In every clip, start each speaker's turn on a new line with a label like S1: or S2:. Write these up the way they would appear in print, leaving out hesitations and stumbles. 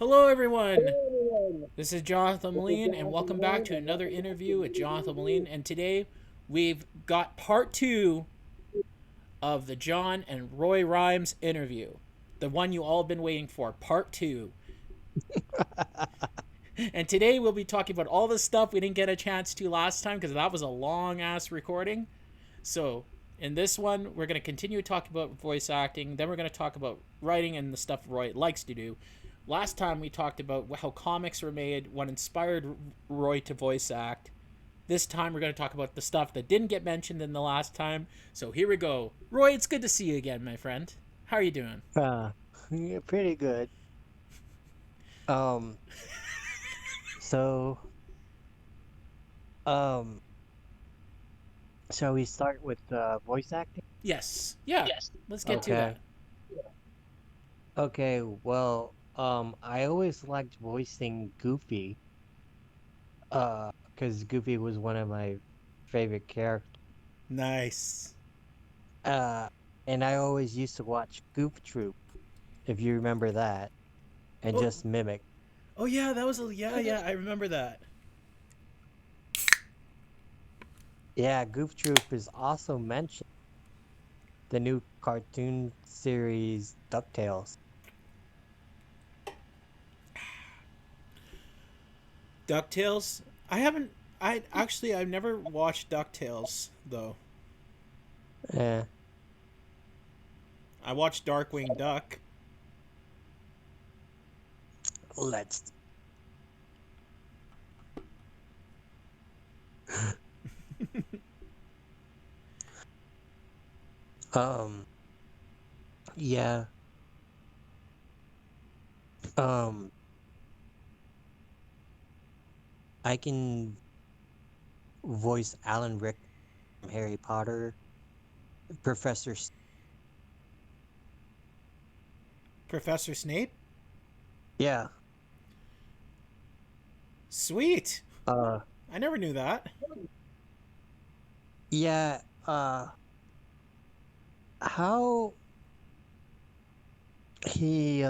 S1: Hello, everyone. This is Jonathon Moline, and welcome back to another interview with Jonathon Moline. And today we've got part two of the John and Roy Rhymes interview, the one you all have been waiting for, part two. And today we'll be talking about all the stuff we didn't get a chance to last time because that was a long ass recording. So in this one, we're going to continue talking about voice acting. Then we're going to talk about writing and the stuff Roy likes to do. Last time we talked about how comics were made, what inspired Roy to voice act. This time we're going to talk about the stuff that didn't get mentioned in the last time. So here we go. Roy, it's good to see you again, my friend. How are you doing?
S2: Uh, yeah, pretty good. Um, so, um, shall we start with voice acting?
S1: Yes. Yeah.
S2: Yes.
S1: Let's get to
S2: Okay.
S1: that.
S2: Okay, well, I always liked voicing Goofy, because Goofy was one of my favorite characters.
S1: Nice.
S2: Uh, and I always used to watch Goof Troop, if you remember that, and
S1: Oh,
S2: just mimic.
S1: oh yeah, that was a yeah. I remember that.
S2: Yeah, Goof Troop is also mentioned the new cartoon series DuckTales.
S1: Ducktales. I haven't. I've never watched Ducktales though.
S2: Yeah.
S1: I watched Darkwing Duck.
S2: Let's um yeah. Um I can voice Alan Rick from Harry Potter, Professor
S1: Professor Snape.
S2: yeah.
S1: Sweet.
S2: Uh
S1: I never knew that.
S2: yeah, how he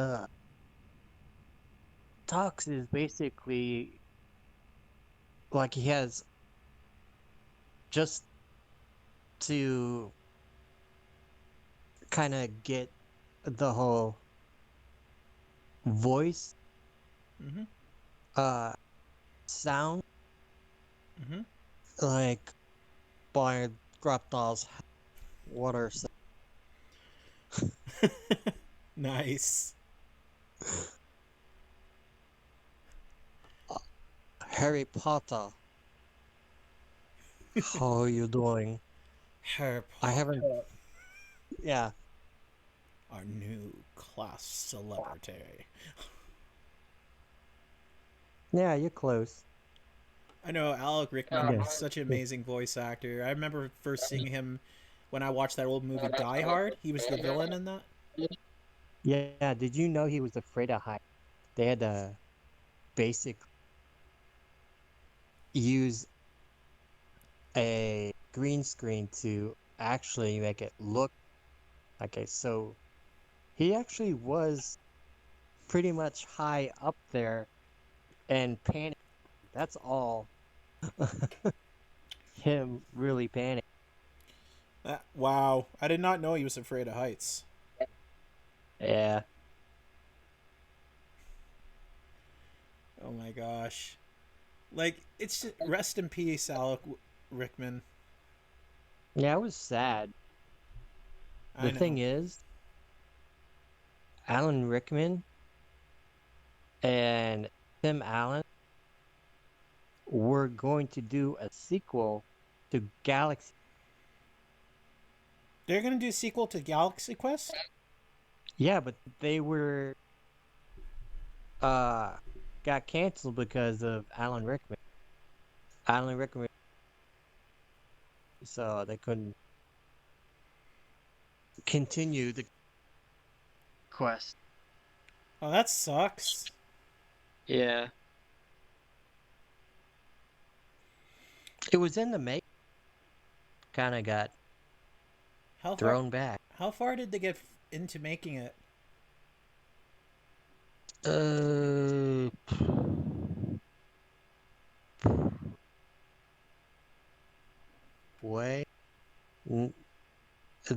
S2: talks is basically like he has just to kind of get the whole voice
S1: Mhm.
S2: uh sound
S1: Mhm.
S2: like by Graptal's water.
S1: Nice.
S2: Harry Potter, how are you doing?
S1: Harry
S2: I
S1: Potter,
S2: haven't. Yeah,
S1: our new class celebrity.
S2: yeah, you're close.
S1: I know Alec Rickman
S2: Yeah,
S1: is such an amazing voice actor. I remember first seeing him when I watched that old movie Die Hard. He was the villain in that.
S2: yeah. Did you know he was afraid of height? They had to basic use a green screen to actually make it look like a. So he actually was pretty much high up there and panicked. That's all. Him really panicked.
S1: Wow, I did not know he was afraid of heights.
S2: Yeah,
S1: Oh my gosh. Like, it's just, rest in peace, Alec Rickman.
S2: yeah. It was sad.
S1: I
S2: The
S1: know.
S2: thing is, Alan Rickman and Tim Allen were going to do a sequel to Galaxy.
S1: They're gonna do a sequel to Galaxy Quest?
S2: Yeah, but they were uh got canceled because of Alan Rickman. Alan Rickman, so they couldn't continue the quest.
S1: Oh, that sucks.
S2: Yeah. It was in the make, kind of got
S1: How far?
S2: thrown back.
S1: How far did they get into making it?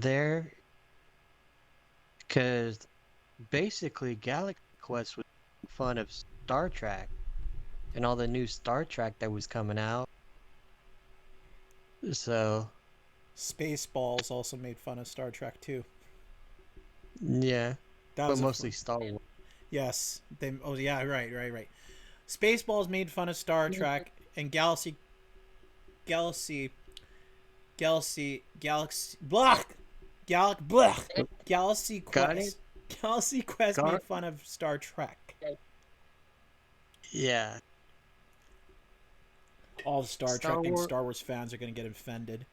S2: there because basically Galaxy Quest was making fun of Star Trek and all the new Star Trek that was coming out. So,
S1: Spaceballs also made fun of Star Trek too.
S2: yeah,
S1: That
S2: but
S1: was a
S2: mostly
S1: fun.
S2: Star Wars.
S1: Yes, they. Oh yeah, right. Spaceballs made fun of Star Trek, and Galaxy, blah, blah, Galaxy
S2: Got it?
S1: Quest, Galaxy Quest
S2: Got
S1: made fun of Star Trek.
S2: Yeah.
S1: All the Star
S2: Star
S1: Trek and
S2: Wars.
S1: Star Wars fans are gonna get offended.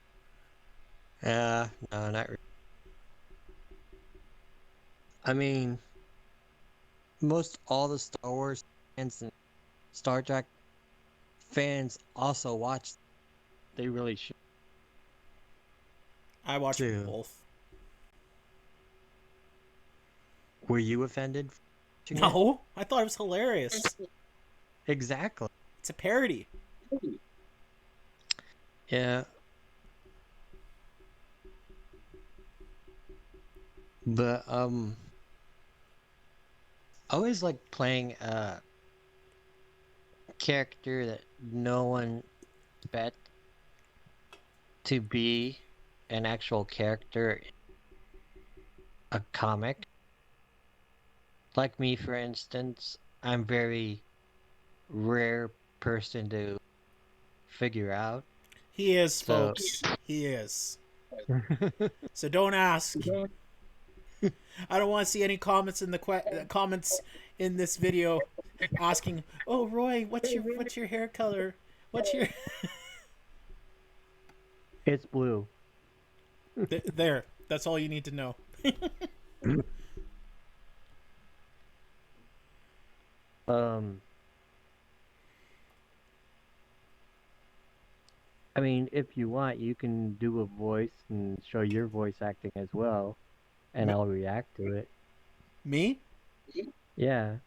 S2: No, not really. I mean, most all the Star Wars fans and Star Trek fans also watch. They really should
S1: I watch
S2: too.
S1: both.
S2: Were you offended for watching it?
S1: No, I thought it was hilarious.
S2: Exactly.
S1: It's a parody.
S2: Yeah. But I always like playing a character that no one expect to be an actual character in a comic. Like me, for instance, I'm very rare person to figure out.
S1: He is,
S2: So
S1: folks. He is. So don't ask. I don't want to see any comments in the comments in this video asking, "Oh, Roy, what's your hair color? What's your?"
S2: it's blue.
S1: There. That's all you need to know.
S2: um, I mean, if you want, you can do a voice and show your voice acting as well, and I'll react to it.
S1: Me?
S2: Yeah.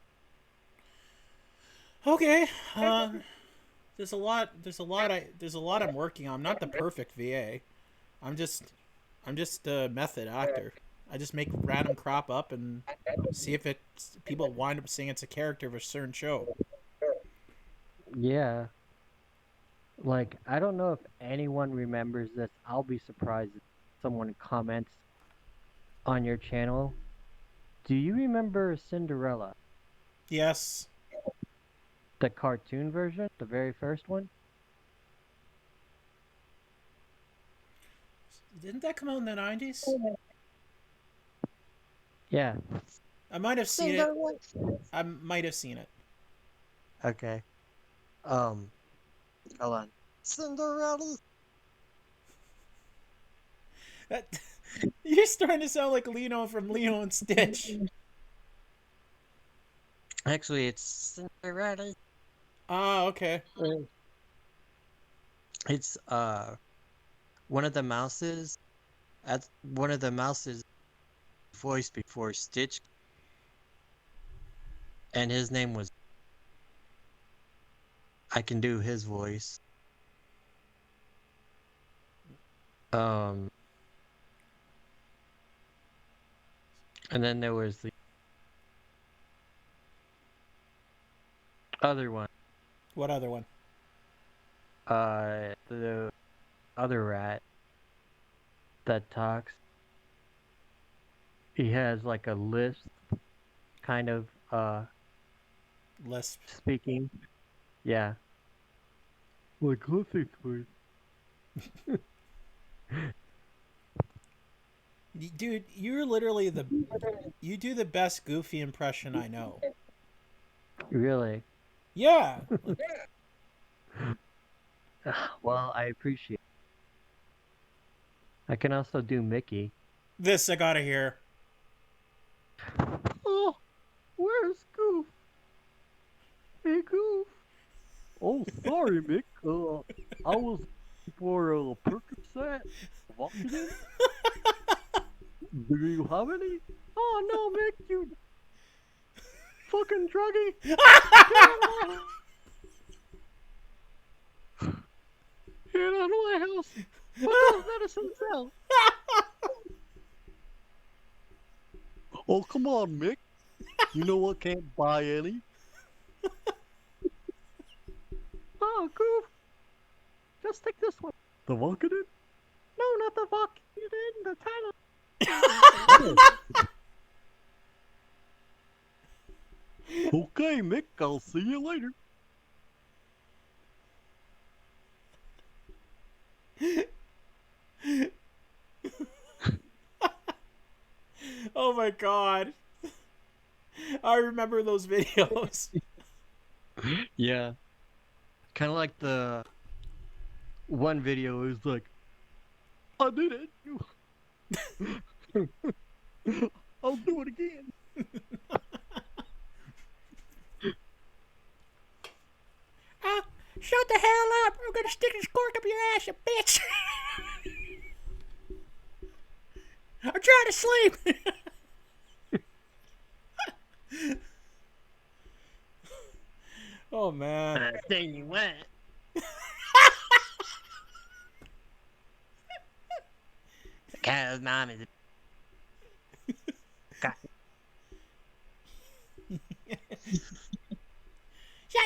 S1: Okay. There's a lot. There's a lot I'm working on. I'm not the perfect VA. I'm just. I'm just a method actor. I just make random crap up and see if people wind up saying it's a character of a certain show.
S2: Yeah. Like, I don't know if anyone remembers this. I'll be surprised if someone comments on your channel. Do you remember Cinderella?
S1: Yes.
S2: The cartoon version? The very first one?
S1: Didn't that come out in the 90s?
S2: Yeah.
S1: I might have seen it.
S2: Cinderella.
S1: I might have seen it.
S2: Okay. Hold on. Cinderella.
S1: That, you're starting to sound like Lino from Lilo and Stitch.
S2: Actually, it's Cinderella.
S1: Ah, okay.
S2: It's one of the mouses. That's one of the mouses voiced before Stitch, and his name was. I can do his voice. And then there was the other one.
S1: What other one?
S2: The other rat that talks. He has like a lisp, kind of
S1: Lisp.
S2: speaking. Yeah. Like Goofy voice.
S1: Dude, you're literally the. You do the best Goofy impression I know.
S2: Really?
S1: Yeah.
S2: Well, I appreciate it. I can also do Mickey.
S1: This I gotta hear.
S2: Oh, where's Goof? Hey, Goof. Oh, sorry, Mick. I was for a Percocet. Vicodin? Do you have any? Oh, no, Mick, you fucking druggie. Get out of my house. What does medicine sell? Oh, come on, Mick. You know I can't buy any. Oh, Goof. Just take this one. The Vulcanin? No, not the Vulcanin. The title. Okay, Mick. I'll see you later.
S1: Oh my god. I remember those videos.
S2: Yeah. Kind of like the one video is like, I did it. I'll do it again.
S1: Shut the hell up! I'm gonna stick this cork up your ass, you bitch! I'm trying to sleep! Oh man.
S2: There you went. Cause mom is.
S1: Shut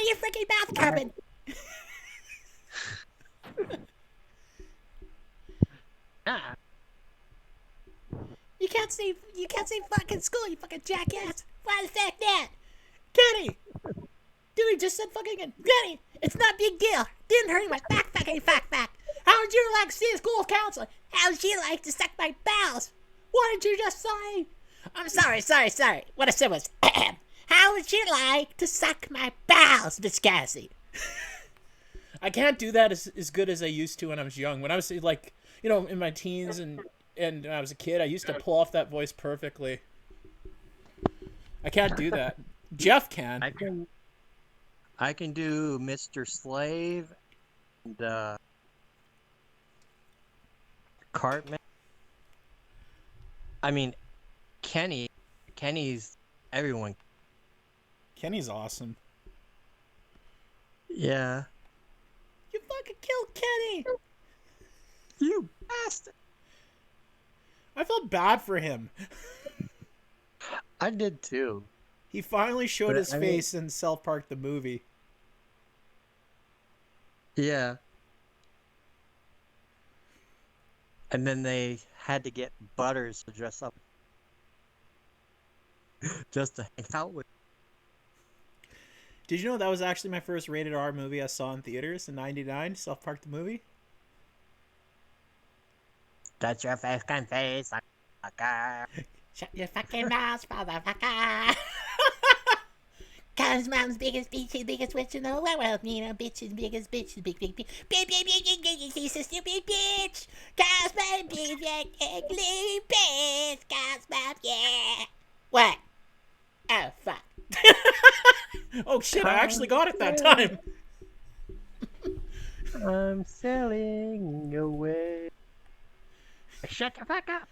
S1: your freaking mouth, Carmen!
S2: Ah.
S1: You can't say fucking school, you fucking jackass! Why the fuck that? Kenny! Dude, he just said fucking again. Kenny! It's not a big deal. Didn't hurt my back fucking fuck. How would you like to see a school counselor? How would you like to suck my bowels? What did you just say? I'm sorry. What I said was, how would you like to suck my bowels, Miss Cassie? I can't do that as good as I used to when I was young. When I was like, in my teens and when I was a kid, I used to pull off that voice perfectly. I can't do that. Jeff can.
S2: I can do Mr. Slave and Cartman. I mean, Kenny's everyone.
S1: Kenny's awesome.
S2: Yeah.
S1: You fucking killed Kenny!
S2: You bastard!
S1: I felt bad for him.
S2: I did too.
S1: He finally showed
S2: But,
S1: his face in South Park the movie.
S2: Yeah. And then they had to get Butters to dress up just to hang out with.
S1: Did you know that was actually my first rated R movie I saw in theaters in '99? South Park the movie.
S2: That's your fucking face, motherfucker.
S1: Shut your fucking mouth, motherfucker! Cause mom's biggest witch in the world, bitches, biggest bitch, big, she's a stupid bitch. Cause my big, ugly bitch, cause my, yeah. What? Oh, fuck. Oh shit, I actually got it that time.
S2: I'm sailing away. Shut the fuck up.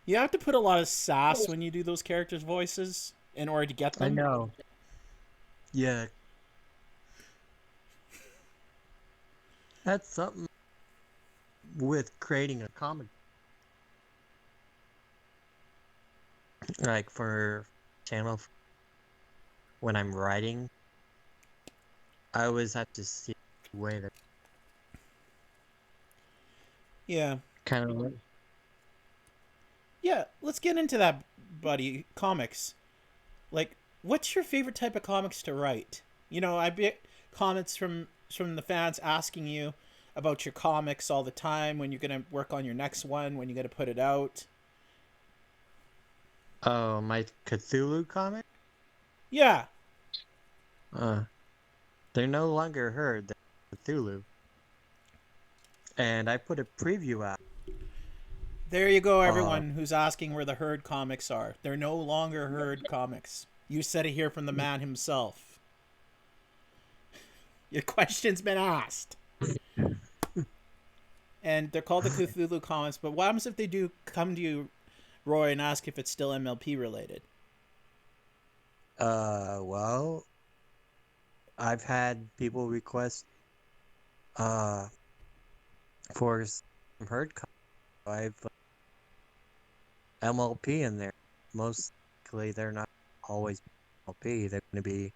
S1: You have to put a lot of sass when you do those characters' voices in order to get them.
S2: I know. Yeah. That's something with creating a comic. Like for channel, when I'm writing, I always have to see the way that
S1: Yeah.
S2: kind of.
S1: Yeah, let's get into that, buddy. Comics. Like, what's your favorite type of comics to write? I get comments from the fans asking you about your comics all the time, when you're going to work on your next one, when you're going to put it out.
S2: Oh, my Cthulhu comic?
S1: Yeah.
S2: They're no longer heard. They're Cthulhu. And I put a preview out.
S1: There you go, everyone who's asking where the Herd comics are. They're no longer Herd comics. You said it here from the man himself. Your question's been asked. And they're called the Cthulhu comics, but what happens if they do come to you, Roy, and ask if it's still MLP related?
S2: Well, I've had people request uh for some herd I've MLP in there. Mostly they're not always MLP. They're going to be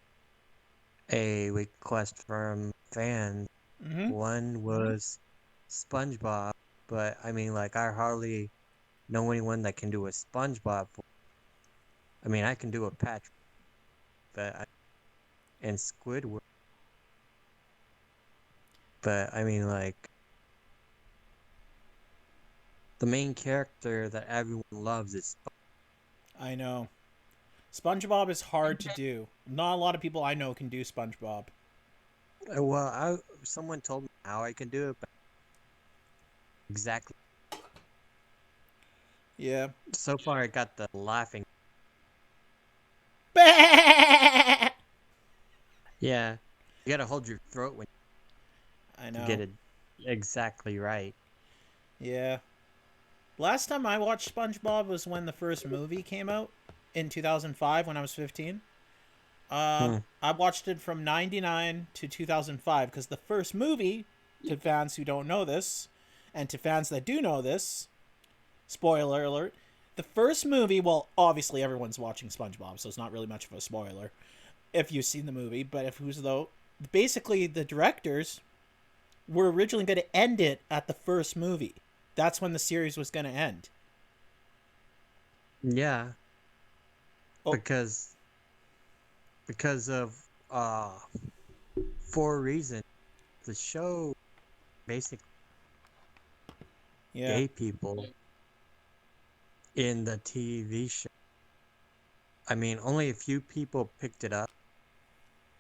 S2: a request from fans.
S1: Mm-hmm.
S2: One was SpongeBob, but I mean, like, I hardly know anyone that can do a SpongeBob. I mean, I can do a Patrick, and Squidward, but I mean, like, the main character that everyone loves is
S1: I know. SpongeBob is hard to do. Not a lot of people I know can do SpongeBob.
S2: Well, someone told me how I can do it, but exactly.
S1: Yeah.
S2: So far, I got the laughing.
S1: I
S2: Yeah, you gotta hold your throat when to get
S1: know.
S2: it exactly right.
S1: Yeah. Last time I watched SpongeBob was when the first movie came out in 2005 when I was 15.
S2: Hmm.
S1: I watched it from 99 to 2005 because the first movie, to fans who don't know this, and to fans that do know this, spoiler alert, the first movie, well, obviously everyone's watching SpongeBob, so it's not really much of a spoiler if you've seen the movie, but if who's though, basically the directors were originally going to end it at the first movie. That's when the series was going to end.
S2: Yeah,
S1: Oh,
S2: because of uh for a reason the show basically
S1: yeah.
S2: gay people in the TV show. I mean, only a few people picked it up,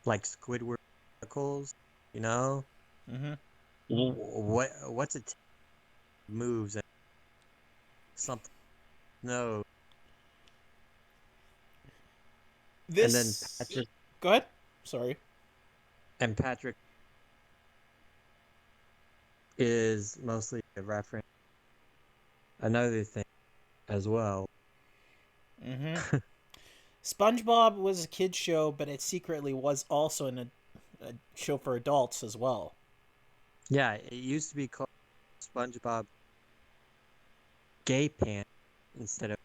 S2: like Squidward Chronicles, you know.
S1: Mm-hmm.
S2: What's it moves and something no, and then
S1: This. Go ahead. Sorry.
S2: Patrick is mostly a reference. Another thing as well.
S1: Mm-hmm. SpongeBob was a kids show, but it secretly was also a show for adults as well.
S2: Yeah, it used to be called SpongeBob Gay Pants instead of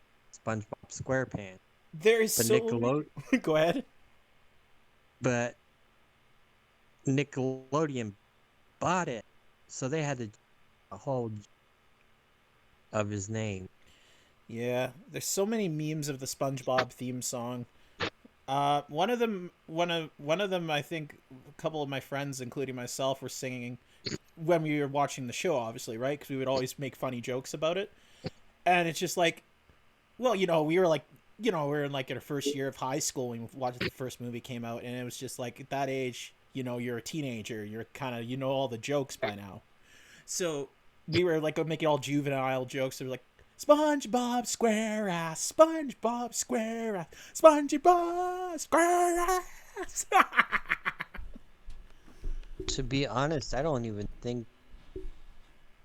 S2: SpongeBob SquarePants.
S1: There's
S2: But
S1: so. Go ahead.
S2: but Nickelodeon bought it, so they had to a whole of his name.
S1: Yeah, there's so many memes of the SpongeBob theme song. One of them, I think a couple of my friends, including myself, were singing when we were watching the show, obviously, right? Because we would always make funny jokes about it, and it's just like, well, we were like, we were in like our first year of high school when we watched the first movie came out, and it was just like at that age, you're a teenager, you're kind of all the jokes by now, so we were like making all juvenile jokes. They were like, SpongeBob SquareAss, SpongeBob SquareAss, SpongeBob SquareAss.
S2: To be honest, I don't even think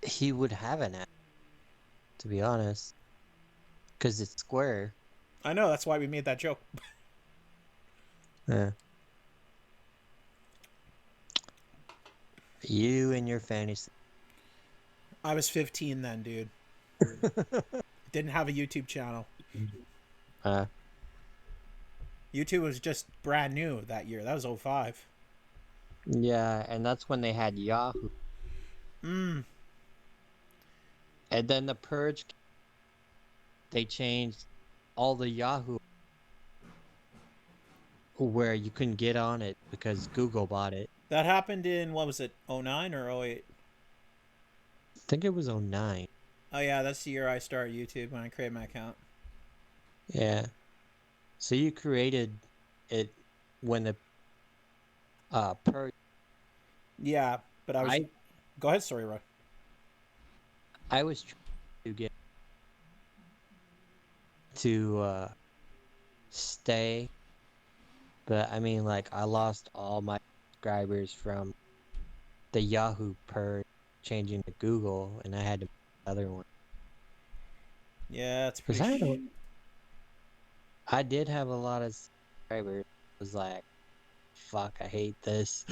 S2: he would have an app. To be honest, because it's square.
S1: I know, that's why we made that joke.
S2: Yeah. You and your fantasy.
S1: I was 15 then, dude. Didn't have a YouTube channel.
S2: uh,
S1: YouTube was just brand new that year. That was '05.
S2: yeah, and that's when they had Yahoo.
S1: Mm.
S2: And then the Purge, they changed all the Yahoo where you couldn't get on it because Google bought it.
S1: That happened in, what was it, '09 or '08?
S2: I think it was 09.
S1: Oh yeah, that's the year I started YouTube when I created my account.
S2: Yeah. So you created it when the Purge.
S1: Yeah, but I was.
S2: I
S1: Go ahead, sorry, Roy.
S2: I was trying to get to stay, but I mean, like, I lost all my subscribers from the Yahoo Purge changing to Google, and I had to make another one.
S1: Yeah, it's
S2: Cause
S1: pretty.
S2: I did have a lot of subscribers. I was like, fuck, I hate this.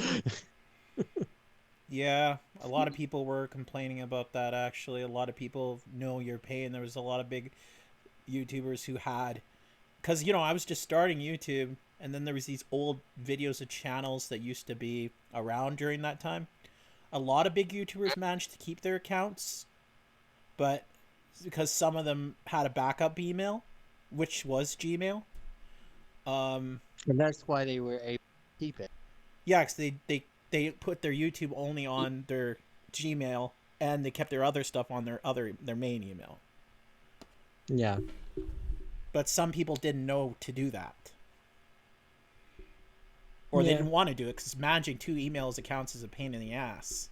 S1: Yeah, a lot of people were complaining about that actually. A lot of people know your pain. There was a lot of big YouTubers who had, because I was just starting YouTube, and then there was these old videos of channels that used to be around during that time. A lot of big YouTubers managed to keep their accounts, but because some of them had a backup email, which was Gmail. Um,
S2: And that's why they were able to keep it.
S1: yeah, cause they put their YouTube only on their Gmail, and they kept their other stuff on their main email.
S2: Yeah.
S1: But some people didn't know to do that, or they
S2: Yeah.
S1: didn't want to do it because managing two emails accounts is a pain in the ass.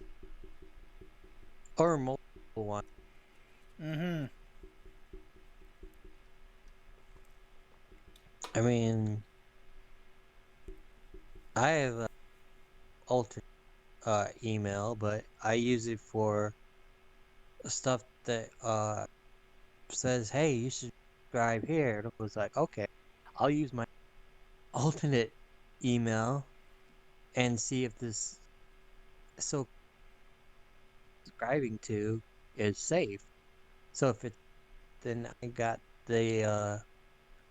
S2: Or multiple ones.
S1: Mm-hmm.
S2: I mean, I have an alternate email, but I use it for stuff that says, "Hey, you should subscribe here." And it was like, okay, I'll use my alternate email and see if this so subscribing to is safe. So if it then I got the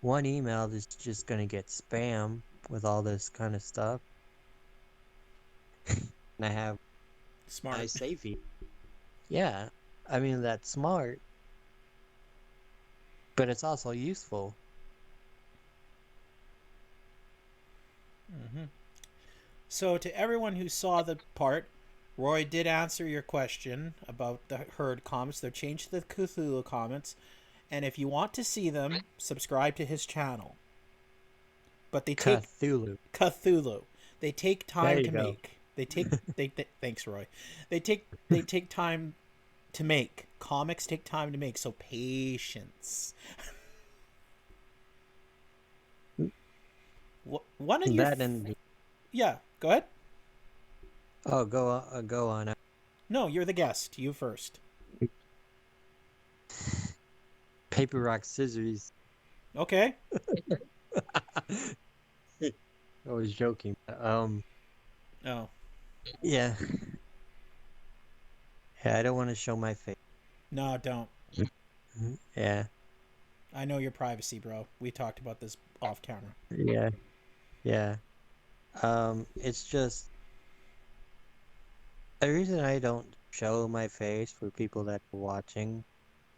S2: one email that's just gonna get spam with all this kind of stuff, and I have
S1: Smart.
S2: nice safety. Yeah, I mean that's smart, but it's also useful.
S1: Mm-hmm. So to everyone who saw the part, Roy did answer your question about the herd comments. They're changed to the Cthulhu comments, and if you want to see them, subscribe to his channel. But they take
S2: Cthulhu.
S1: Cthulhu. They take
S2: There
S1: time
S2: you
S1: to
S2: go.
S1: make. They thanks Roy. They take time to make. Comics take time to make, so patience. One of your
S2: That and
S1: yeah, go ahead.
S2: oh, go on.
S1: No, you're the guest. You first.
S2: Paper, rock, scissors.
S1: Okay.
S2: I was joking.
S1: Oh,
S2: Yeah, yeah. I don't want to show my face.
S1: no, don't.
S2: Yeah,
S1: I know your privacy, bro. We talked about this off camera.
S2: yeah, yeah. It's just the reason I don't show my face for people that are watching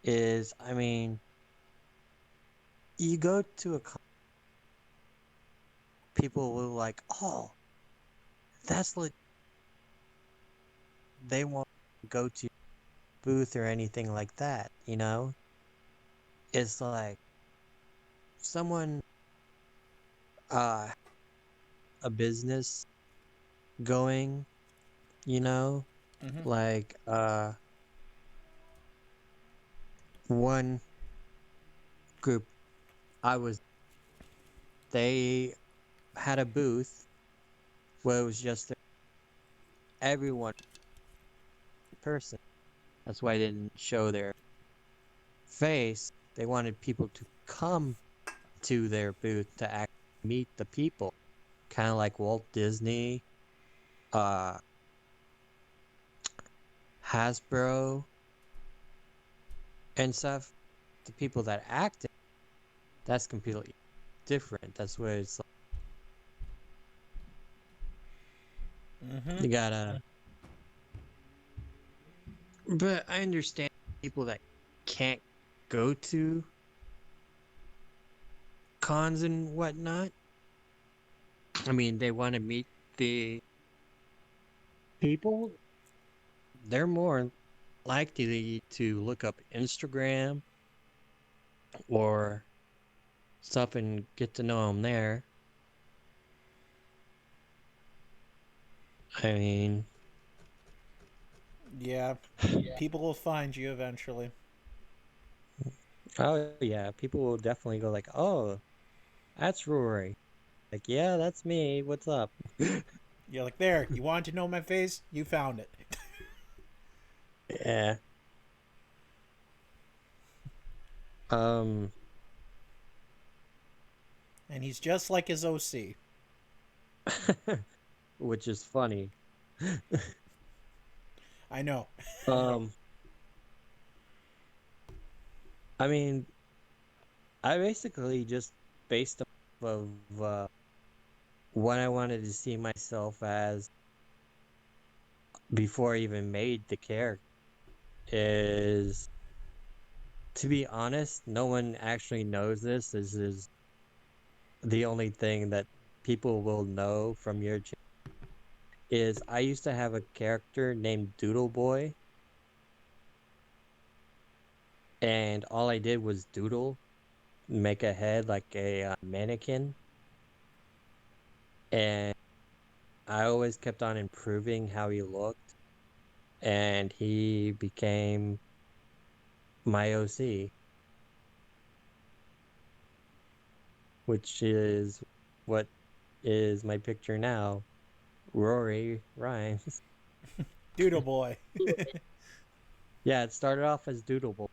S2: is, I mean, you go to a people will like, oh, that's like they won't go to booth or anything like that. It's like someone uh a business going, you know,
S1: Mm-hmm.
S2: like one group I was they had a booth where it was just everyone person. That's why they didn't show their face. They wanted people to come to their booth to actually meet the people. Kind of like Walt Disney, uh Hasbro and stuff. The people that acted, that's completely different. That's where it's like
S1: Mm-hmm.
S2: you gotta. But I understand people that can't go to cons and whatnot. I mean, they want to meet the people. They're more likely to look up Instagram or stuff and get to know them there. I mean,
S1: Yeah, people will find you eventually.
S2: oh yeah, people will definitely go like, "Oh, that's Rory." Like, "Yeah, that's me. What's up?"
S1: You're like, there. You wanted to know my face? You found it.
S2: Yeah. Um,
S1: And he's just like his OC.
S2: which is funny.
S1: I know.
S2: Um, I mean, I basically just based off of what I wanted to see myself as before I even made the character. Is to be honest, no one actually knows this. This is the only thing that people will know from your channel. Is I used to have a character named Doodle Boy, and all I did was doodle, make a head like a mannequin, and I always kept on improving how he looked, and he became my OC, which is what is my picture now, Rory Rhymes.
S1: Doodle boy.
S2: Yeah, it started off as Doodle Boy.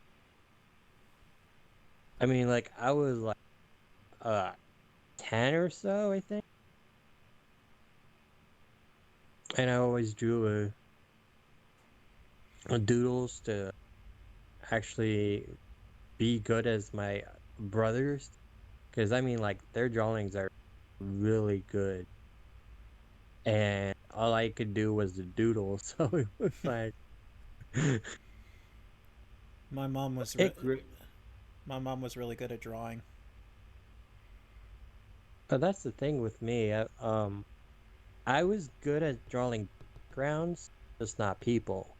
S2: I mean, like I was like uh 10 or so, I think, and I always drew a doodles to actually be good as my brothers, because I mean, like their drawings are really good, and all I could do was the doodle, so it was like
S1: My mom was
S2: it.
S1: my mom was really good at drawing.
S2: But that's the thing with me. I was good at drawing backgrounds, just not people.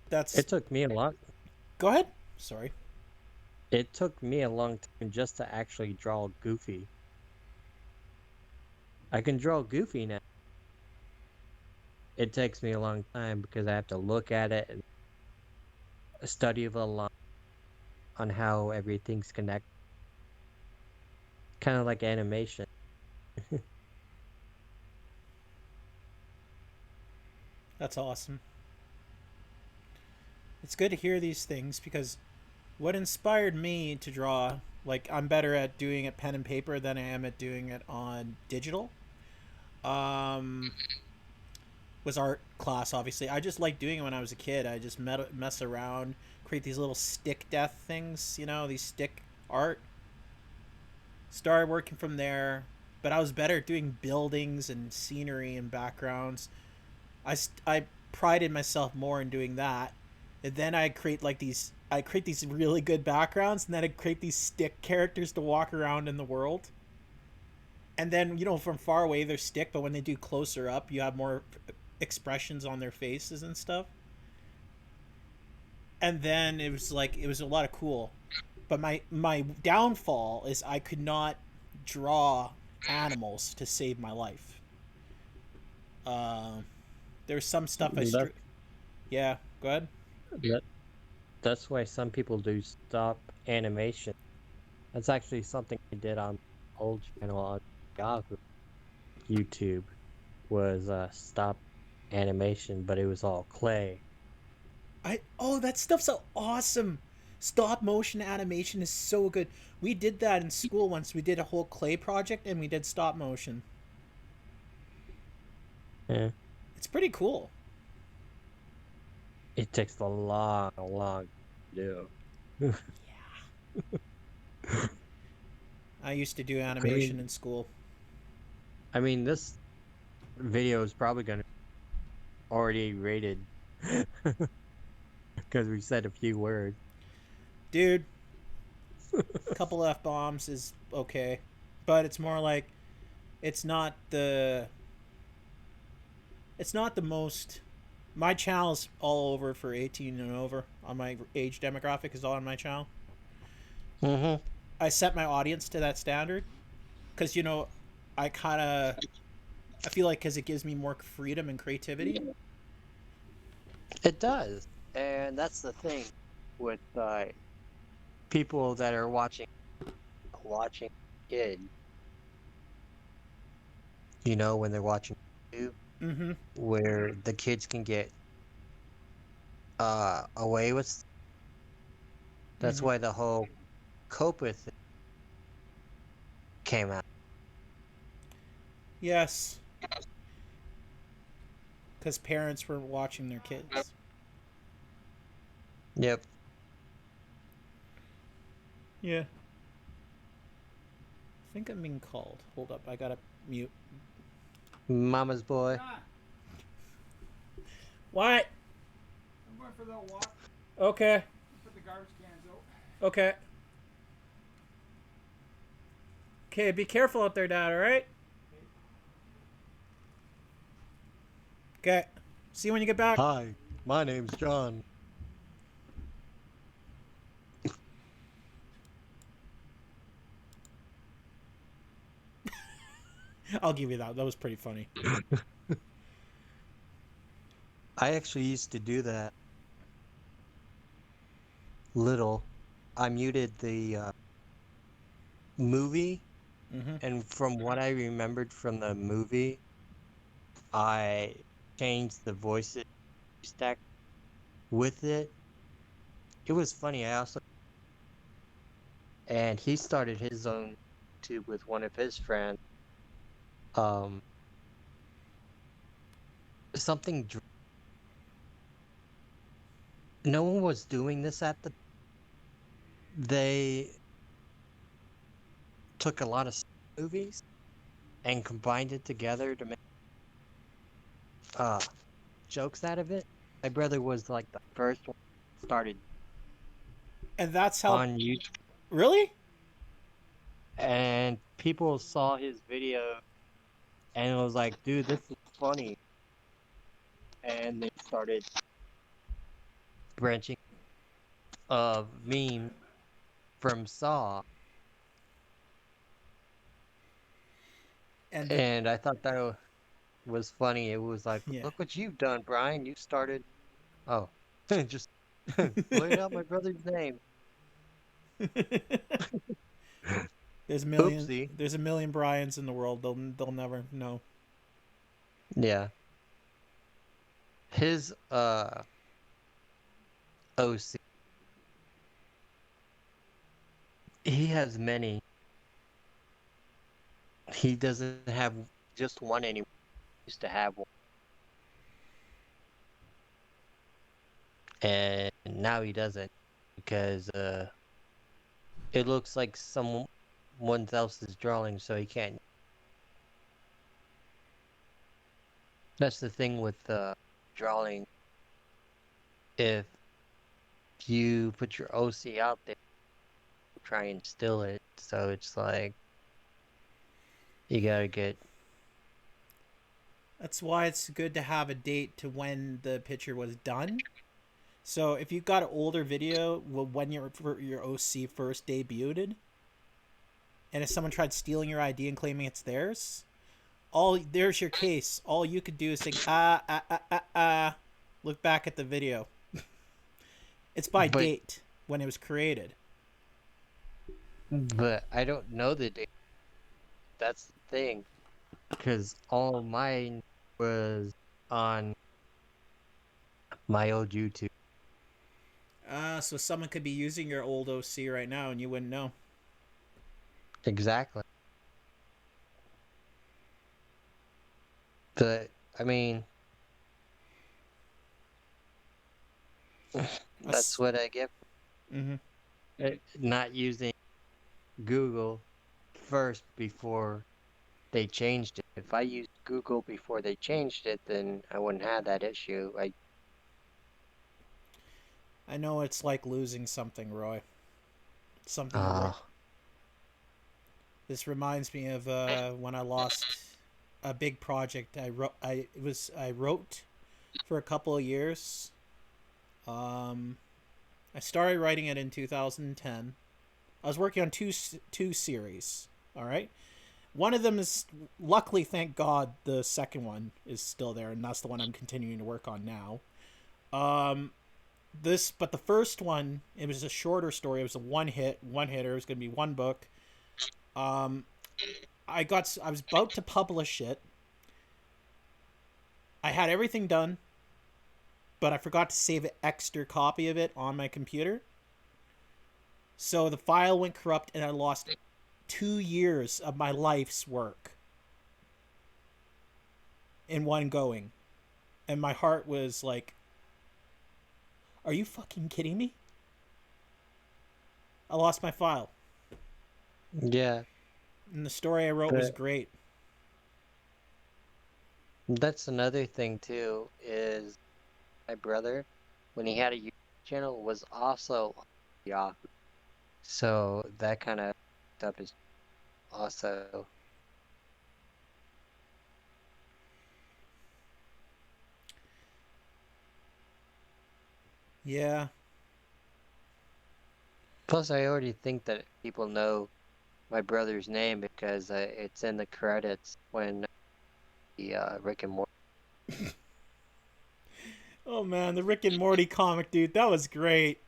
S1: That's
S2: It took me a lot.
S1: Go ahead. Sorry.
S2: It took me a long time just to actually draw Goofy. I can draw Goofy now. It takes me a long time because I have to look at it and study a lot on how everything's connected. Kind of like animation.
S1: That's awesome. It's good to hear these things because what inspired me to draw, like I'm better at doing it pen and paper than I am at doing it on digital. Um, was art class. Obviously, I just liked doing it when I was a kid. I just mess around, create these little stick death things. You know, these stick art. Started working from there, but I was better at doing buildings and scenery and backgrounds. I prided myself more in doing that. And then I create these really good backgrounds, and then I create these stick characters to walk around in the world. And then, you know, from far away they're stick, but when they do closer up, you have more expressions on their faces and stuff. And then it was a lot of cool. But my downfall is I could not draw animals to save my life. Uh, there's some stuff
S2: That,
S1: yeah, go ahead.
S2: that that's why some people do stop animation. That's actually something I did on old channel on Yahoo, YouTube, was stop animation, but it was all clay.
S1: That stuff's so awesome. Stop motion animation is so good. We did that in school once. We did a whole clay project and we did stop motion.
S2: Yeah.
S1: It's pretty cool.
S2: It takes a long to do.
S1: I used to do
S2: I
S1: animation
S2: mean,
S1: in school.
S2: this video is probably gonna already rated because we said a few words.
S1: Dude, a couple F bombs is okay. But it's more like it's not the it's not the most my channel's all over for 18 and over on my age demographic is all on my channel.
S2: Mm-hmm.
S1: I set my audience to that standard because you know I kind of I feel like because it gives me more freedom and creativity.
S2: It does, and that's the thing with people that are watching kid. You know, when they're watching YouTube,
S1: Mm-hmm.
S2: where the kids can get away with. That's
S1: Mm-hmm.
S2: why the whole cope with it came out.
S1: Yes. because parents were watching their kids.
S2: Yep.
S1: Yeah. I think I'm being called. Hold up, I gotta mute.
S2: Mama's boy.
S3: John,
S1: What?
S3: I'm going for a little walk.
S1: Okay.
S3: Put the garbage cans out.
S1: Okay. Okay, be careful out there, Dad, alright? Okay. See you when you get back.
S2: Hi, my name's John.
S1: I'll give you that. That was pretty funny.
S2: I actually used to do that. Little. I muted the movie,
S1: Mm-hmm.
S2: and from what I remembered from the movie, I changed the voices stack with it. It was funny. And he started his own tube with one of his friends. Um, something. No one was doing this at the. They took a lot of movies and combined it together to make uh jokes out of it. My brother was like the first one that started
S1: And that's how.
S2: on YouTube,
S1: Really?
S2: and people saw his video and it was like, dude, this is funny. And they started branching of memes from Saw.
S1: And
S2: And I thought that was funny. It was like,
S1: yeah.
S2: look what you've done, Brian. You started. Oh, just blurt out my brother's name.
S1: There's a million.
S2: Oopsie.
S1: There's a million Brians in the world. They'll never know.
S2: Yeah. His OC. He has many. He doesn't have just one anymore. He used to have one. And now he doesn't because it looks like someone else's drawing, so he can't. That's the thing with drawing. If you put your OC out there, try and steal it, so it's like you gotta get.
S1: That's why it's good to have a date to when the picture was done. So if you've got an older video when your OC first debuted, and if someone tried stealing your ID and claiming it's theirs, there's your case. All you could do is say look back at the video. It's by
S2: But
S1: date when it was created.
S2: I don't know the date. That's the thing, because all mine was on my old YouTube.
S1: So someone could be using your old OC right now and you wouldn't know.
S2: Exactly. But I mean, that's what I get
S1: Mm-hmm.
S2: for not using Google first before they changed it. If I used Google before they changed it, then I wouldn't have that issue.
S1: I know it's like losing something, Roy. Something you wrote.
S2: Ah,
S1: This reminds me of when I lost a big project I wrote. I wrote for a couple of years. I started writing it in 2010. I was working on two series. All right. One of them is, luckily, thank God, the second one is still there, and that's the one I'm continuing to work on now. But the first one, it was a shorter story. It was a one hitter. It was going to be one book. I was about to publish it. I had everything done, but I forgot to save an extra copy of it on my computer. So the file went corrupt, and I lost 2 years of my life's work in one going. and my heart was like, are you fucking kidding me? I lost my file.
S2: Yeah,
S1: And the story I wrote was
S2: but
S1: great.
S2: that's another thing too, is my brother, when he had a YouTube channel, was also on Yahoo. So that kind of up is also.
S1: Yeah.
S2: Plus, I already think that people know my brother's name because it's in the credits when the Rick and Morty.
S1: Oh man, the Rick and Morty comic, dude, that was great.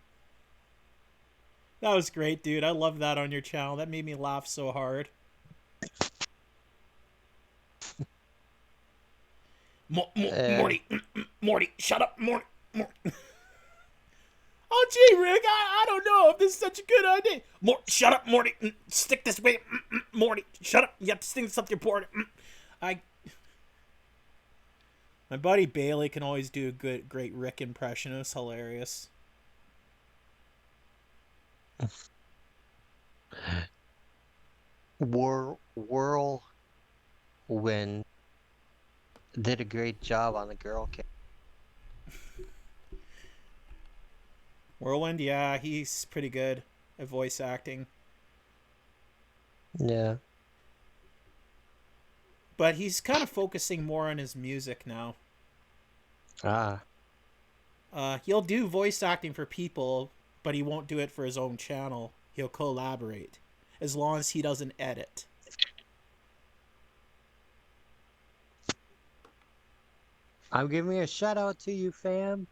S1: That was great, dude. I love that on your channel. That made me laugh so hard.
S2: Uh,
S1: Morty, Morty, shut up, Morty. Oh, gee, Rick, I don't know if this is such a good idea. Shut up, Morty. Stick this way, Morty. Shut up. You have to stick this up your port. I. My buddy Bailey can always do a great Rick impression. It was hilarious.
S2: Whirlwind did a great job on the girl cat.
S1: Whirlwind, yeah, he's pretty good at voice acting.
S2: Yeah.
S1: But he's kind of focusing more on his music now.
S2: Ah.
S1: He'll do voice acting for people, but he won't do it for his own channel. He'll collaborate, as long as he doesn't edit.
S2: I'm giving a shout out to you, fam.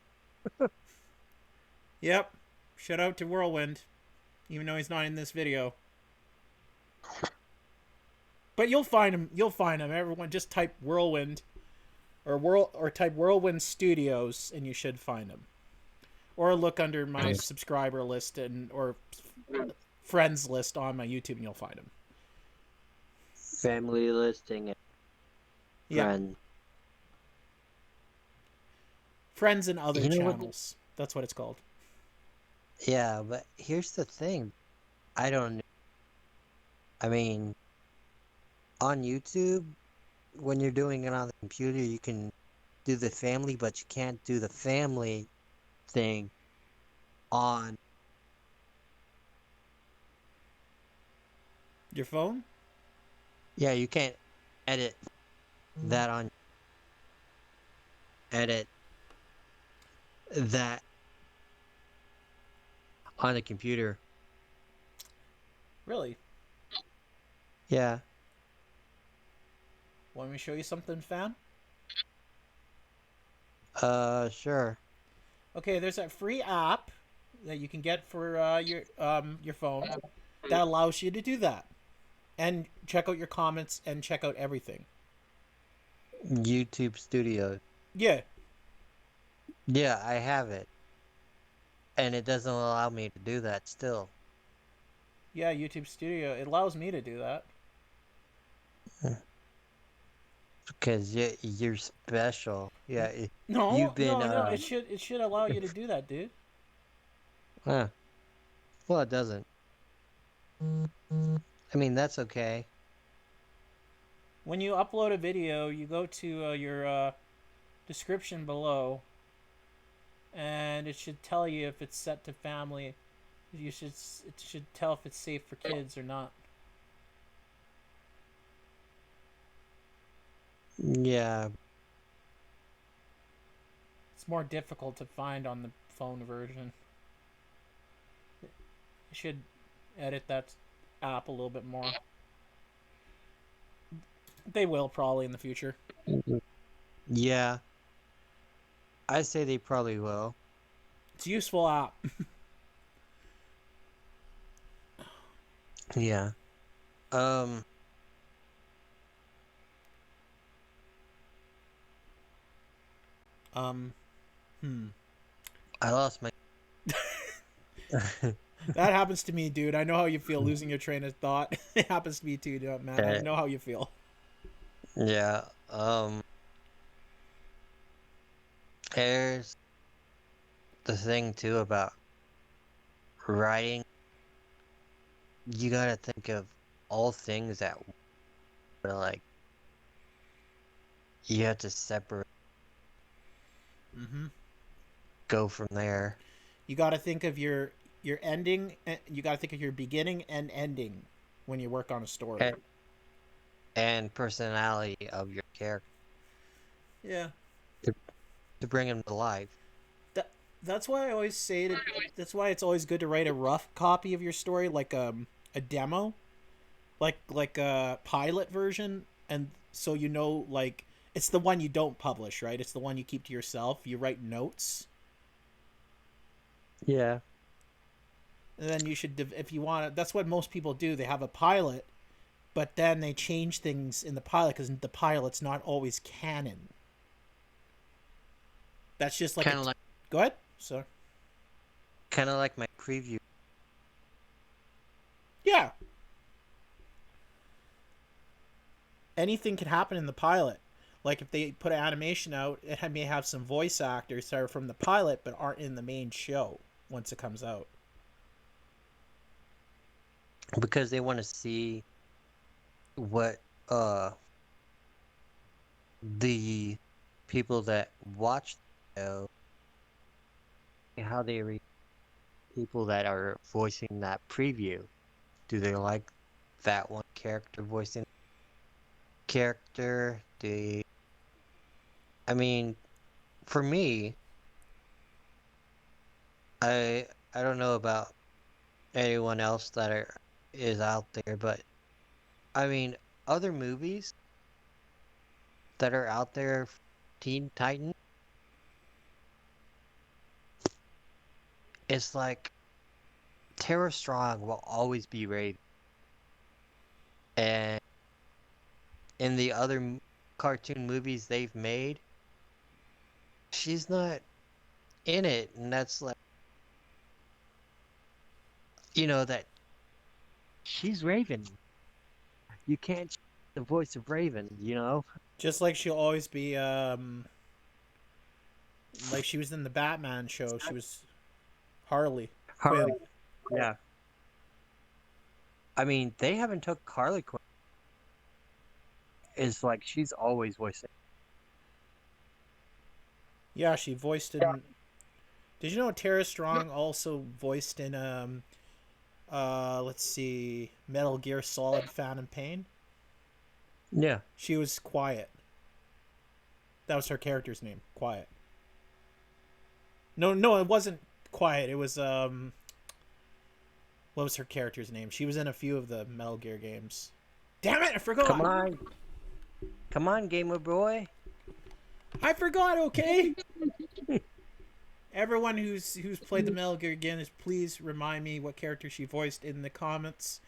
S1: Yep. Shout out to Whirlwind, even though he's not in this video. But you'll find him. You'll find him. Everyone, just type Whirlwind, or type Whirlwind Studios, and you should find him. Or look under my subscriber list or friends list on my YouTube, and you'll find him.
S2: Family listing and friend.
S1: Friends and other
S2: You know
S1: channels. That's what it's called.
S2: Yeah, but here's the thing. I don't know. I mean, on YouTube, when you're doing it on the computer, you can do the family, but you can't do the family thing on
S1: Your phone?
S2: Yeah, you can't edit that on edit that on the computer.
S1: Really?
S2: Yeah.
S1: Want me to show you something, fam?
S2: Sure.
S1: Okay, there's a free app that you can get for your phone that allows you to do that, and check out your comments and check out everything.
S2: YouTube Studio.
S1: Yeah.
S2: Yeah, I have it. And it doesn't allow me to do that still.
S1: Yeah, YouTube Studio. It allows me to do that.
S2: Because you're special. Yeah,
S1: No,
S2: you've been,
S1: no. It should allow you to do that, dude.
S2: Huh. Well, it doesn't. I mean, that's okay.
S1: When you upload a video, you go to your description below, and it should tell you if it's set to family. It should tell if it's safe for kids or not.
S2: Yeah.
S1: It's more difficult to find on the phone version. You should edit that app a little bit more. They will probably in the future.
S2: Yeah. I say they probably will.
S1: It's a useful app.
S2: Yeah. I lost my
S1: That happens to me, dude. I know how you feel losing your train of thought. It happens to me too, man. I know how you feel.
S2: Yeah. There's the thing too about writing. You gotta think of all things that like you have to separate,
S1: Mm-hmm.
S2: go from there.
S1: You got to think of your ending. You got to think of your beginning and ending when you work on a story.
S2: And personality of your character
S1: Yeah.
S2: to, to bring him to life.
S1: That's why I always say that. That's why it's always good to write a rough copy of your story, like a demo, like a pilot version, and so you know, like it's the one you don't publish, right? It's the one you keep to yourself. You write notes,
S2: Yeah.
S1: and then you should, if you want. That's what most people do. They have a pilot, but then they change things in the pilot because the pilot's not always canon. That's just like
S2: Kind of like
S1: Go ahead. So.
S2: my preview.
S1: Yeah. Anything can happen in the pilot. Like if they put an animation out, it may have some voice actors that are from the pilot but aren't in the main show once it comes out.
S2: Because they want to see what the people that watch the show, how they read people that are voicing that preview. Do they like that one character voicing character? I mean, for me, I don't know about anyone else is out there, but I mean, other movies that are out there, Teen Titan, it's like Tara Strong will always be Raven, and in the other cartoon movies they've made, she's not in it, and that's like, that she's Raven. You can't change the voice of Raven.
S1: Just like she'll always be, like she was in the Batman show. She was Harley Quinn.
S2: Harley. Yeah. I mean, they haven't took Harley Quinn. It's like she's always voicing.
S1: Yeah, she voiced in. Did you know Tara Strong also voiced in let's see, Metal Gear Solid Phantom Pain?
S2: Yeah.
S1: She was Quiet. That was her character's name, Quiet. No, it wasn't Quiet. It was what was her character's name? She was in a few of the Metal Gear games. Damn it, I forgot.
S2: Come on, gamer boy.
S1: I forgot. Okay. Everyone who's played the Metal Gear games, please remind me what character she voiced in the comments,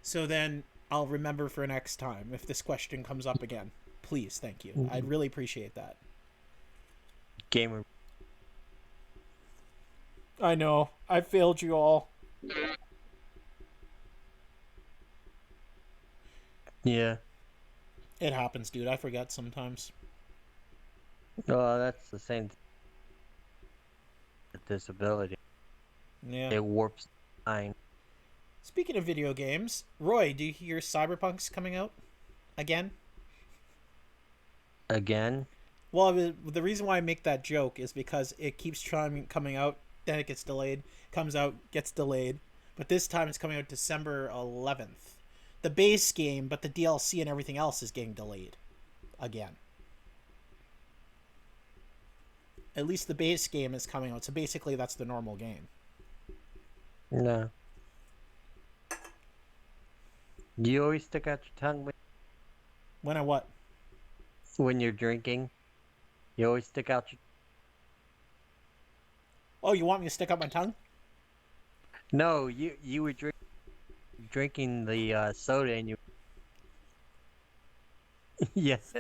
S1: so then I'll remember for next time if this question comes up again. Please, thank you. I'd really appreciate that.
S2: Gamer.
S1: I know. I failed you all.
S2: Yeah.
S1: It happens, dude. I forget sometimes.
S2: Oh, that's the same thing with disability.
S1: Yeah.
S2: It warps the mind.
S1: Speaking of video games, Roy, do you hear Cyberpunk's coming out again?
S2: Again?
S1: Well, the reason why I make that joke is because it keeps coming out, then it gets delayed, comes out, gets delayed, but this time it's coming out December 11th. The base game, but the DLC and everything else is getting delayed again. At least the base game is coming out, so basically that's the normal game.
S2: No. You always stick out your tongue
S1: When I what?
S2: when you're drinking. You always stick out your...
S1: Oh, you want me to stick up my tongue?
S2: No, you were drinking the soda and you... Yes.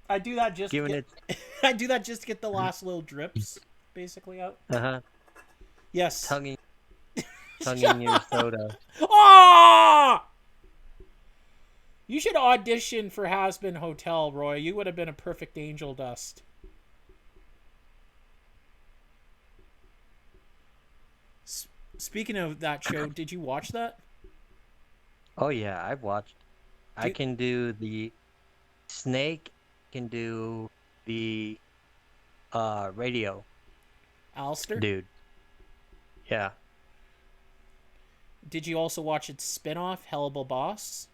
S1: I do that just
S2: Giving
S1: to get... I do that just to get the last little drips basically out.
S2: Uh-huh.
S1: Yes.
S2: Tonguing your soda.
S1: Ah! You should audition for Has Been Hotel, Roy. You would have been a perfect angel dust. Speaking of that show, did you watch that?
S2: Oh yeah, I've watched. I
S1: Do
S2: can do the snake, can do the radio
S1: Alistair?
S2: dude. Yeah.
S1: Did you also watch its spin-off, Hellable Boss,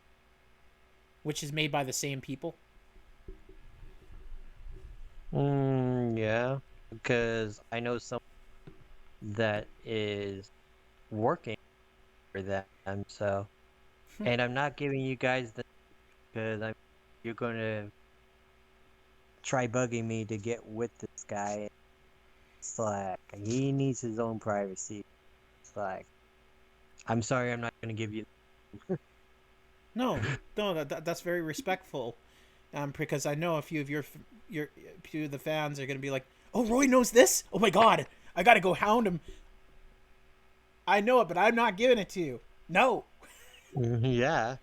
S1: which is made by the same people?
S2: Yeah. Because I know some that is working for them, so and I'm not giving you guys the because I'm you're gonna try bugging me to get with this guy. It's like he needs his own privacy. It's like I'm sorry, I'm not gonna give you.
S1: No, no, that's very respectful. Because I know a few of a few of the fans are gonna be like, "Oh, Roy knows this. Oh my God, I gotta go hound him." I know it, but I'm not giving it to you. No.
S2: Yeah.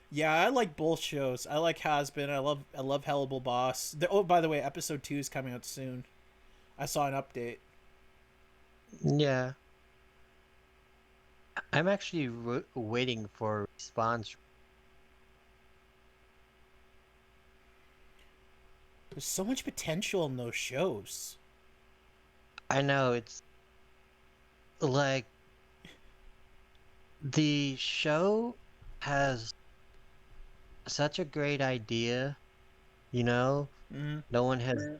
S1: Yeah, I like both shows. I like Has Been. I love Hellable Boss. Oh, by the way, episode 2 is coming out soon. I saw an update.
S2: Yeah. I'm actually waiting for a response.
S1: There's so much potential in those shows.
S2: I know it's like the show has such a great idea, you know?
S1: Mm-hmm.
S2: No one has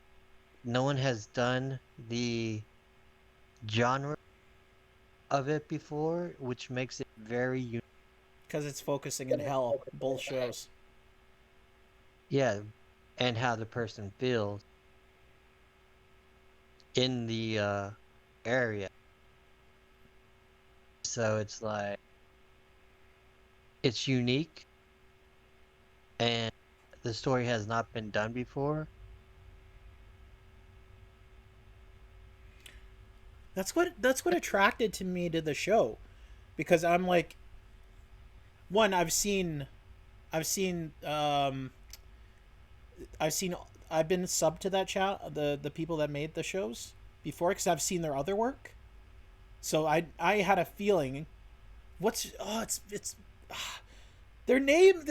S2: no one has done the genre of it before, which makes it very unique.
S1: Because it's focusing in hell. Both shows.
S2: Yeah, and how the person feels in the area. So it's like it's unique and the story has not been done before.
S1: That's what attracted to me to the show, because I'm like, one, I've seen I've been sub to that channel, the people that made the shows before, because I've seen their other work. So I had a feeling, it's their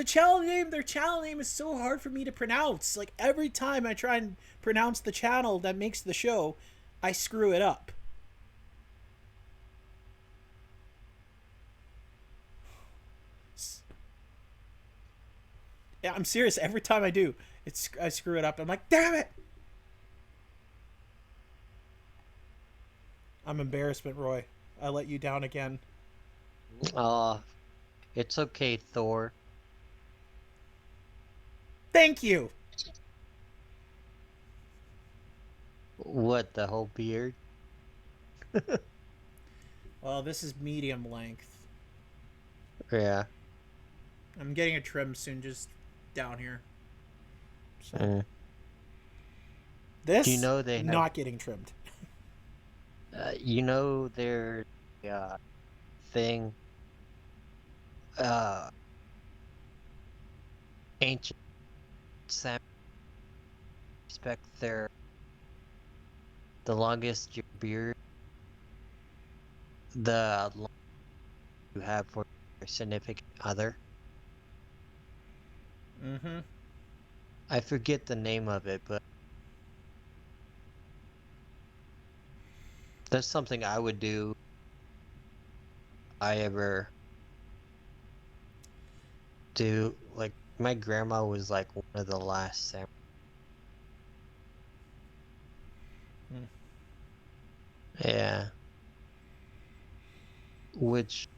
S1: channel name is so hard for me to pronounce. Like every time I try and pronounce the channel that makes the show, I screw it up. Yeah, I'm serious. Every time I do, I screw it up. I'm like, damn it! I'm embarrassment, Roy. I let you down again.
S2: Uh, it's okay, Thor.
S1: Thank you.
S2: What, the whole beard?
S1: Well, this is medium length.
S2: Yeah.
S1: I'm getting a trim soon, just down here. So
S2: Mm. Do you
S1: this
S2: know they have
S1: not getting trimmed.
S2: you know their thing uh ancient Sam respect the longest your beard the longest you have for your significant other.
S1: Mm-hmm.
S2: I forget the name of it, but that's something I would do if I ever do like my grandma was like one of the last samurai.
S1: Mm.
S2: Yeah, which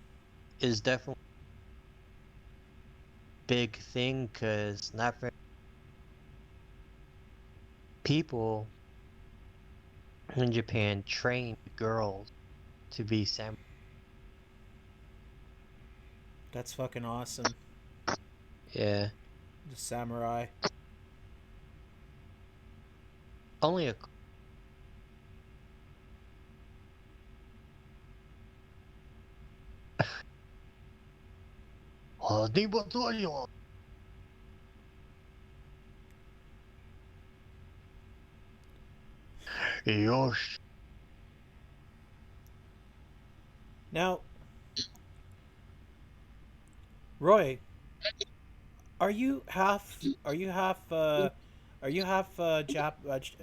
S2: is definitely a big thing because not very people in Japan train girls to be samurai.
S1: That's fucking awesome.
S2: Yeah,
S1: The samurai.
S2: only a Yosh.
S1: Now, Roy, are you half? Are you half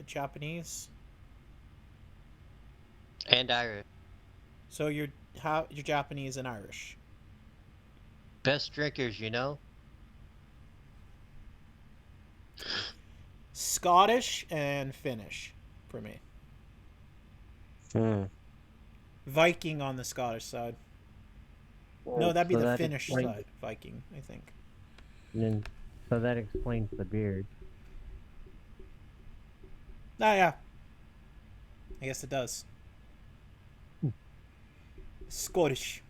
S1: Japanese?
S2: And Irish.
S1: So you're Japanese and Irish.
S2: Best drinkers, you know?
S1: Scottish and Finnish for me.
S2: Hmm.
S1: Viking on the Scottish side. No,
S2: Well,
S1: that'd be
S2: so
S1: the
S2: that
S1: Finnish
S2: explains
S1: side. Viking, I think.
S2: then, so that explains the beard.
S1: Ah, yeah. I guess it does. Scottish.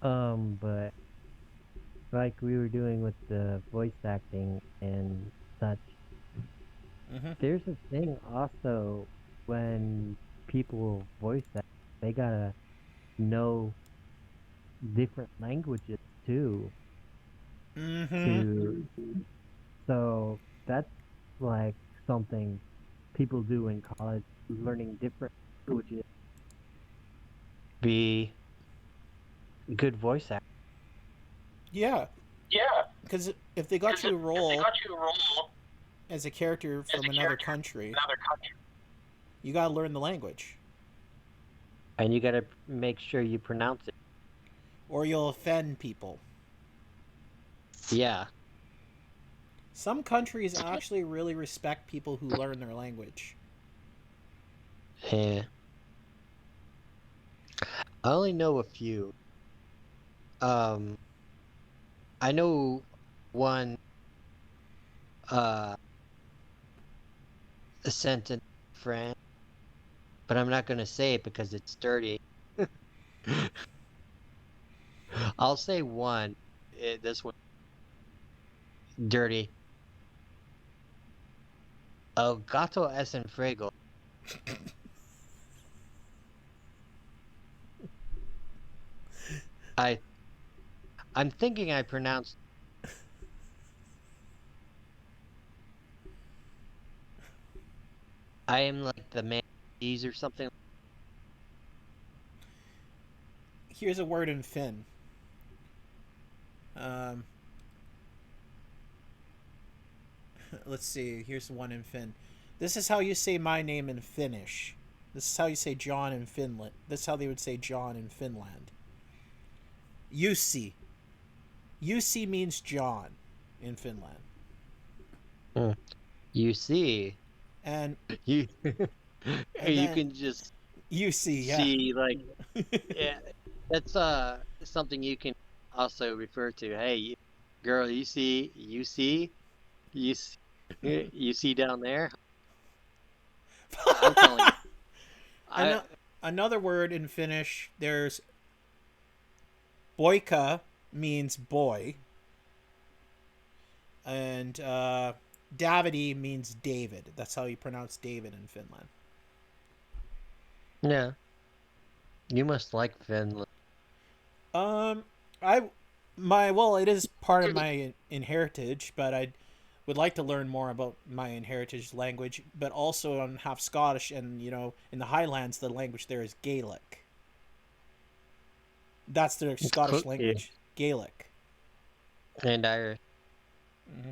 S2: But like we were doing with the voice acting and such,
S1: Mm-hmm.
S2: there's a thing also when people voice act, they gotta know different languages too.
S1: Mm-hmm.
S2: To so that's like something people do in college, learning different languages. Be good voice acting.
S1: Yeah,
S2: Yeah,
S1: because if they got
S2: because
S1: you to
S2: if they
S1: roll
S2: got you to roll
S1: as a character
S2: as
S1: from
S2: a
S1: another
S2: character in
S1: country,
S2: another country,
S1: you gotta learn the language,
S2: and you gotta make sure you pronounce it.
S1: or you'll offend people.
S2: Yeah,
S1: Some countries actually really respect people who learn their language.
S2: yeah. I only know a few. Um, I know one uh sentence in French, but I'm not gonna say it because it's dirty. I'll say one. This one dirty. El gato es en fuego. I I'm thinking I pronounced. I am like the man cheese or something.
S1: Here's a word in Finn. Um, let's see. Here's one in Finn. This is how you say my name in Finnish. This is how you say John in Finland. This is how they would say John in Finland. Jussi. Jussi means John in Finland.
S2: Mm. You see,
S1: And
S2: you
S1: and
S2: you
S1: then
S2: can just
S1: Jussi, yeah.
S2: see like yeah, that's something you can also refer to. Hey, girl, you see, you see down there. I'm telling you, I
S1: Another word in Finnish, there's boika means boy, and Davide means David. That's how you pronounce David in Finland.
S2: yeah, you must like Finland.
S1: Um, I my well, it is part of my inheritage, but I would like to learn more about my inheritage language. But also, I'm half Scottish, and in the Highlands, the language there is Gaelic. That's their Scottish
S2: Yeah.
S1: language, Gaelic.
S2: And Irish.
S1: Mm-hmm.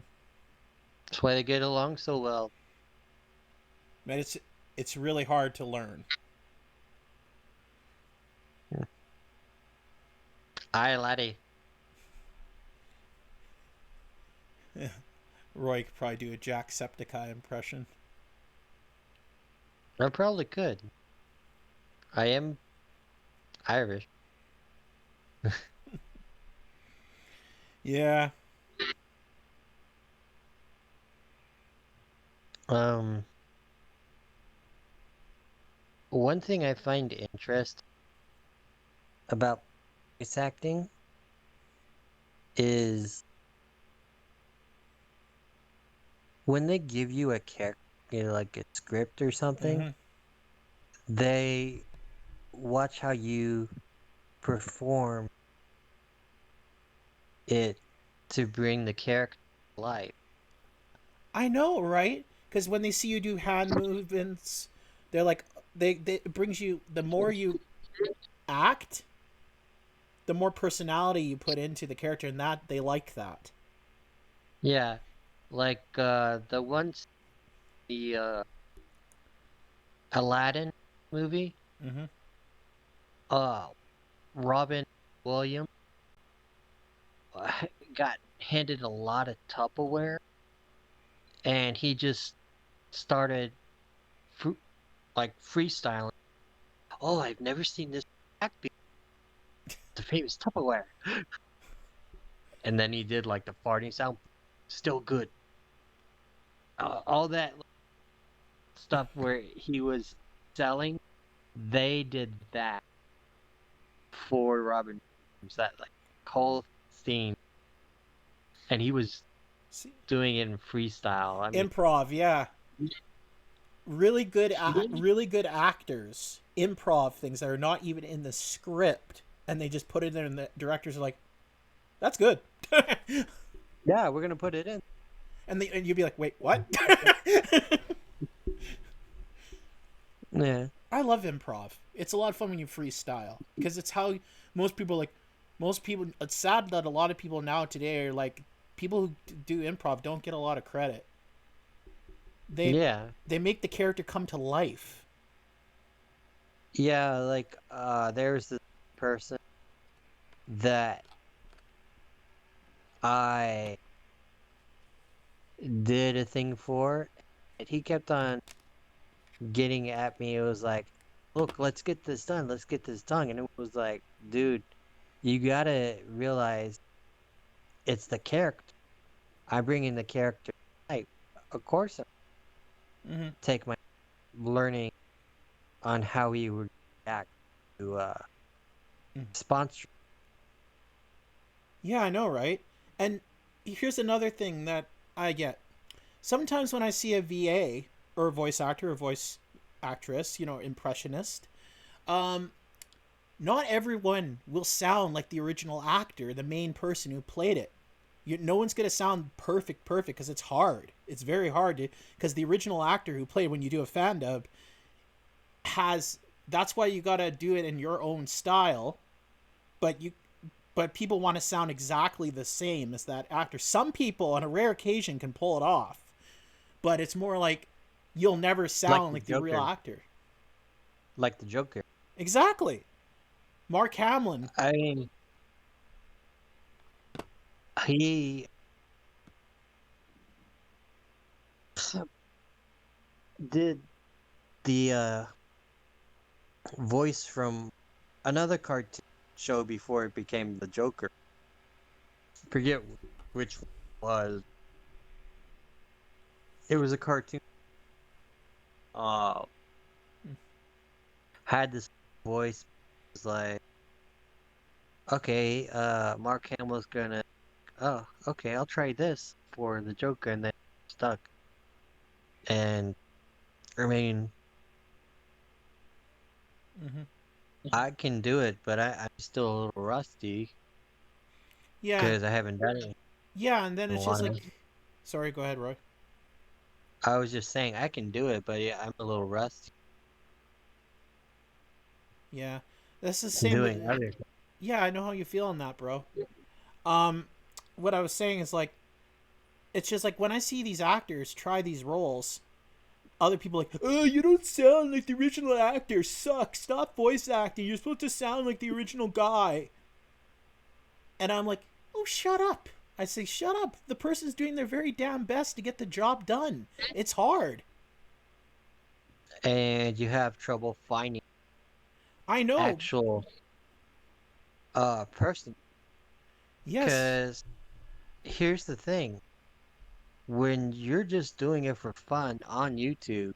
S2: That's why they get along so well.
S1: And it's really hard to learn.
S2: Aye, laddie.
S1: Roy could probably do a Jacksepticeye impression.
S2: I probably could. I am Irish.
S1: Yeah.
S2: Um, one thing I find interesting about voice acting is when they give you a character, like a script or something,
S1: Mm-hmm.
S2: they watch how you perform it to bring the character to life.
S1: I know, right? Because when they see you do hand movements, they're like, they it brings you, the more you act, the more personality you put into the character, and that they like that.
S4: Yeah, like the ones the Aladdin movie,
S1: Mm-hmm.
S4: uh Robin Williams got handed a lot of Tupperware, and he just started fr like freestyling. Oh, I've never seen this act before. The famous Tupperware. And then he did like the farting sound. Still good. All that stuff where he was selling, they did that for Robin Williams. That like whole theme, and he was
S1: See,
S4: doing it in freestyle. I mean,
S1: improv, yeah, really good actors improv things that are not even in the script, and they just put it in, and the directors are like, "That's good,"
S2: Yeah, we're gonna put it in.
S1: and you'd be like, "Wait, what?"
S2: Yeah.
S1: I love improv. It's a lot of fun when you freestyle because it's how most people like. Most people. It's sad that a lot of people now today are like, people who do improv don't get a lot of credit. They
S4: yeah,
S1: they make the character come to life.
S2: Yeah, like there's this person that I did a thing for, and he kept on getting at me. It was like, look, let's get this done. Let's get this done. And it was like, dude, you gotta realize it's the character. I'm bringing the character. Like, of course, I
S1: Mm-hmm.
S2: take my learning on how he would react to sponsor.
S1: Yeah, I know, right? And here's another thing that I get. Sometimes when I see a VA or a voice actor or voice actress, impressionist, um, not everyone will sound like the original actor, the main person who played it. No one's gonna sound perfect, because it's hard. It's very hard because the original actor who played, when you do a fan dub, has. That's why you gotta do it in your own style, but people want to sound exactly the same as that actor. Some people, on a rare occasion, can pull it off, but it's more like you'll never
S2: Like
S1: sound
S2: the
S1: like the real
S2: Joker.
S1: actor.
S2: Like the Joker.
S1: Exactly. Mark Hamill.
S2: I mean, he did the voice from another cartoon show before it became the Joker. Forget which one it was. It was a cartoon. Uh, had this voice. It was like, okay, Mark Hamill's gonna. Oh, okay, I'll try this for the Joker, and then stuck. And I mean,
S1: Mm-hmm.
S2: I can do it, but I'm still a little rusty
S1: Yeah,
S2: because I haven't done it
S1: yeah, and then
S2: in a
S1: it's just
S2: while.
S1: like, sorry, go ahead, Roy.
S2: I was just saying I can do it, but yeah, I'm a little rusty
S1: Yeah, that's the same.
S2: doing other.
S1: Yeah, I know how you feel on that, bro. Um, what I was saying is like, it's just like when I see these actors try these roles, other people are like, oh, you don't sound like the original actor. Suck. Stop voice acting. You're supposed to sound like the original guy. And I'm like, oh, shut up. I say, shut up. The person's doing their very damn best to get the job done. It's hard.
S2: And you have trouble finding
S1: I know.
S2: actual person.
S1: Yes.
S2: Because here's the thing. When you're just doing it for fun on YouTube,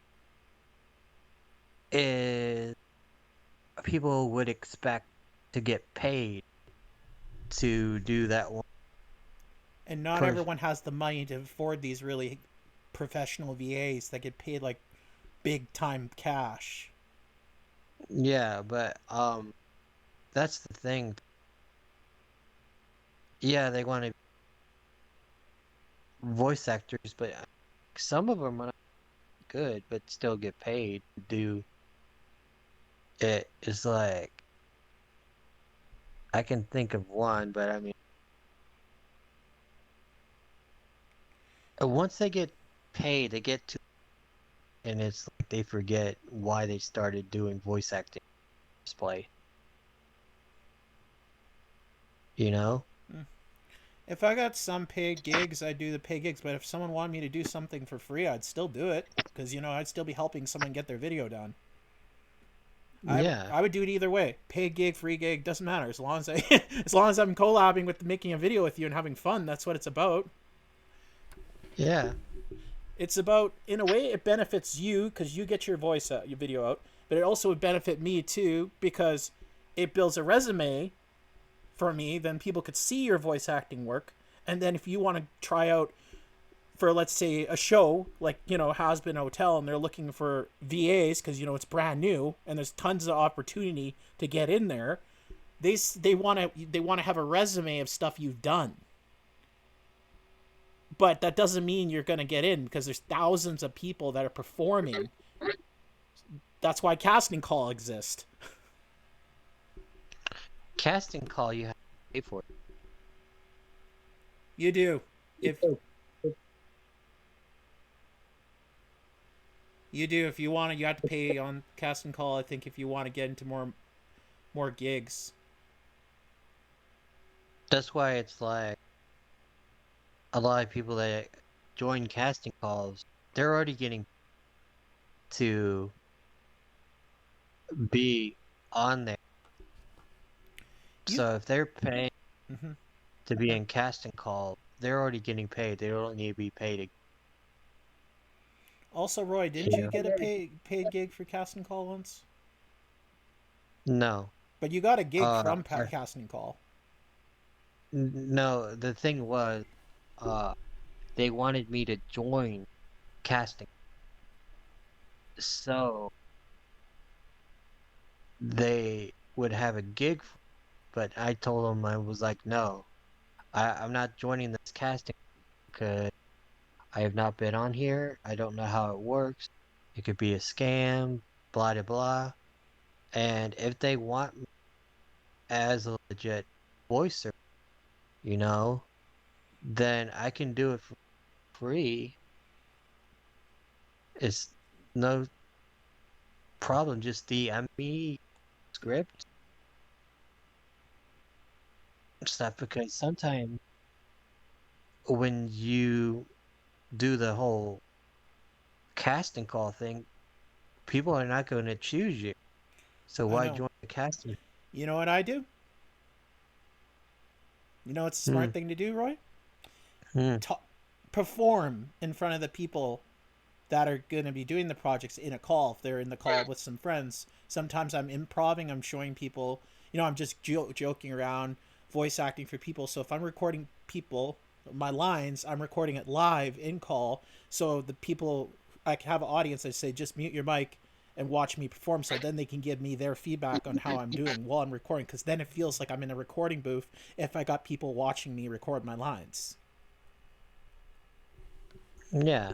S2: is people would expect to get paid to do that one
S1: And not
S2: person.
S1: everyone has the money to afford these really professional VAs that get paid like big time cash.
S2: Yeah, but that's the thing. Yeah, they want to voice actors, but some of them are not good, but still get paid to do
S4: it is like I can think of one, but I mean, once they get paid, they get to, and it's like they forget why they started doing voice acting display. You know?
S1: If I got some paid gigs, I'd do the paid gigs. But if someone wanted me to do something for free, I'd still do it because I'd still be helping someone get their video done.
S4: Yeah.
S1: I would do it either way. Paid gig, free gig, doesn't matter. As long as as long as I'm collabing with making a video with you and having fun, that's what it's about.
S4: Yeah.
S1: It's about, in a way, it benefits you because you get your your video out, but it also would benefit me too because it builds a resume for me. Then people could see your voice acting work, and then if you want to try out for, let's say, a show like Has Been Hotel, and they're looking for VAs because it's brand new and there's tons of opportunity to get in there. They want to have a resume of stuff you've done. But that doesn't mean you're going to get in because there's thousands of people that are performing. That's why casting call exists.
S4: Casting call, you have to pay for it.
S1: You do. If you want to, you have to pay on casting call. I think if you want to get into more gigs.
S4: That's why it's like a lot of people that join casting calls, they're already getting to be on there. So if they're paying to be in casting call, they're already getting paid. They don't need to be paid.
S1: Also, Roy, didn't you get a paid gig for casting call once?
S4: No.
S1: But you got a gig from casting call.
S4: No, the thing was, they wanted me to join casting. So they would have a gig, but I told them, I was like, no, I'm not joining this casting because I have not been on here. I don't know how it works. It could be a scam, blah, blah, blah. And if they want me as a legit voicer, then I can do it for free. It's no problem. Just DM me script stuff, because sometimes when you do the whole casting call thing, people are not going to choose you. So why join the casting?
S1: You know what I do? You know what's a smart thing to do, Roy? Perform in front of the people that are going to be doing the projects in a call. If they're in the call with some friends, sometimes I'm improvising. I'm showing people, I'm just joking around, voice acting for people. So if I'm recording people, my lines, I'm recording it live in call. So the people, I can have an audience. I say, just mute your mic and watch me perform, so then they can give me their feedback on how I'm doing while I'm recording, because then it feels like I'm in a recording booth if I got people watching me record my lines.
S4: Yeah.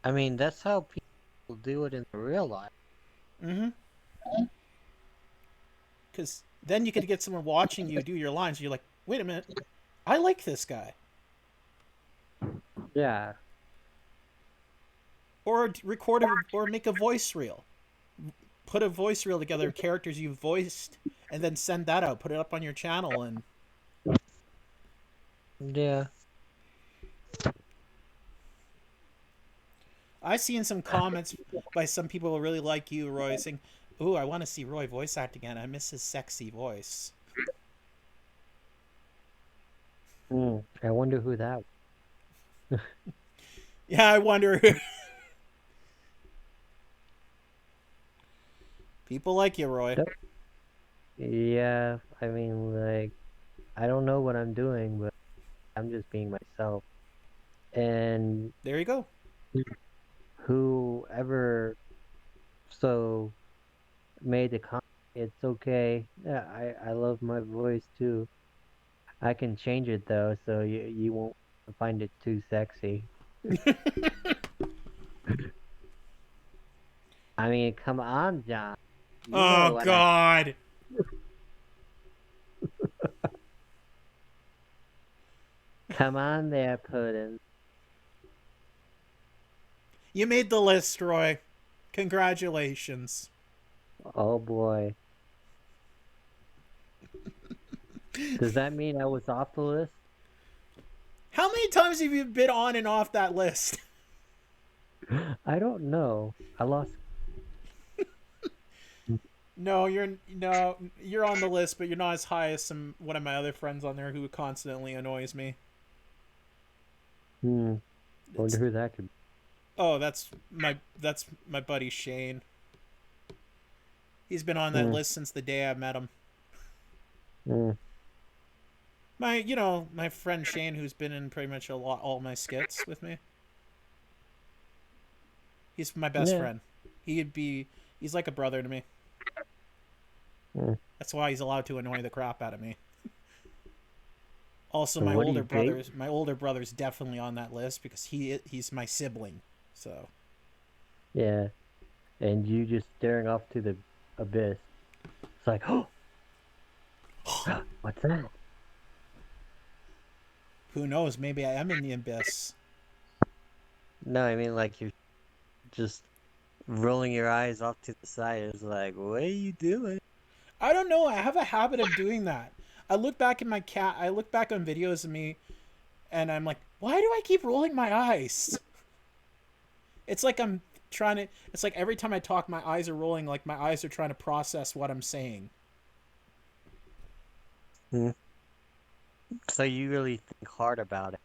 S4: I mean, that's how people do it in real life.
S1: Because then you could get someone watching you do your lines, and you're like, wait a minute, I like this guy.
S4: Yeah.
S1: Or or make a voice reel. Put a voice reel together of characters you've voiced, and then send that out. Put it up on your channel, and
S4: yeah.
S1: I've seen some comments by some people who really like you, Roy, saying, "Ooh, I want to see Roy voice act again. I miss his sexy voice."
S4: I wonder who that was.
S1: Yeah, I wonder. People like you, Roy.
S4: Yeah, I mean, like, I don't know what I'm doing, but I'm just being myself. And
S1: there you go.
S4: Whoever made the comment, it's okay. Yeah, I love my voice too. I can change it though, so you won't find it too sexy. I mean, come on, John. You know
S1: Oh
S4: what
S1: God.
S4: Come on there, Puddin.
S1: You made the list, Roy. Congratulations.
S4: Oh boy. Does that mean I was off the list?
S1: How many times have you been on and off that list?
S4: I don't know. I lost.
S1: No, you're on the list, but you're not as high as one of my other friends on there who constantly annoys me.
S4: Wonder
S1: It's,
S4: who that could be.
S1: oh, that's my buddy Shane. He's been on that list since the day I met him.
S4: Mm.
S1: My friend Shane, who's been in pretty much all my skits with me. He's my best friend. He's like a brother to me. That's why he's allowed to annoy the crap out of me. Also, my older brother's definitely on that list because he's my sibling. So.
S4: Yeah, and you just staring off to the abyss. It's like, oh, what's that?
S1: Who knows? Maybe I am in the abyss.
S4: No, I mean like you're just rolling your eyes off to the side. It's like, what are you doing?
S1: I don't know. I have a habit of doing that. I look back on videos of me, and I'm like, why do I keep rolling my eyes? It's like I'm trying to. It's like every time I talk, my eyes are rolling. Like my eyes are trying to process what I'm saying.
S4: So you really think hard about it.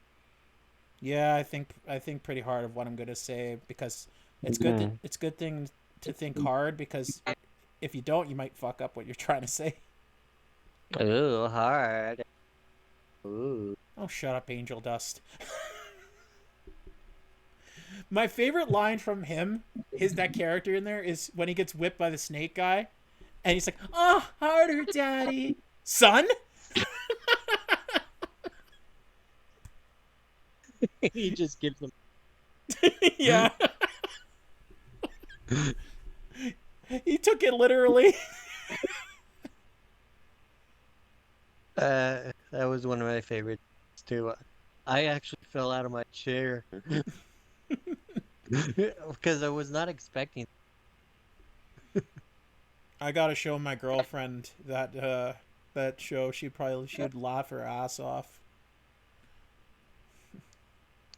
S1: Yeah, I think pretty hard of what I'm gonna say because it's good. It's a good thing to think hard because if you don't, you might fuck up what you're trying to say.
S4: Ooh, hard. Ooh.
S1: Oh, shut up, Angel Dust. My favorite line from him, that character in there, is when he gets whipped by the snake guy, and he's like, "Oh, harder, daddy, son."
S4: He just gives them.
S1: Yeah. He took it literally.
S4: That was one of my favorites too. I actually fell out of my chair because I was not expecting.
S1: I gotta show my girlfriend that show. She'd laugh her ass off.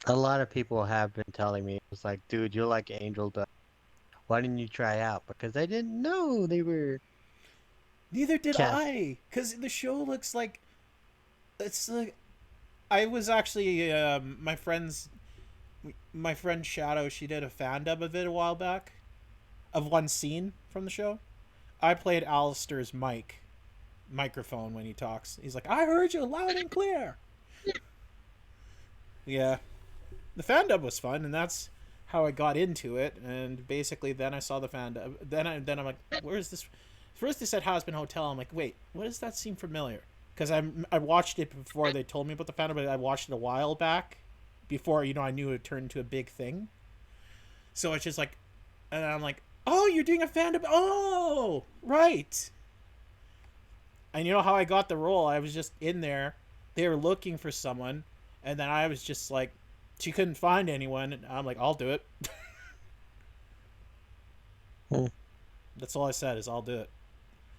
S4: A lot of people have been telling me, it's like, dude, you're like Angel Dust. Why didn't you try out? Because I didn't know they were.
S1: Neither did
S4: Cast.
S1: I, because the show looks like it's like I was actually my friend Shadow. She did a fan dub of it a while back, of one scene from the show. I played Alistair's microphone when he talks. He's like, "I heard you loud and clear." Yeah, the fan dub was fun, and that's how I got into it. And basically, then I saw the fan dub. Then I'm like, "Where's this?" First they said Hazbin Hotel. I'm like, "Wait, what does that seem familiar?" Because I watched it before they told me about the fan dub, but I watched it a while back, before I knew it turned into a big thing. So it's just like, and I'm like, "Oh, you're doing a fan dub? Oh, right." And you know how I got the role? I was just in there. They were looking for someone, and then I was just like, she couldn't find anyone, and I'm like, "I'll do it." That's all I said is, "I'll do it."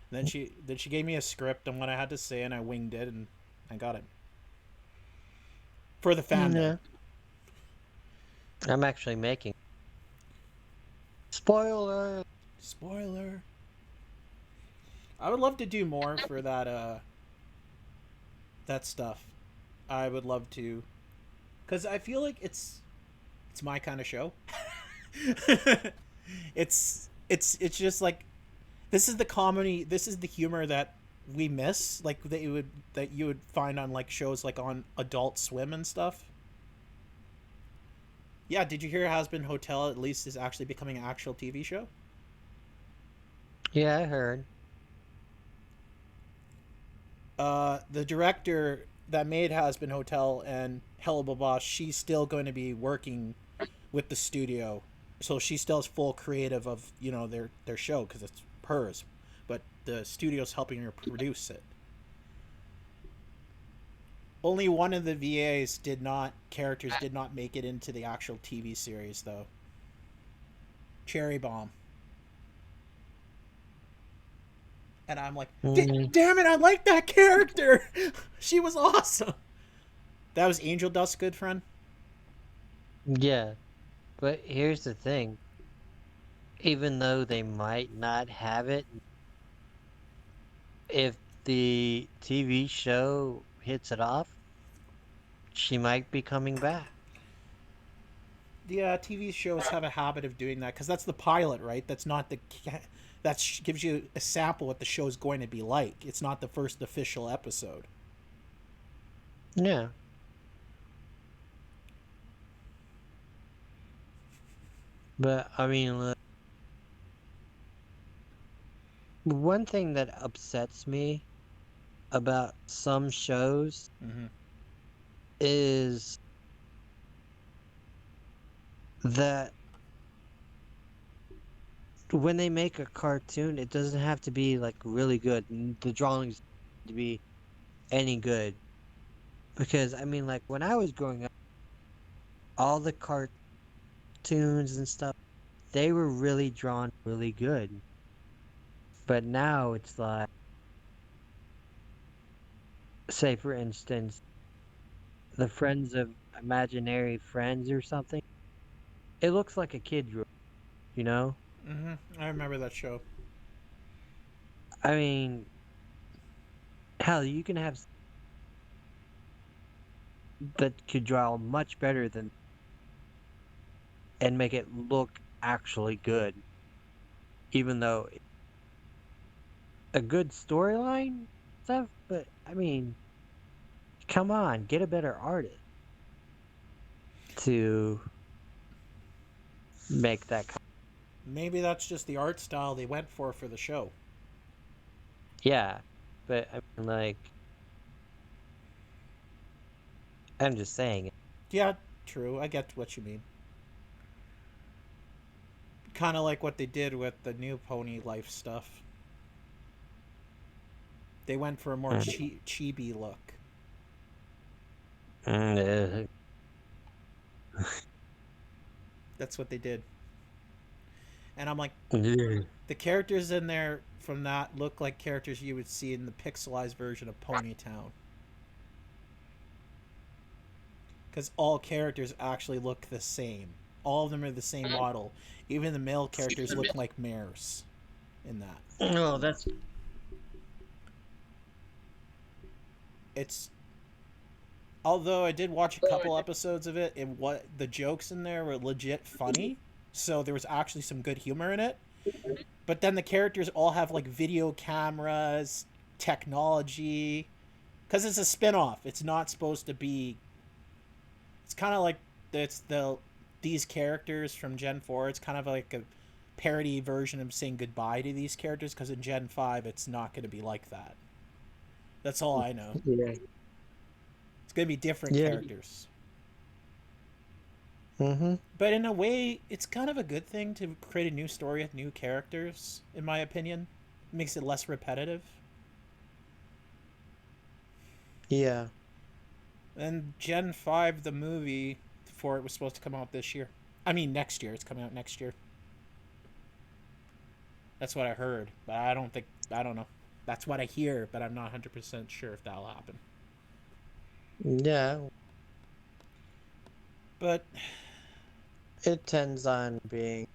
S1: And then she gave me a script on what I had to say, and I winged it, and I got it for the fan.
S4: Yeah. I'm actually making. Spoiler.
S1: Spoiler. I would love to do more for that stuff. I would love to, because I feel like it's my kind of show. it's just like, this is the comedy, this is the humor that we miss, like that you would find on like shows like on Adult Swim and stuff. Yeah, did you hear Hazbin Hotel at least is actually becoming an actual TV show?
S4: Yeah, I heard.
S1: The director that made Hazbin Hotel and Hello Boss, she's still going to be working with the studio, so she still is full creative of their show because it's hers. but the studio's helping her produce it. Only one of the VAs characters did not make it into the actual TV series, though. Cherry Bomb. And I'm like, damn it, I like that character! She was awesome! That was Angel Dust, good friend?
S4: Yeah, but here's the thing. Even though they might not have it, if the TV show hits it off, she might be coming back.
S1: Yeah, TV shows have a habit of doing that, because that's the pilot, right? That's not the... That gives you a sample what the show's going to be like. It's not the first official episode.
S4: Yeah. But, I mean, look, one thing that upsets me about some shows
S1: Mm-hmm.
S4: is that when they make a cartoon, it doesn't have to be like really good. The drawings to be any good. Because I mean, like when I was growing up, all the cartoons and stuff, they were really drawn really good. But now it's like, say for instance, the Friends of Imaginary Friends or something. It looks like a kid drew, you know?
S1: Mm-hmm. I remember that show.
S4: I mean, hell, you can have that could draw much better than and make it look actually good, even though a good storyline stuff. But I mean, come on, get a better artist to make that.
S1: Maybe that's just the art style they went for the show.
S4: Yeah, but I mean, like, I'm just saying.
S1: Yeah, true. I get what you mean. Kind of like what they did with the new Pony Life stuff. They went for a more chibi look.
S4: Mm,
S1: That's what they did. And I'm like,
S4: yeah.
S1: the characters in there from that look like characters you would see in the pixelized version of Ponytown. Because all characters actually look the same. All of them are the same model. Even the male characters look like mares in that.
S4: Oh, that's
S1: It's although I did watch a couple episodes of it, and what the jokes in there were legit funny, so there was actually some good humor in it. But then the characters all have like video cameras, technology, because it's a spin-off. It's not supposed to be. It's kind of like it's these characters from Gen 4. It's kind of like a parody version of saying goodbye to these characters, because in Gen 5 it's not going to be like that. That's all I know.
S4: yeah,
S1: It's going to be different
S4: yeah.
S1: characters.
S4: Mm-hmm.
S1: But in a way, it's kind of a good thing to create a new story with new characters, in my opinion. It makes it less repetitive.
S4: Yeah.
S1: And Gen 5, the movie for it was supposed to come out this year. I mean, next year. It's coming out next year. That's what I heard. But I don't know. That's what I hear, but I'm not 100% sure if that'll happen.
S4: Yeah.
S1: But
S4: It tends on being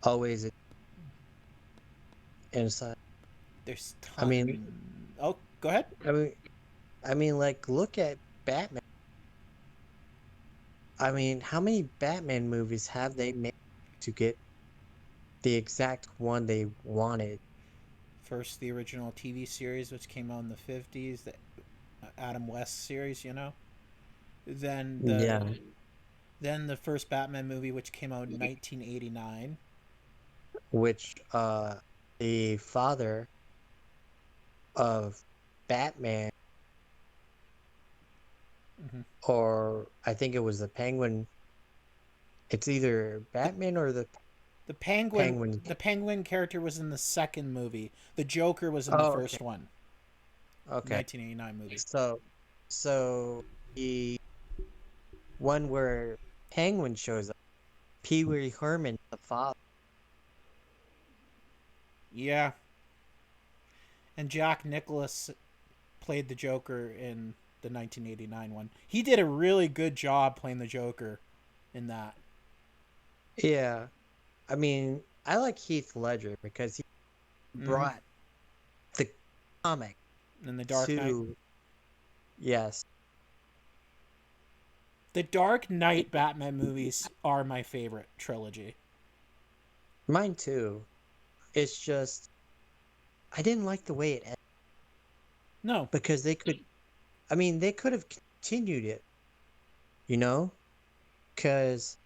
S4: always inside.
S1: there's
S4: I mean,
S1: Oh, go ahead.
S4: I mean, like, look at Batman. I mean, how many Batman movies have they made to get the exact one they wanted?
S1: First, the original TV series, which came out in the 50s, the Adam West series, you know? Then
S4: Yeah.
S1: the first Batman movie, which came out in 1989.
S4: Which, the father of Batman,
S1: Mm-hmm.
S4: or I think it was the Penguin. It's either Batman or the
S1: The penguin,
S2: Penguin.
S1: the penguin character was in the second movie. The Joker was in the
S2: Oh,
S1: first
S2: okay.
S1: one,
S2: Okay.
S1: 1989 movie.
S2: So the one where Penguin shows up, Pee Wee Herman, the father.
S1: Yeah, and Jack Nicholas played the Joker in the 1989 one. He did a really good job playing the Joker in that.
S2: Yeah. I mean, I like Heath Ledger because he
S1: Mm-hmm.
S2: brought the comic
S1: In the Dark Knight.
S2: to, yes.
S1: The Dark Knight Batman movies are my favorite trilogy.
S2: Mine too. It's just I didn't like the way it ended
S1: No.
S2: because they could have continued it, you know? Because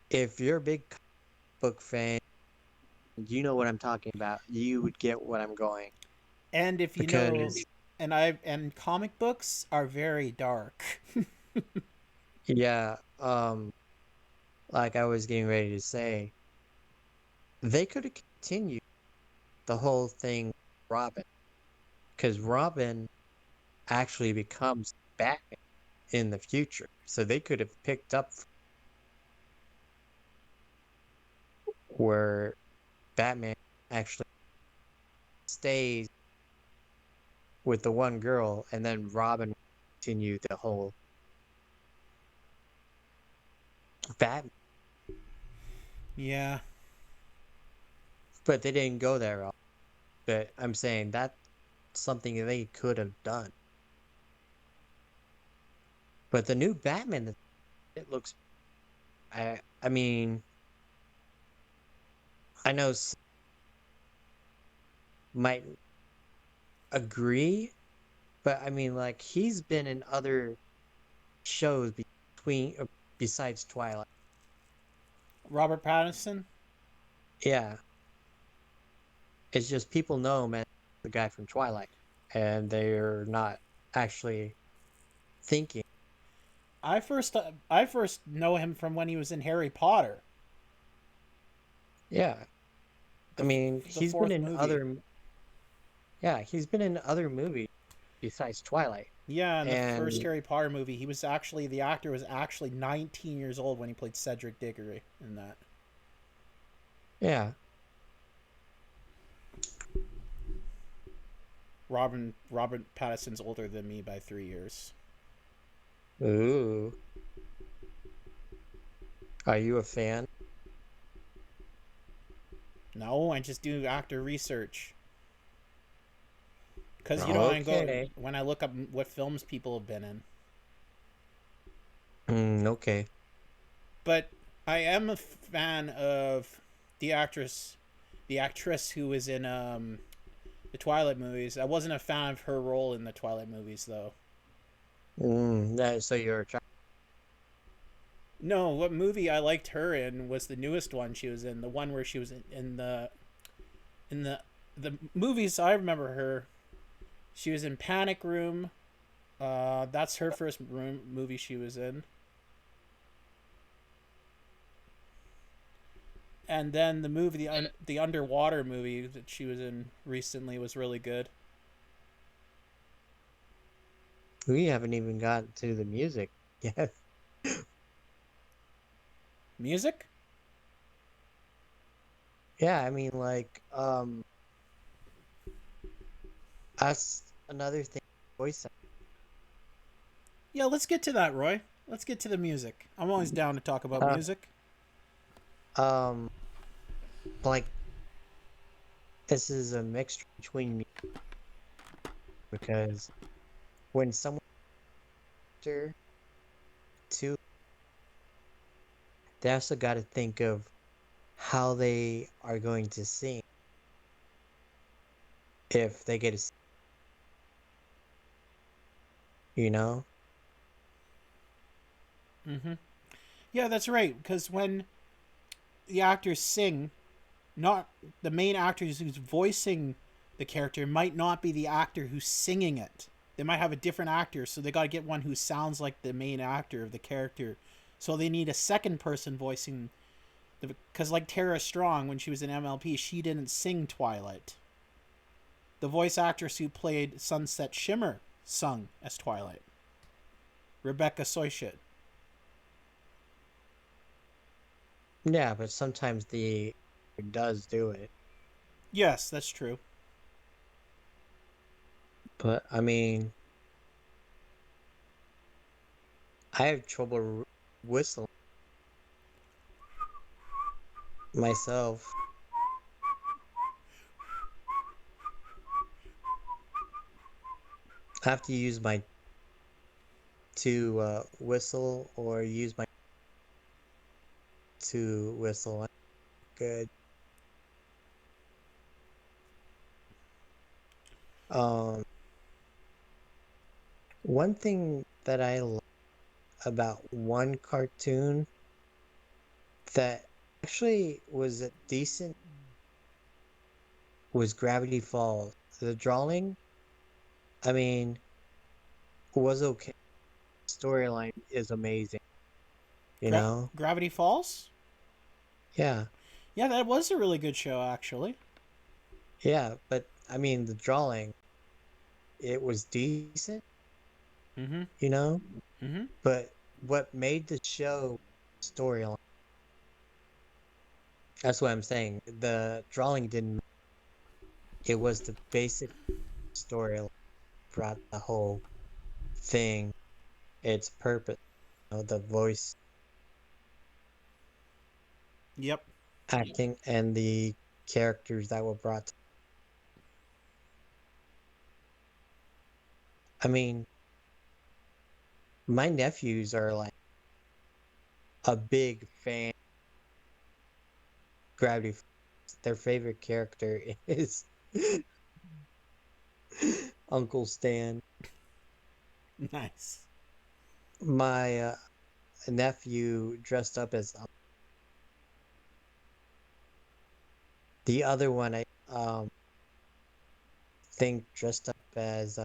S2: if you're a big comic book fan, you know what I'm talking about. You would get what I'm going.
S1: And if you know,
S2: Because,
S1: and comic books are very dark.
S2: yeah, like I was getting ready to say, they could have continued the whole thing with Robin. Because Robin actually becomes Batman in the future. So they could have picked up where Batman actually stays with the one girl, and then Robin continue the whole Batman.
S1: Yeah.
S2: But they didn't go there. But I'm saying that's something they could have done. But the new Batman, it looks. I mean, I know might agree, but I mean, like he's been in other shows besides Twilight.
S1: Robert Pattinson.
S2: Yeah, it's just people know him as the guy from Twilight, and they're not actually thinking.
S1: I first know him from when he was in Harry Potter,
S2: Yeah, I
S1: the
S2: mean,
S1: the fourth movie.
S2: he's been in other movies besides Twilight,
S1: Yeah, in the first
S2: and
S1: Harry Potter movie, the actor was actually 19 years old when he played Cedric Diggory in that.
S2: yeah,
S1: Robert Pattinson's older than me by 3 years.
S2: ooh, are you a fan?
S1: No, I just do actor research. Cause I go
S2: Okay,
S1: when I look up what films people have been in.
S2: okay.
S1: But I am a fan of the actress, the actress who was in the Twilight movies. I wasn't a fan of her role in the Twilight movies though.
S2: So you're a
S1: No, what movie I liked her in was the newest one she was in, the one where she was in the movies I remember her. She was in Panic Room. That's her first movie she was in. And then the movie, the underwater movie that she was in recently was really good.
S2: We haven't even gotten to the music yet.
S1: Music?
S2: Yeah, I mean, like, that's another thing. Voice.
S1: Yeah, let's get to that, Roy. Let's get to the music. I'm always down to talk about
S2: Uh,
S1: music.
S2: um, like, this is a mixture between me because when someone to, they also got to think of how they are going to sing if they get a, you know?
S1: Mm-hmm. Yeah, that's right. Because when the actors sing, not the main actor who's voicing the character might not be the actor who's singing it. They might have a different actor, so they got to get one who sounds like the main actor of the character. So they need a second person voicing Because like Tara Strong, when she was in MLP, she didn't sing Twilight. The voice actress who played Sunset Shimmer sung as Twilight. Rebecca Soichit.
S2: Yeah, but sometimes the does do it.
S1: Yes, that's true.
S2: But I mean, I have trouble whistling myself. I have to use my to whistle or use my to whistle. Good. Um, one thing that I like about one cartoon that actually was a decent was Gravity Falls. The drawing, I mean, was okay. Storyline is amazing. You know?
S1: Gravity Falls?
S2: Yeah.
S1: Yeah, that was a really good show, actually.
S2: Yeah, but I mean the drawing, it was decent,
S1: Mm-hmm.
S2: you know?
S1: Mm-hmm.
S2: But what made the show storyline, that's what I'm saying. The drawing didn't, it was the basic storyline brought the whole thing, its purpose, the voice
S1: Yep.
S2: acting and the characters that were brought. I mean, my nephews are like a big fan of Gravity Falls. Their favorite character is Uncle Stan.
S1: Nice.
S2: My nephew dressed up as the other one. I think dressed up as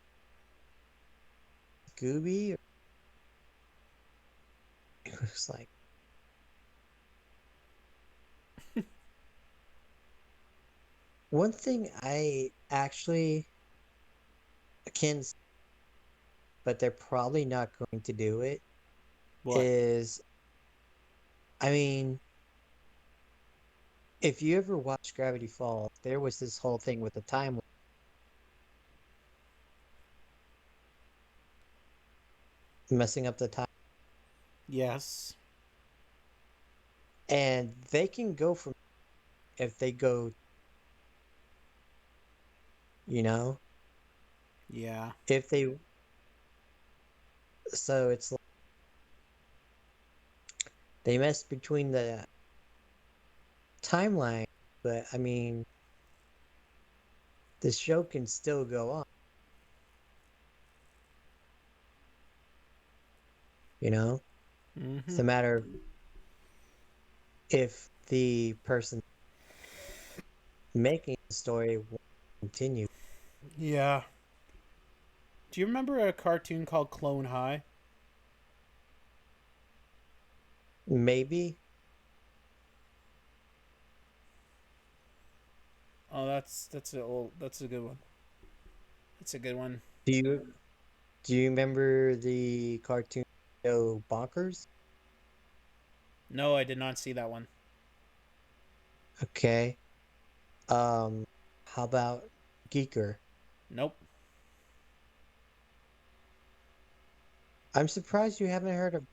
S2: Scooby. It was like one thing I actually can, but they're probably not going to do it.
S1: What?
S2: Is I mean, if you ever watch Gravity Falls, there was this whole thing with the time messing up the time,
S1: Yes.
S2: and they can go from if they go, you know,
S1: Yeah.
S2: if they so it's like they mess between the timeline, but I mean, the show can still go on, you know? It's
S1: Mm-hmm.
S2: a matter of if the person making the story will continue.
S1: Yeah. Do you remember a cartoon called Clone High?
S2: Maybe.
S1: Oh, that's a good one. It's a good one.
S2: Do you do you remember the cartoon show Bonkers?
S1: No, I did not see that one.
S2: Okay. How about Geeker?
S1: Nope.
S2: I'm surprised you haven't heard of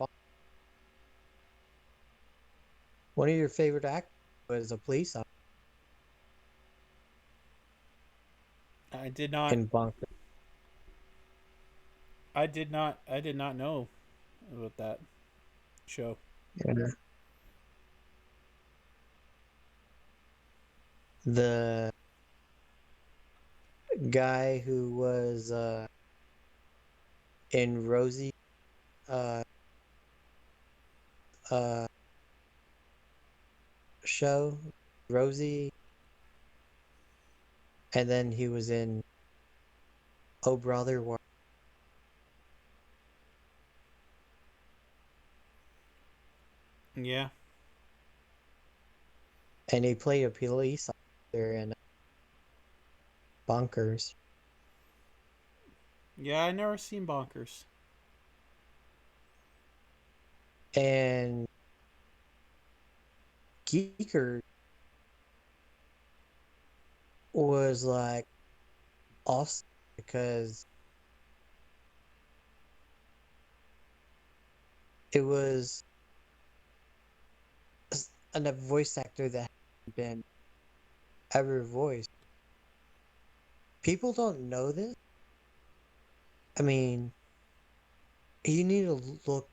S2: one of your favorite actors was a police officer
S1: I did not.
S2: in Bonkers.
S1: I did not know about that show.
S2: Yeah. The guy who was in Rosie uh uh show, Rosie, and then he was in Oh Brother Where.
S1: Yeah.
S2: and he played a police officer in Bunkers.
S1: Yeah, I never seen Bonkers.
S2: And Geeker was like awesome because it was a voice actor that hadn't been ever voiced. People don't know this. I mean, you need to look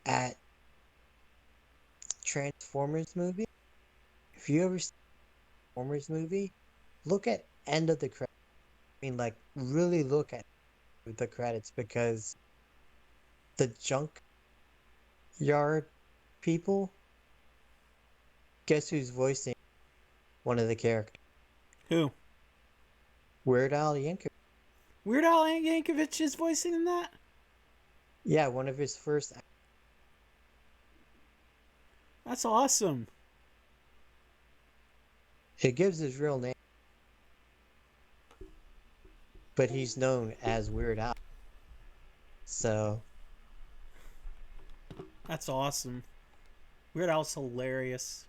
S2: at Transformers movie. If you ever see a Transformers movie, look at end of the credits. I mean, like, really look at the credits because the junkyard people, guess who's voicing one of the characters?
S1: Who?
S2: Weird Al Yankovic.
S1: Weird Al Yankovic is voicing in that?
S2: Yeah, one of his first.
S1: That's awesome.
S2: It gives his real name, but he's known as Weird Al. So
S1: That's awesome. Weird Al's hilarious.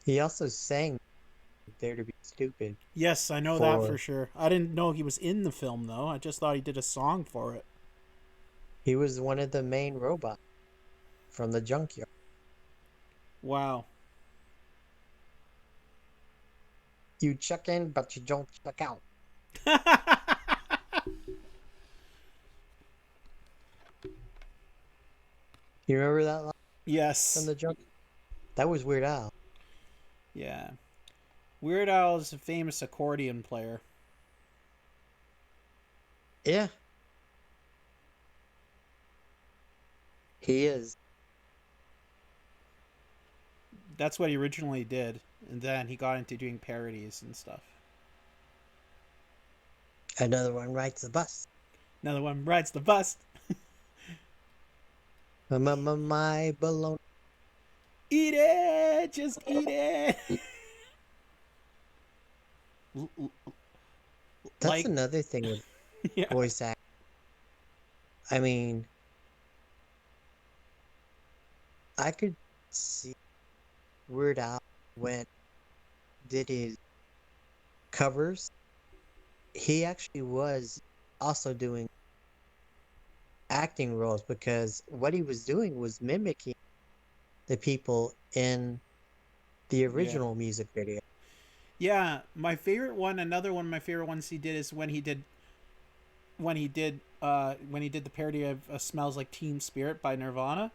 S2: he also sang "Dare to Be Stupid."
S1: Yes, I know that for sure. I didn't know he was in the film, though. I just thought he did a song for it.
S2: He was one of the main robots from the junkyard.
S1: Wow.
S2: You check in, but you don't check out. You remember that line
S1: Yes.
S2: from the junk? That was Weird Al.
S1: Yeah. Weird Al is a famous accordion player.
S2: Yeah. He is.
S1: That's what he originally did. And then he got into doing parodies and stuff.
S2: Another one rides the bus.
S1: Another one rides the bus.
S2: My baloney.
S1: Eat it! Just eat it!
S2: That's
S1: Like,
S2: another thing with
S1: yeah.
S2: voice acting. I mean, I could see Weird Al when did his covers. He actually was also doing acting roles because what he was doing was mimicking the people in the original music video.
S1: Yeah, my favorite one, another one of my favorite ones he did is when he did the parody of Smells Like Teen Spirit by Nirvana.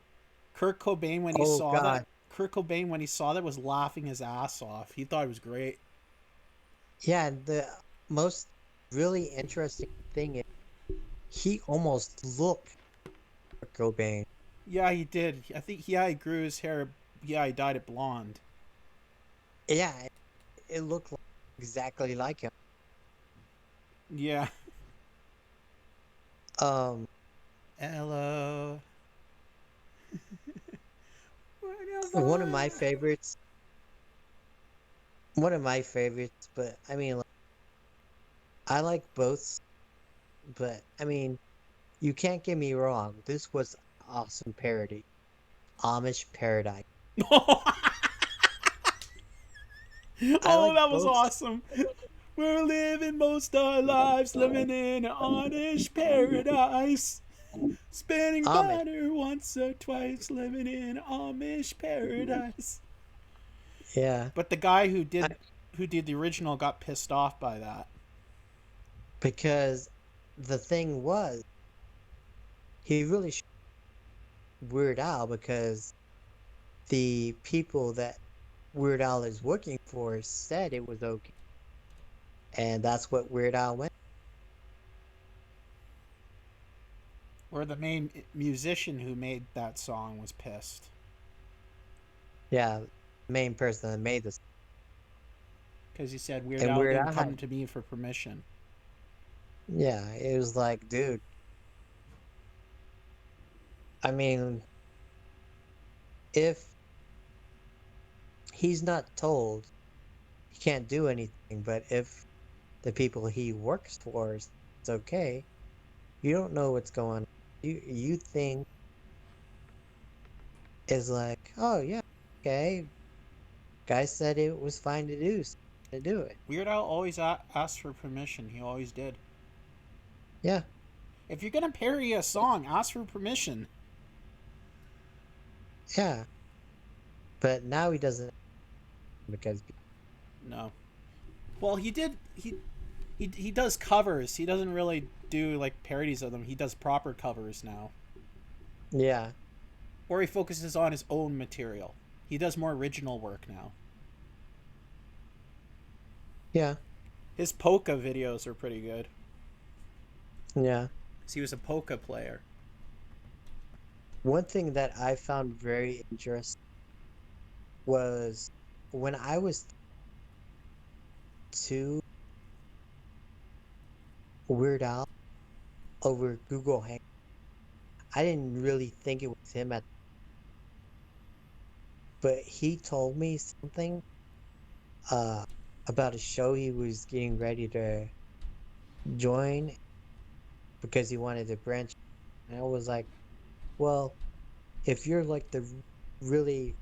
S1: Kurt Cobain when he
S2: Oh
S1: saw
S2: God.
S1: that Kurt Cobain when he saw that was laughing his ass off. He thought it was great.
S2: Yeah, the most really interesting thing is he almost looked like Cobain.
S1: Yeah, he did. I think he grew his hair. Yeah, he dyed it blonde.
S2: Yeah, it looked exactly like him.
S1: Yeah. Hello.
S2: One of my favorites. But I mean, like, I like both. But I mean, you can't get me wrong. This was an awesome parody. Amish Paradise.
S1: Oh,
S2: I like
S1: that was
S2: both.
S1: awesome. We're living most our lives living in an Amish paradise. Spinning
S2: Amish.
S1: butter once or twice, living in Amish paradise.
S2: Yeah,
S1: But the guy who did the original got pissed off by that.
S2: because the thing was, he really Weird Al because the people that Weird Al is working for said it was okay, and that's what Weird Al went.
S1: Or the main musician who made that song was pissed.
S2: Yeah, main person that made this.
S1: Because he said Weird
S2: And
S1: Al
S2: Weird
S1: didn't
S2: Al
S1: come
S2: had,
S1: to me for permission.
S2: yeah, it was like, dude. I mean, if he's not told he can't do anything, but if the people he works for is it's okay, you don't know what's going on. You think is like, oh yeah, okay. Guy said it was fine to do, so I'm gonna do it.
S1: Weird Al always asked for permission. He always did.
S2: Yeah,
S1: If you're gonna parody a song, ask for permission.
S2: yeah. But now he doesn't because
S1: No. Well, he did. He does covers. He doesn't really do like parodies of them. He does proper covers now.
S2: yeah,
S1: Or he focuses on his own material. He does more original work now.
S2: yeah,
S1: His polka videos are pretty good.
S2: yeah.
S1: 'Cause he was a polka player.
S2: One thing that I found very interesting was when I was to Weird Al over Google Hang. I didn't really think it was him but he told me something uh about a show he was getting ready to join because he wanted to branch. And I was like, well, if you're like the really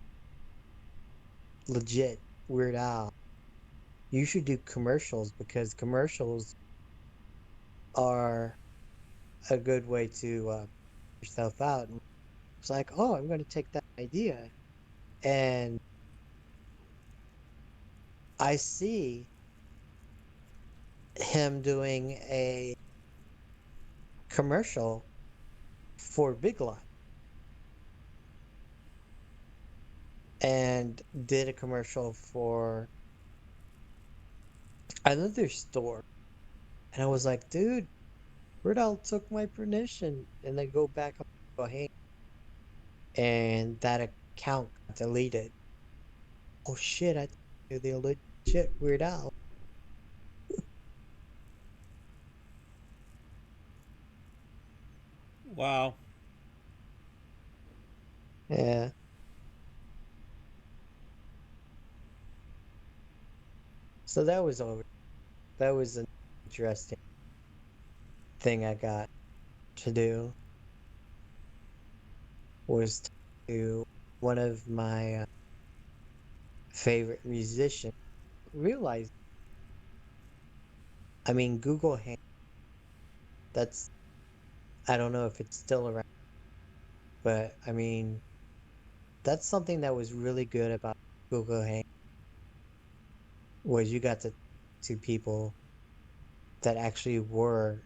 S2: legit Weird Al, you should do commercials because commercials are a good way to yourself out. And it's like, oh, I'm going to take that idea. And I see him doing a commercial for Big Lot and did a commercial for another store. And I was like, dude, Weird Al took my permission. And then go back up, go, hey, and that account got deleted. Oh shit, I think they're legit Weird Al.
S1: Wow.
S2: Yeah. So that was over. That was an interesting thing I got to do was to one of my favorite musicians realize I mean Google Hang that's I don't know if it's still around, but I mean that's something that was really good about Google Hang was you got to people that actually were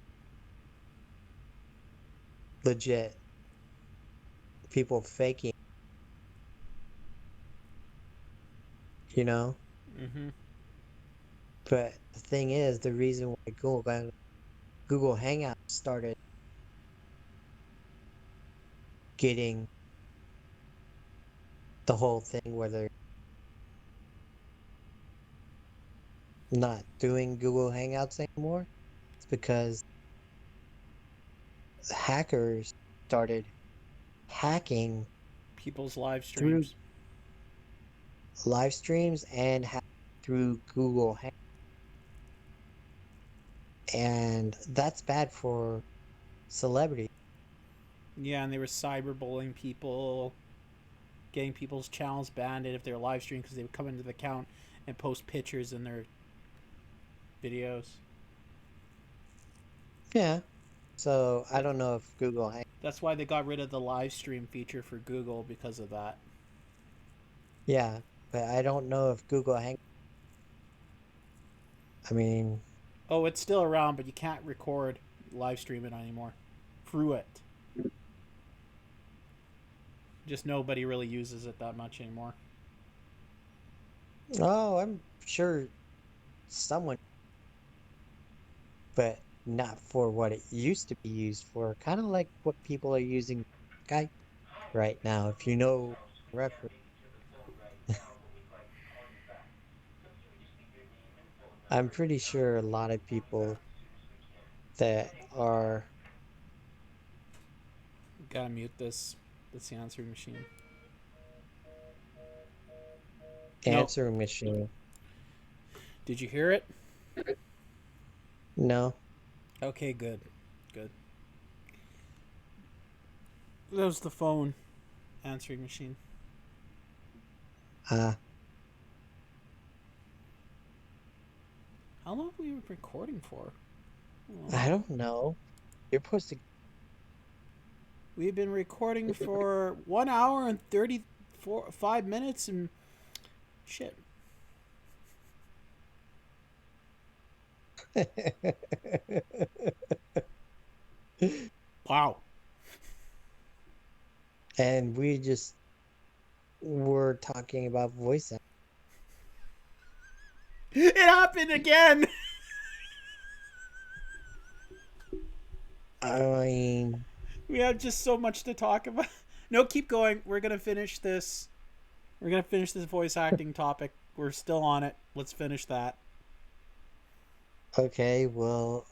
S2: legit people faking, you know.
S1: Mm-hmm.
S2: But the thing is, the reason why Google Hangout started getting the whole thing where they're not doing Google Hangouts anymore, it's because hackers started hacking
S1: People's live
S2: through
S1: streams.
S2: live streams and through Google and that's bad for celebrities.
S1: Yeah, and they were cyberbullying people, getting people's channels banned if they're live streaming because they would come into the account and post pictures in their videos.
S2: Yeah. So I don't know if Google
S1: That's why they got rid of the live stream feature for Google because of that.
S2: yeah, but I don't know if Google Hang. I mean,
S1: Oh, it's still around, but you can't record live stream it anymore. Through it. Just nobody really uses it that much anymore.
S2: oh, I'm sure someone, but not for what it used to be used for. Kind of like what people are using Skype right now. If you know reference, I'm pretty sure a lot of people that are
S1: Gotta mute this. That's the answering machine. No.
S2: answering machine.
S1: Did you hear it?
S2: No.
S1: Okay, good. Good. That was the phone answering machine.
S2: Uh,
S1: How long have we been recording for?
S2: I don't know. You're supposed to.
S1: We've been recording for 1 hour and 5 minutes and shit. Wow.
S2: And we just were talking about voice acting.
S1: It happened again.
S2: I mean,
S1: We have just so much to talk about. No, keep going. We're going to finish this. We're going to finish this voice acting topic. We're still on it. Let's finish that.
S2: okay, well,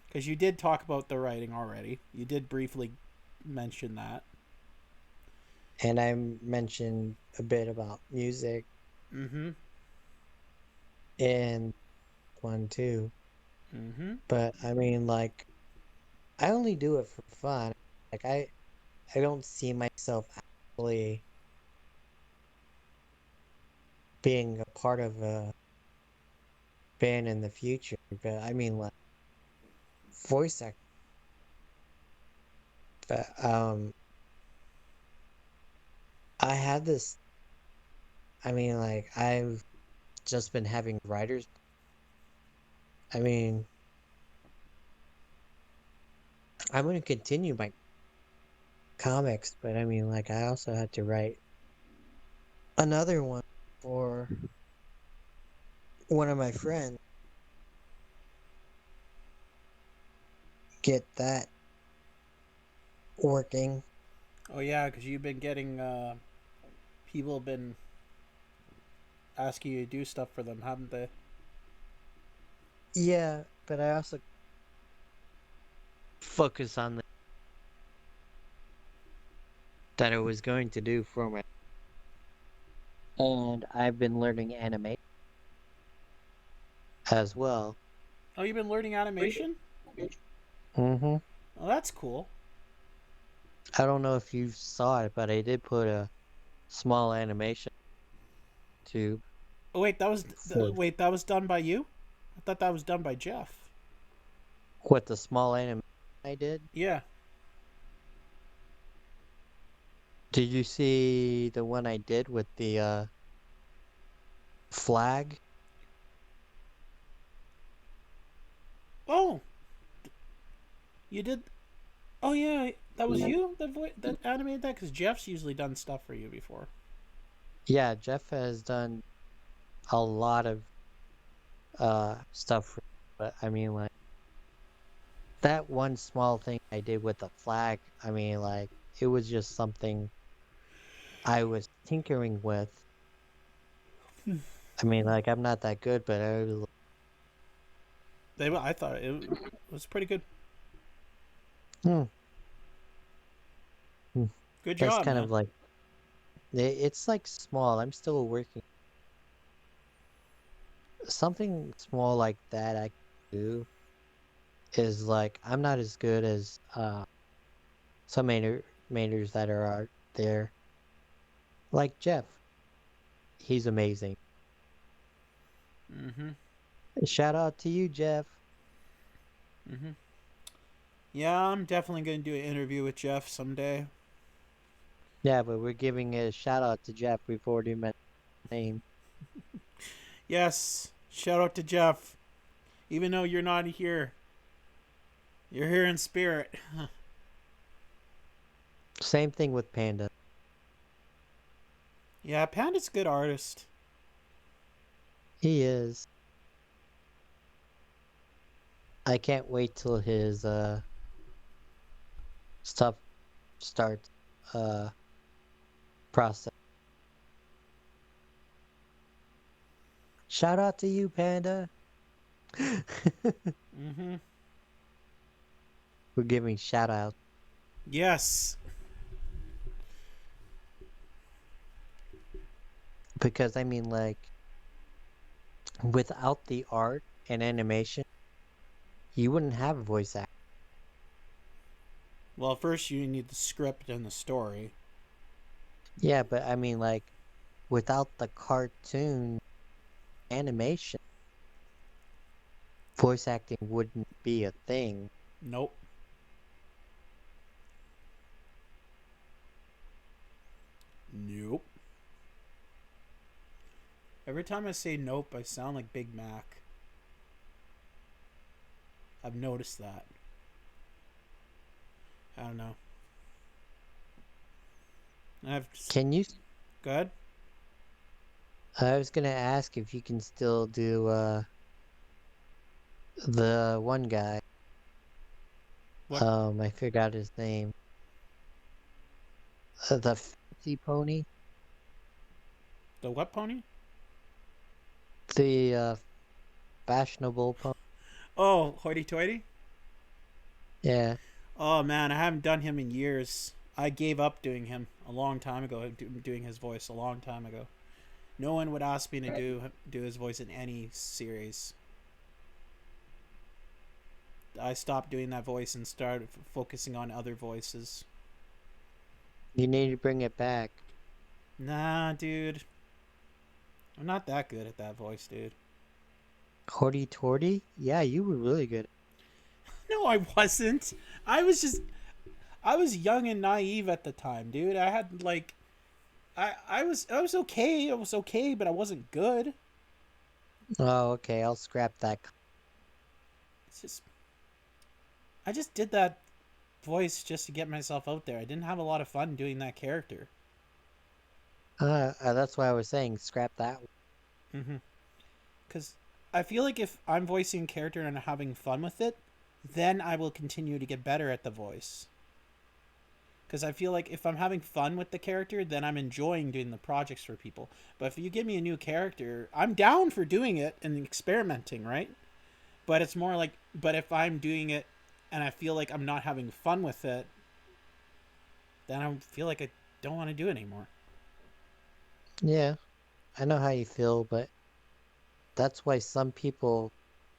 S1: Because you did talk about the writing already. You did briefly mention that.
S2: and I mentioned a bit about music
S1: Mm-hmm.
S2: in one too.
S1: Mm-hmm.
S2: But I mean, like, I only do it for fun. Like, I don't see myself actually being a part of a band in the future. But I mean, like, voice act. But I had this. I mean, like, I've just been having writers. I mean, I'm going to continue my comics, but I mean, like, I also had to write another one for one of my friends. Get that working.
S1: Oh, yeah, because you've been getting... people have been asking you to do stuff for them, haven't they?
S2: Yeah, but I also focus on the that I was going to do for my. And I've been learning anime as well.
S1: Oh, you've been learning animation?
S2: Mm-hmm.
S1: Oh, that's cool.
S2: I don't know if you saw it, but I did put a small animation to
S1: Oh, wait,
S2: for
S1: that was done by you? I thought that was done by Jeff.
S2: what the small anime I did.
S1: Yeah.
S2: Did you see the one I did with the flag?
S1: Oh, you did... Oh, yeah, that was you that animated that? Because Jeff's usually done stuff for you before.
S2: Yeah, Jeff has done a lot of stuff for, but I mean, like, that one small thing I did with the flag, I mean, like, it was just something I was tinkering with. I mean, like, I'm not that good, but
S1: I thought it was pretty good.
S2: hmm, hmm.
S1: Good
S2: That's
S1: job,
S2: kind
S1: man.
S2: of like, it's like small. I'm still working. Something small like that I can do is like, I'm not as good as some mainers that are out there. Like Jeff. He's amazing.
S1: Mm-hmm.
S2: Shout out to you, Jeff.
S1: Mm-hmm. Yeah, I'm definitely going to do an interview with Jeff someday.
S2: Yeah, but we're giving a shout out to Jeff. We've already met his name.
S1: Yes, shout out to Jeff. Even though you're not here, you're here in spirit.
S2: Same thing with Panda.
S1: Yeah, Panda's a good artist.
S2: He is. I can't wait till his stuff starts process. Shout out to you, Panda.
S1: Mm-hmm.
S2: We're giving shout out.
S1: Yes.
S2: Because I mean, like, without the art and animation, you wouldn't have a voice actor.
S1: Well, first you need the script and the story.
S2: Yeah, but I mean, like, without the cartoon animation, voice acting wouldn't be a thing.
S1: Nope. Nope. Every time I say nope, I sound like Big Mac. I've noticed that. I don't know. I've
S2: Can you?
S1: go ahead.
S2: I was gonna ask if you can still do the one guy.
S1: What
S2: I forgot his name. The fancy pony.
S1: the what pony?
S2: The fashionable pony.
S1: Oh, hoity-toity.
S2: Yeah.
S1: Oh man, I haven't done him in years. I gave up doing him a long time ago. Doing his voice a long time ago. No one would ask me to do his voice in any series. I stopped doing that voice and started focusing on other voices.
S2: You need to bring it back.
S1: Nah, dude. I'm not that good at that voice, dude.
S2: Horty Torty? Yeah, you were really good.
S1: No, I wasn't. I was just I was young and naive at the time, dude. I had like I was okay. I was okay, but I wasn't good.
S2: Oh, okay. I'll scrap that.
S1: It's just I just did that voice just to get myself out there. I didn't have a lot of fun doing that character.
S2: That's why I was saying scrap that one.
S1: Mm-hmm. Because I feel like if I'm voicing a character and having fun with it, then I will continue to get better at the voice. Because I feel like if I'm having fun with the character, then I'm enjoying doing the projects for people. But if you give me a new character, I'm down for doing it and experimenting, right? But it's more like, but if I'm doing it and I feel like I'm not having fun with it, then I feel like I don't want to do it anymore.
S2: Yeah, I know how you feel, but that's why some people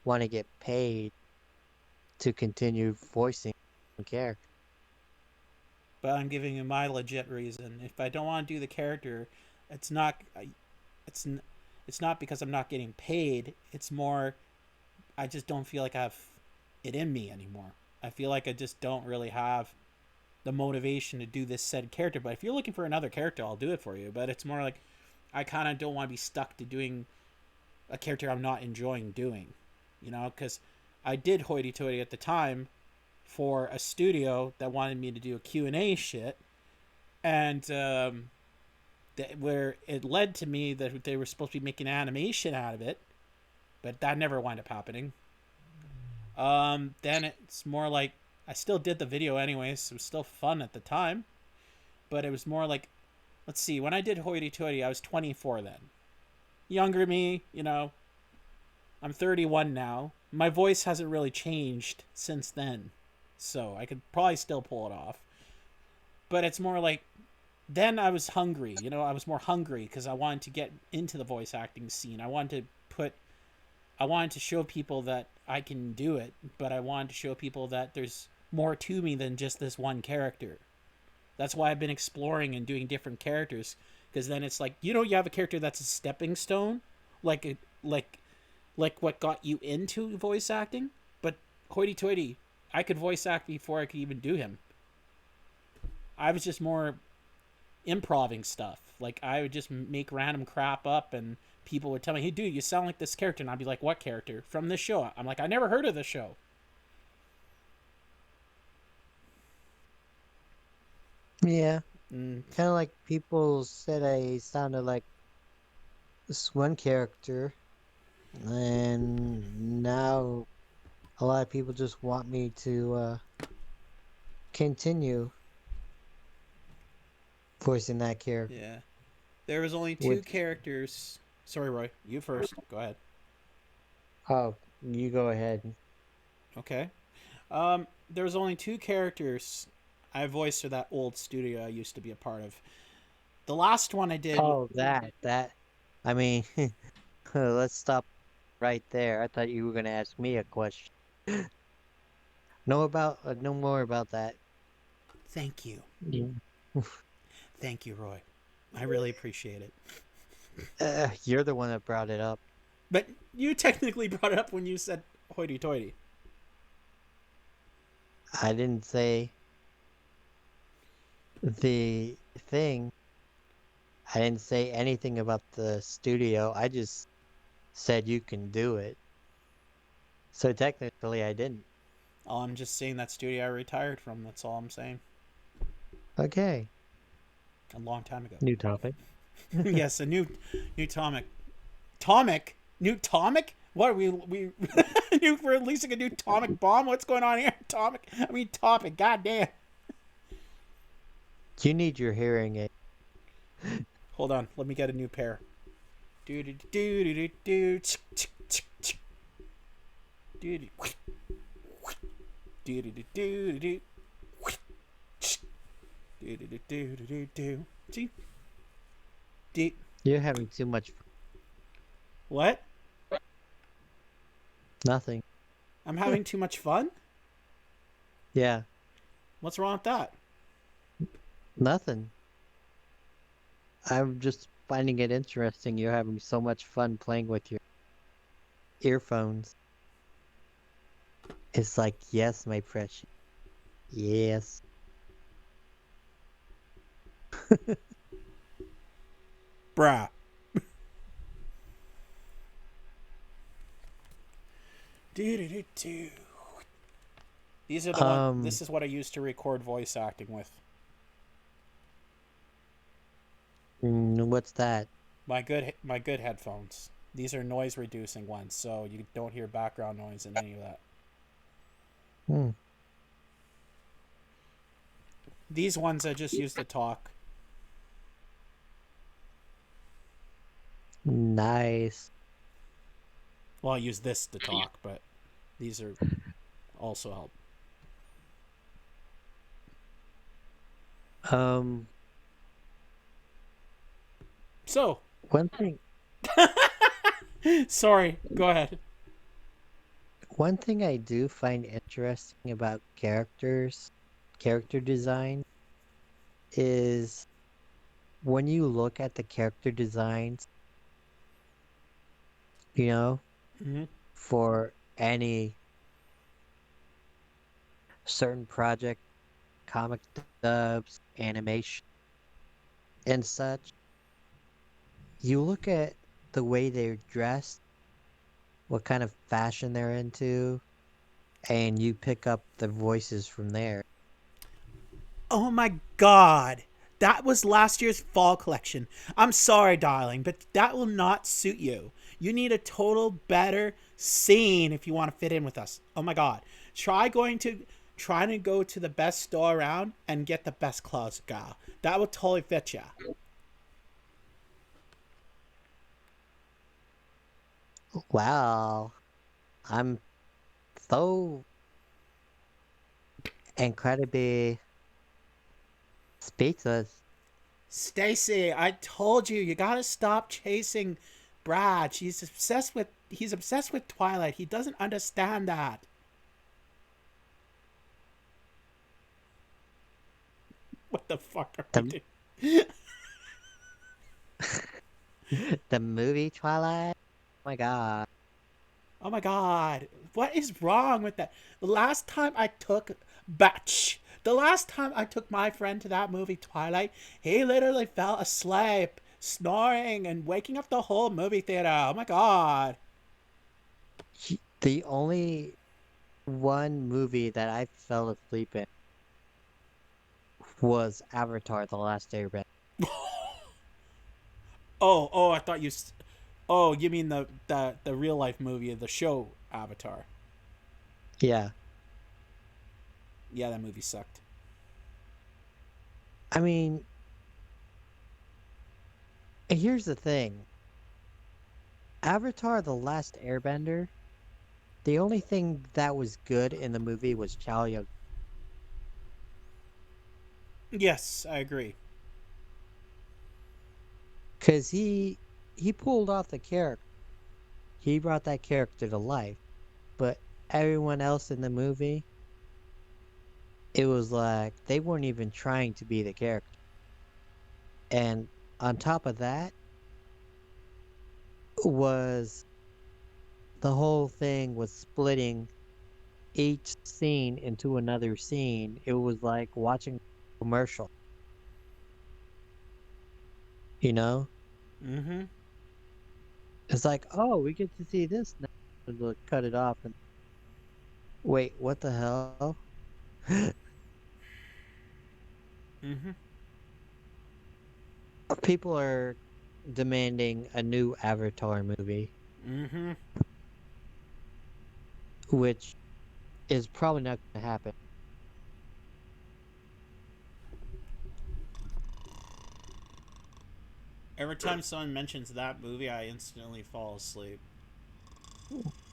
S2: want to get paid to continue voicing a character.
S1: But I'm giving you my legit reason. If I don't want to do the character, it's not it's it's not because I'm not getting paid. It's more I just don't feel like I have it in me anymore. I feel like I just don't really have the motivation to do this said character. But if you're looking for another character, I'll do it for you. But it's more like I kind of don't want to be stuck to doing a character I'm not enjoying doing, you know, because I did hoity-toity at the time for a studio that wanted me to do a Q&A shit, and where it led to me that they were supposed to be making animation out of it, but that never wound up happening. Then it's more like I still did the video anyways, so it was still fun at the time, but it was more like, let's see, when I did hoity-toity, I was 24 then. Younger me, you know, I'm 31 now. My voice hasn't really changed since then, so I could probably still pull it off. But it's more like then I was hungry, you know, I was more hungry because I wanted to get into the voice acting scene. I wanted to show people that I can do it, but I wanted to show people that there's more to me than just this one character. That's why I've been exploring and doing different characters, because then it's like, you know, you have a character that's a stepping stone, like like what got you into voice acting. But hoity-toity, I could voice act before I could even do him. I was just more improving stuff. Like I would just make random crap up, and people would tell me, "Hey, dude, you sound like this character," and I'd be like, "What character? From this show?" I'm like, "I never heard of this show."
S2: Yeah,
S1: Mm,
S2: kind of like people said I sounded like this one character, and now a lot of people just want me to continue voicing that character.
S1: yeah. There was only two
S2: With
S1: characters. Sorry, Roy. You first. Go ahead.
S2: oh, you go ahead.
S1: Okay. There was only two characters I voiced for that old studio I used to be a part of. The last one I did.
S2: Oh, that. I mean, let's stop right there. I thought you were gonna ask me a question. No more about that.
S1: Thank you.
S2: Yeah.
S1: Thank you, Roy. I really appreciate it.
S2: You're the one that brought it up.
S1: But you technically brought it up when you said hoity toity.
S2: I didn't say the thing. I didn't say anything about the studio. I just said you can do it. So technically, I didn't.
S1: Oh, I'm just saying that studio I retired from. That's all I'm saying.
S2: Okay.
S1: A long time ago.
S2: New topic.
S1: Yes, a new Tomic. Tomic? New Tomic? What are we we're releasing a new atomic bomb? What's going on here? Tomic? I mean topic, goddamn.
S2: You need your hearing aid.
S1: Hold on, let me get a new pair. Do do do do do do do do do do do do do do do.
S2: You're having too much.
S1: What?
S2: Nothing.
S1: I'm having too much fun?
S2: Yeah.
S1: What's wrong with that?
S2: Nothing. I'm just finding it interesting. You're having so much fun playing with your earphones. It's like, yes, my precious. Yes.
S1: Bruh. Do. These are the ones. This is what I used to record voice acting with.
S2: What's that?
S1: My good headphones. These are noise reducing ones, so you don't hear background noise and any of that.
S2: Hmm.
S1: These ones I just used to talk.
S2: Nice.
S1: Well, I use this to talk, but these are also help. So,
S2: One thing
S1: sorry, go ahead.
S2: one thing I do find interesting about character design is when you look at the character designs, you know,
S1: Mm-hmm.
S2: for any certain project, comic dubs, animation, and such, you look at the way they're dressed, what kind of fashion they're into, and you pick up the voices from there.
S1: Oh my god. That was last year's fall collection. I'm sorry, darling, but that will not suit you. You need a total better scene if you want to fit in with us. Oh my god. Trying to go to the best store around and get the best clothes, girl. That will totally fit you.
S2: Wow, I'm so incredibly speechless.
S1: Stacy, I told you, you gotta stop chasing Brad. He's obsessed with Twilight. He doesn't understand that. What the fuck are we
S2: The
S1: doing?
S2: the movie Twilight. Oh my god.
S1: Oh my god. What is wrong with that? The last time I took my friend to that movie Twilight, he literally fell asleep, snoring and waking up the whole movie theater. Oh my god.
S2: The only one movie that I fell asleep in was Avatar: The Last Airbender.
S1: Oh, I thought Oh, you mean the real life movie of the show Avatar.
S2: Yeah.
S1: Yeah, that movie sucked.
S2: I mean, here's the thing. Avatar: The Last Airbender, the only thing that was good in the movie was Chow Yun.
S1: Yes, I agree.
S2: Because he he pulled off the character. He brought that character to life. But everyone else in the movie, it was like they weren't even trying to be the character. And on top of that was the whole thing was splitting each scene into another scene. It was like watching a commercial, you know?
S1: Mm-hmm.
S2: It's like, oh, we get to see this now. And they'll cut it off and wait, what the hell?
S1: Mm-hmm.
S2: People are demanding a new Avatar movie,
S1: Mm-hmm.
S2: which is probably not going to happen.
S1: Every time someone mentions that movie, I instantly fall asleep.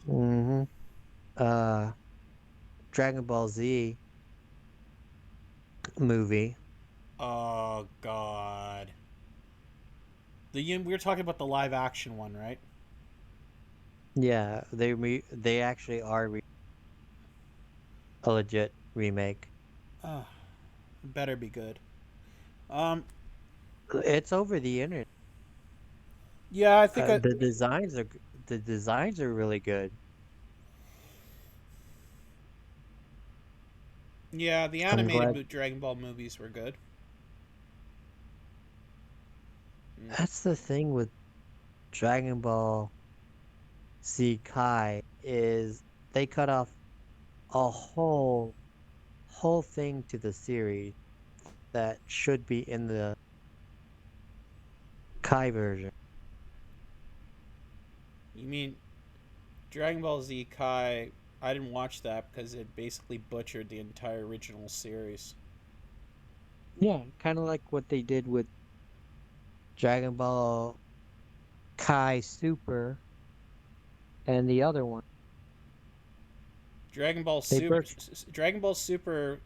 S2: Hmm. Uh, Dragon Ball Z movie.
S1: Oh God. We were talking about the live action one, right?
S2: Yeah, they actually are a legit remake.
S1: Uh, better be good. Um,
S2: It's over the internet.
S1: yeah, I think I,
S2: The designs are really good.
S1: yeah, the
S2: I'm
S1: animated
S2: glad.
S1: Dragon Ball movies were good. Mm.
S2: That's the thing with Dragon Ball Z Kai is they cut off a whole thing to the series that should be in the Kai version.
S1: You mean Dragon Ball Z Kai? I didn't watch that because it basically butchered the entire original series.
S2: Yeah, kind of like what they did with Dragon Ball Kai Super and the other one.
S1: Dragon Ball
S2: They
S1: Super,
S2: birched.
S1: Dragon Ball Super,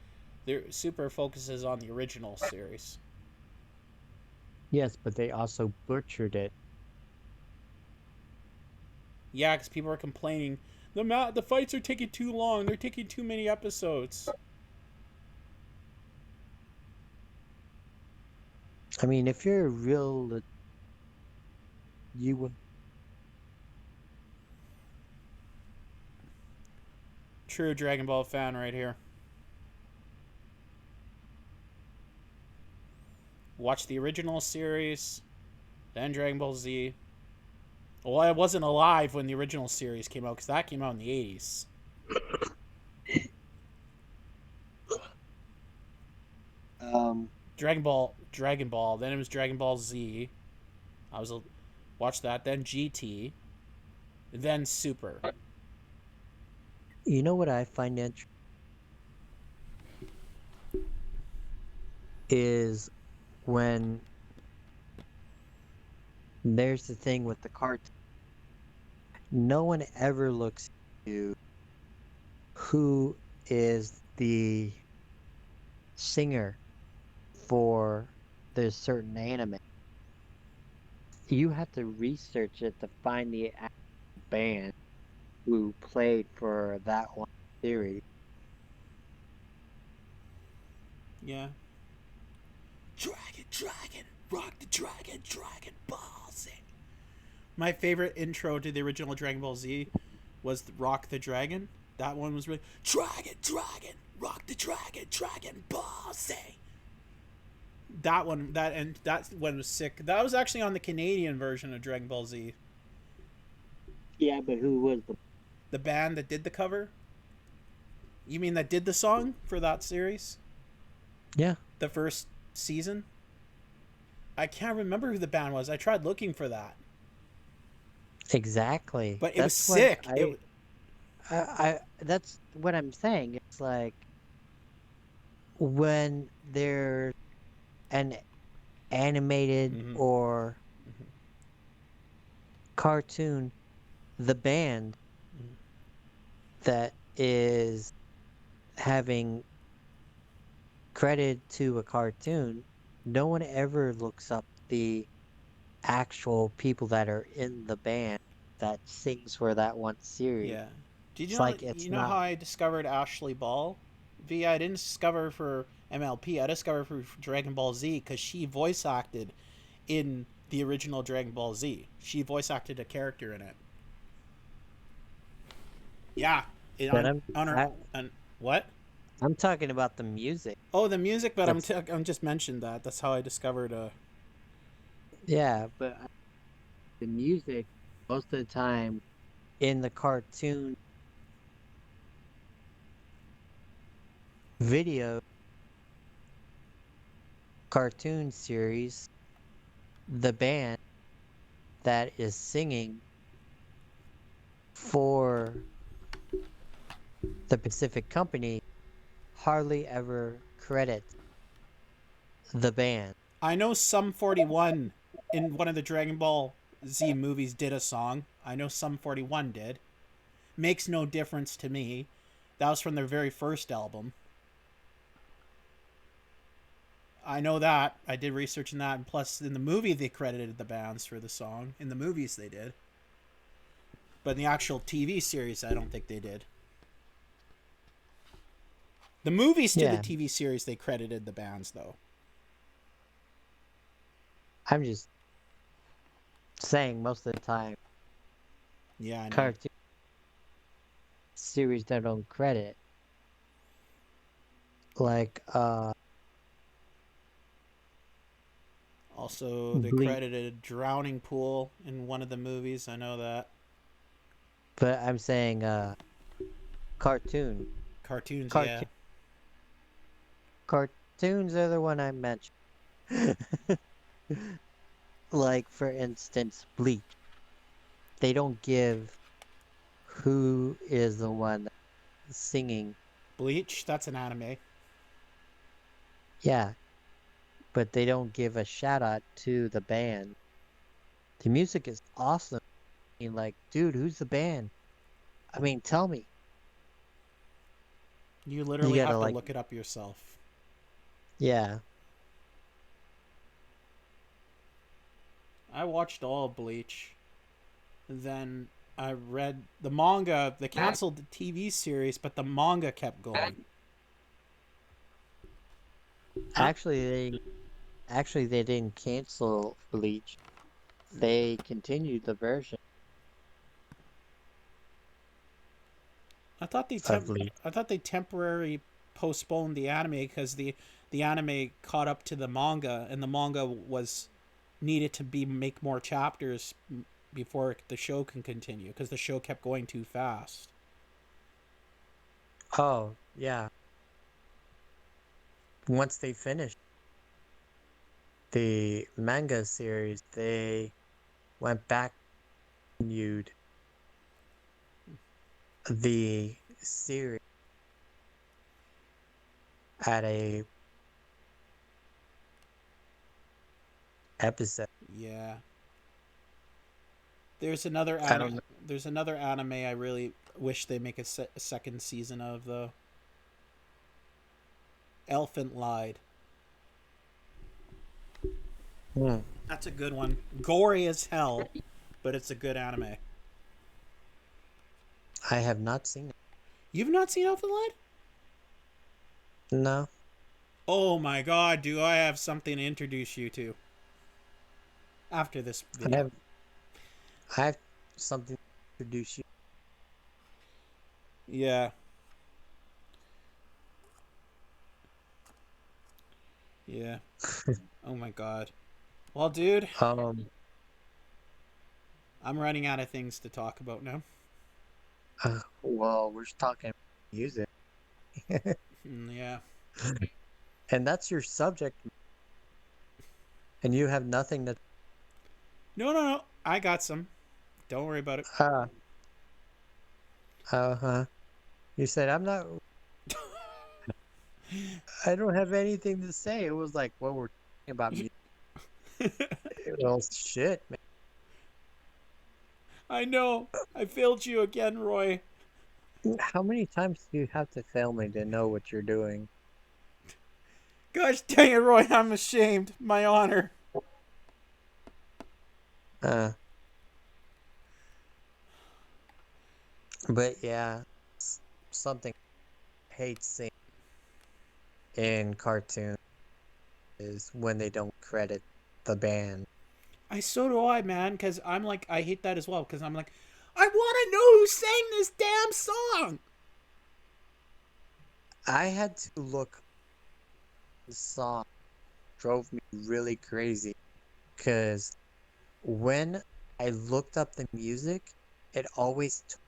S1: the Super focuses on the original series.
S2: Yes, but they also butchered it.
S1: Yeah, because people are complaining the fights are taking too long. They're taking too many episodes.
S2: I mean, if you're a real, you would.
S1: True Dragon Ball fan right here. Watch the original series, then Dragon Ball Z. Well, I wasn't alive when the original series came out because that came out in the 80s.
S2: Um,
S1: Dragon Ball. Then it was Dragon Ball Z. I was a, watched that. Then GT. Then Super.
S2: you know what I find interesting is when there's the thing with the cartoon. No one ever looks to who is the singer for this certain anime. You have to research it to find the actual band who played for that one series.
S1: Yeah. Dragon, rock the Dragon Ball Z. My favorite intro to the original Dragon Ball Z was Rock the Dragon. That one was really Dragon, rock the Dragon Ball Z. That one was sick. That was actually on the Canadian version of Dragon Ball Z.
S2: Yeah, but who was
S1: The band that did the cover. You mean that did the song for that series?
S2: Yeah.
S1: The first season? I can't remember who the band was. I tried looking for that.
S2: Exactly.
S1: But it was sick.
S2: That's what I'm saying. It's like when there's an animated
S1: Mhm.
S2: or cartoon, the band
S1: Mhm.
S2: that is having credit to a cartoon, no one ever looks up the actual people that are in the band that sings for that one series.
S1: Yeah. Did you
S2: It's
S1: know?
S2: like it's
S1: You know
S2: not.
S1: how I discovered Ashley Ball? V. I didn't discover for MLP. I discovered for Dragon Ball Z because she voice acted in the original Dragon Ball Z. She voice acted a character in it. Yeah.
S2: But I'm
S1: On her
S2: I,
S1: on what?
S2: I'm talking about the music.
S1: Oh, the music, but
S2: That's
S1: I'm just mentioned that. That's how I discovered.
S2: yeah, but the music most of the time in the video cartoon series, the band that is singing for the Pacific Company hardly ever credits the band.
S1: I know Sum 41 in one of the Dragon Ball Z movies did a song. I know Sum 41 did. Makes no difference to me. That was from their very first album. I know that. I did research in that. And plus, in the movie, they credited the bands for the song. In the movies, they did. But in the actual TV series, I don't think they did. The movies to the
S2: Yeah,
S1: TV series, they credited the bands, though.
S2: I'm just saying most of the time
S1: Yeah, I know.
S2: cartoon series that don't credit like
S1: Also, they
S2: Bleach.
S1: credited Drowning Pool in one of the movies. I know that.
S2: But I'm saying cartoon.
S1: Cartoons, yeah.
S2: Cartoon cartoons are the one I mentioned. Like for instance, Bleach. They don't give who is the one singing.
S1: Bleach, that's an anime.
S2: Yeah, but they don't give a shout out to the band. The music is awesome. I mean, like, dude, who's the band? I mean, tell me.
S1: You
S2: You
S1: literally
S2: gotta
S1: have to
S2: like,
S1: look it up yourself.
S2: yeah.
S1: I watched all of Bleach. Then I read the manga. They canceled the TV series, but the manga kept going. Huh?
S2: Actually they didn't cancel Bleach. They continued the version of Bleach.
S1: I thought they temporarily postponed the anime because the anime caught up to the manga, and the manga was needed to be make more chapters before the show can continue because the show kept going too fast.
S2: Oh, yeah. Once they finished the manga series, they went back and continued the series at a episode.
S1: Yeah. There's another
S2: I don't know.
S1: There's another anime I really wish they make a second season of though. Elephant Lied.
S2: Hmm.
S1: That's a good one. Gory as hell, but it's a good anime.
S2: I have not seen it.
S1: You've not seen Elephant Lied?
S2: No.
S1: Oh my god, do I have something to introduce you to after this
S2: I
S1: video?
S2: have I have something to introduce you.
S1: Yeah. Yeah. Oh my god. Well, dude,
S2: Um
S1: I'm running out of things to talk about now.
S2: well, we're talking music.
S1: Yeah.
S2: And that's your subject. And you have nothing to
S1: No. I got some. Don't worry about it.
S2: uh-huh. You said I'm not I don't have anything to say. It was like, well, we're talking about music. Well, shit, man.
S1: I know. I failed you again, Roy.
S2: How many times do you have to fail me to know what you're doing?
S1: Gosh dang it, Roy. I'm ashamed. My honor.
S2: Uh, but yeah, something I hate seeing in cartoons is when they don't credit the band.
S1: So do I, man, because I'm like, I hate that as well, because I'm like, I want to know who sang this damn song.
S2: I had to look the song drove me really crazy because when I looked up the music, it always took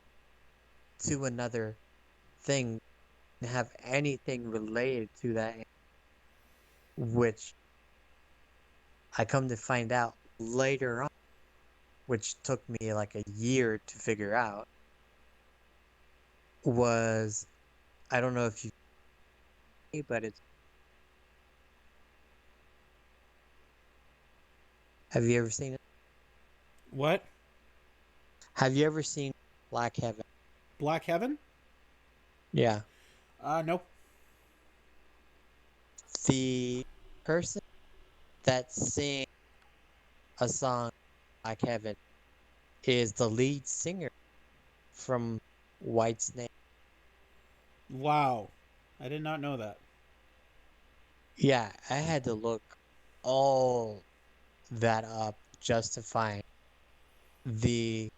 S2: to another thing and have anything related to that, which I come to find out later on, which took me like a year to figure out, was I don't know if you, but it's have you ever seen it?
S1: What?
S2: Have you ever seen Black Heaven?
S1: Black Heaven?
S2: Yeah.
S1: No.
S2: The person that sings a song Black Heaven is the lead singer from Whitesnake.
S1: Wow. I did not know that.
S2: Yeah, I had to look all that up just to find the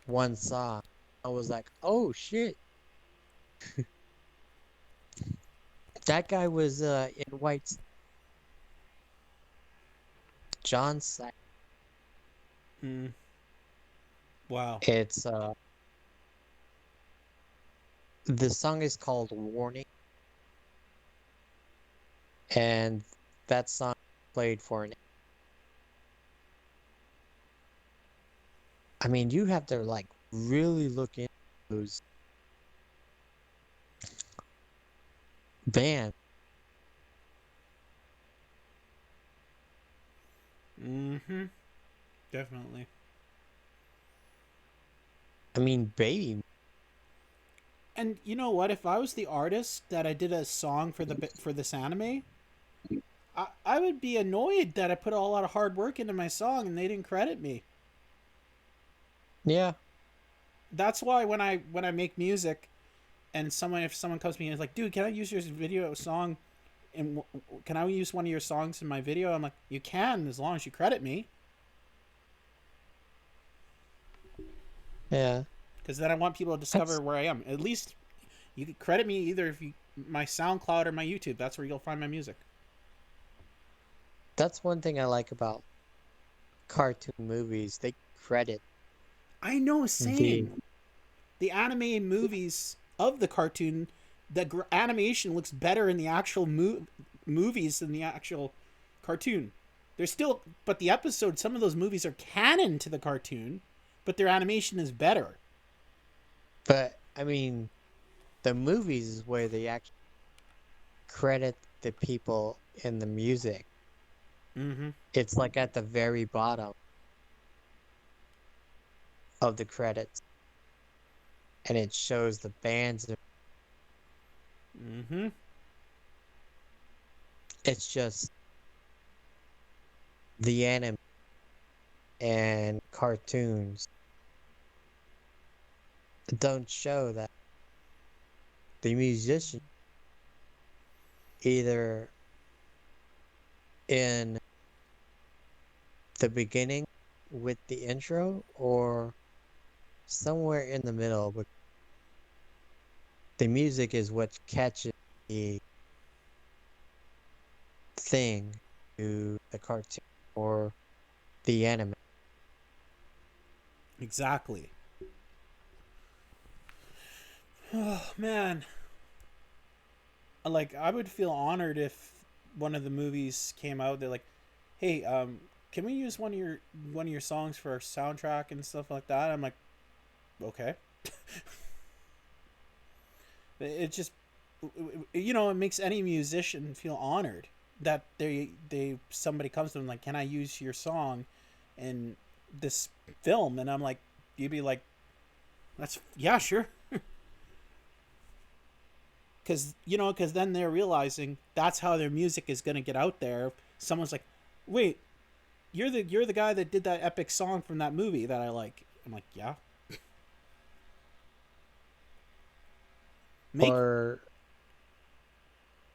S2: one song. I was like, oh shit. That guy was in White's John Sack.
S1: Mm. Wow.
S2: It's the song is called Warning, and that song played for an I mean, you have to like really look into those bands.
S1: Mm-hmm. Definitely.
S2: I mean, Baby.
S1: And you know what? If I was the artist that I did a song for this anime, I would be annoyed that I put a lot of hard work into my song and they didn't credit me.
S2: Yeah,
S1: That's why when I make music and if someone comes to me and is like, "Dude, can I use your video song? And can I use one of your songs in my video?" I'm like, "You can, as long as you credit me."
S2: yeah.
S1: Because then I want people to discover
S2: That's
S1: where I am. At least you can credit me either if you my SoundCloud or my YouTube. That's where you'll find my music.
S2: that's one thing I like about cartoon movies. They credit
S1: I know,
S2: the
S1: same. The anime movies of the cartoon, the animation looks better in the actual movies than the actual cartoon. They're still, but the episodes, some of those movies are canon to the cartoon, but their animation is better.
S2: but I mean, the movies is where they actually credit the people in the music.
S1: Mm-hmm.
S2: It's like at the very bottom of the credits, and it shows the bands.
S1: Mm-hmm.
S2: It's just the anime and cartoons don't show that the musician either in the beginning with the intro or somewhere in the middle, but the music is what catches the thing to the cartoon or the anime.
S1: Exactly. Oh man, like I would feel honored if one of the movies came out. They're like, "Hey, can we use one of your songs for our soundtrack and stuff like that?" I'm like, "Okay." It just, it makes any musician feel honored that they somebody comes to them like, "Can I use your song in this film?" And I'm like, you'd be like, "That's yeah, sure." Because then they're realizing that's how their music is going to get out there. Someone's like, wait, you're the guy that did that epic song from that movie that I like. I'm like, yeah. Make
S2: Or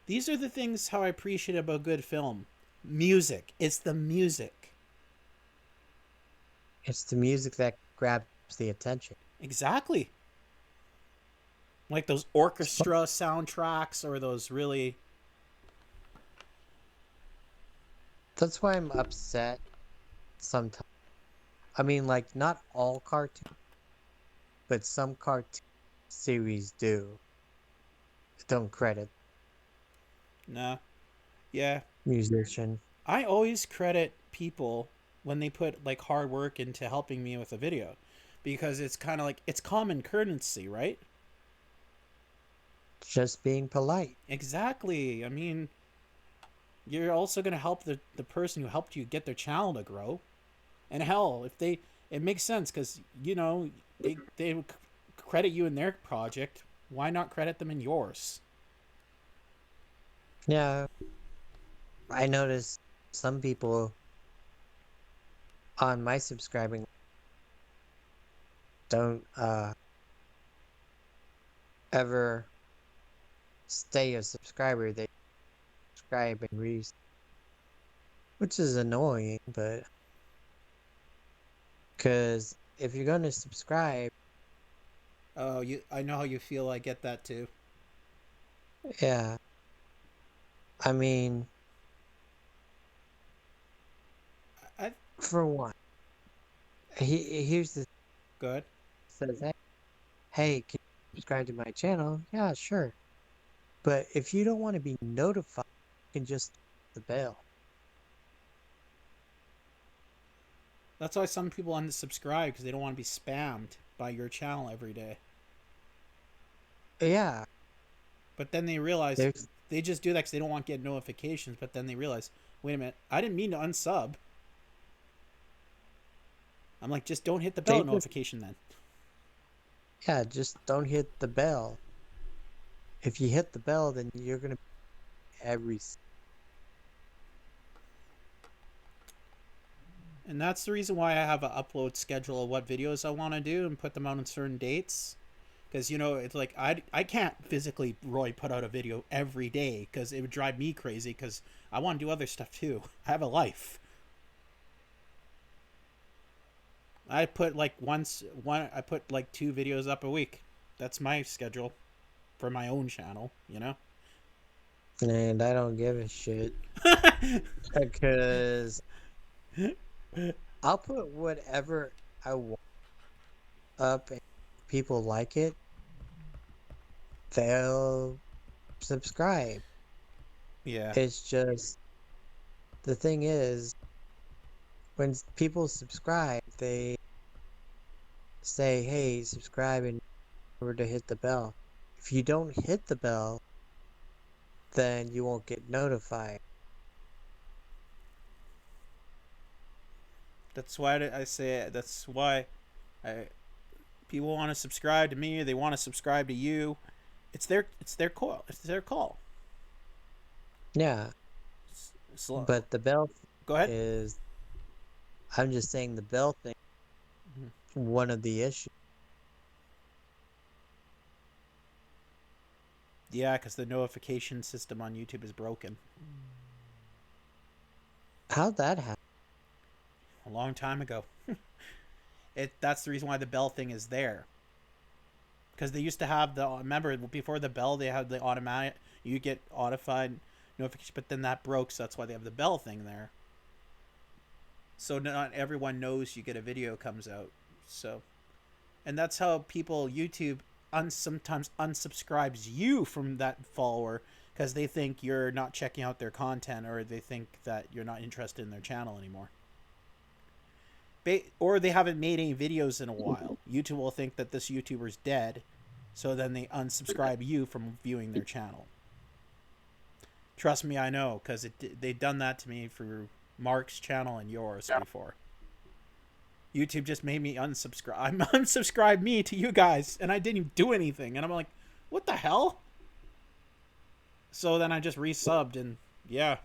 S1: These are the things how I appreciate about good film. Music. It's the music.
S2: it's the music that grabs the attention.
S1: Exactly. Like those orchestra soundtracks or those really.
S2: That's why I'm upset sometimes. I mean, like, not all cartoons, but some cartoon series don't credit
S1: Nah. Yeah.
S2: musician.
S1: I always credit people when they put like hard work into helping me with a video because it's kind of like it's common courtesy, right?
S2: Just being polite.
S1: Exactly. I mean, you're also going to help the person who helped you get their channel to grow. And hell, if they, it makes sense because, you know, they credit you in their project. Why not credit them in yours?
S2: Yeah, I noticed some people on my subscribing don't ever stay a subscriber. They subscribe and which is annoying, but because if you're going to subscribe,
S1: Oh, I know how you feel. I get that too.
S2: yeah, I mean,
S1: I
S2: for one, here's the
S1: Good.
S2: says, hey, can you subscribe to my channel? Yeah, sure. But if you don't want to be notified, you can just hit the bell.
S1: That's why some people unsubscribe because they don't want to be spammed by your channel every day.
S2: Yeah,
S1: But then they realize
S2: there's
S1: they just do that because they don't want to get notifications. But then they realize, wait a minute, I didn't mean to unsub. I'm like, just don't hit the bell
S2: they just,
S1: notification then.
S2: yeah, just don't hit the bell. If you hit the bell, then you're gonna every.
S1: And that's the reason why I have an upload schedule of what videos I want to do and put them out on certain dates. Because, you know, it's like I can't physically, Roy, put out a video every day because it would drive me crazy because I want to do other stuff too. I have a life. I put like I put like 2 videos up a week. That's my schedule for my own channel, you know?
S2: And I don't give a shit because I'll put whatever I want up, and people like it, they'll subscribe.
S1: Yeah.
S2: It's just the thing is, when people subscribe, they say, "Hey, subscribe," and remember to hit the bell. If you don't hit the bell, then you won't get notified.
S1: That's why I say that's why I people want to subscribe to me, they want to subscribe to you. It's their call. It's their call.
S2: Yeah,
S1: So,
S2: but the bell
S1: go ahead.
S2: is, I'm just saying the bell thing,
S1: Mhm.
S2: one of the issues.
S1: Yeah, because the notification system on YouTube is broken.
S2: How'd that happen?
S1: A long time ago. That's the reason why the bell thing is there. Because they used to have remember before the bell they had the automatic, you get audified notification, but then that broke, so that's why they have the bell thing there. So not everyone knows you get a video comes out. So, and that's how people YouTube sometimes unsubscribes you from that follower because they think you're not checking out their content or they think that you're not interested in their channel anymore. Or they haven't made any videos in a while. YouTube will think that this YouTuber's dead, so then they unsubscribe you from viewing their channel. Trust me, I know, because they've done that to me for Mark's channel and yours before. YouTube just made me unsubscribe. I'm unsubscribed me to you guys, and I didn't even do anything. And I'm like, what the hell? So then I just resubbed, and yeah.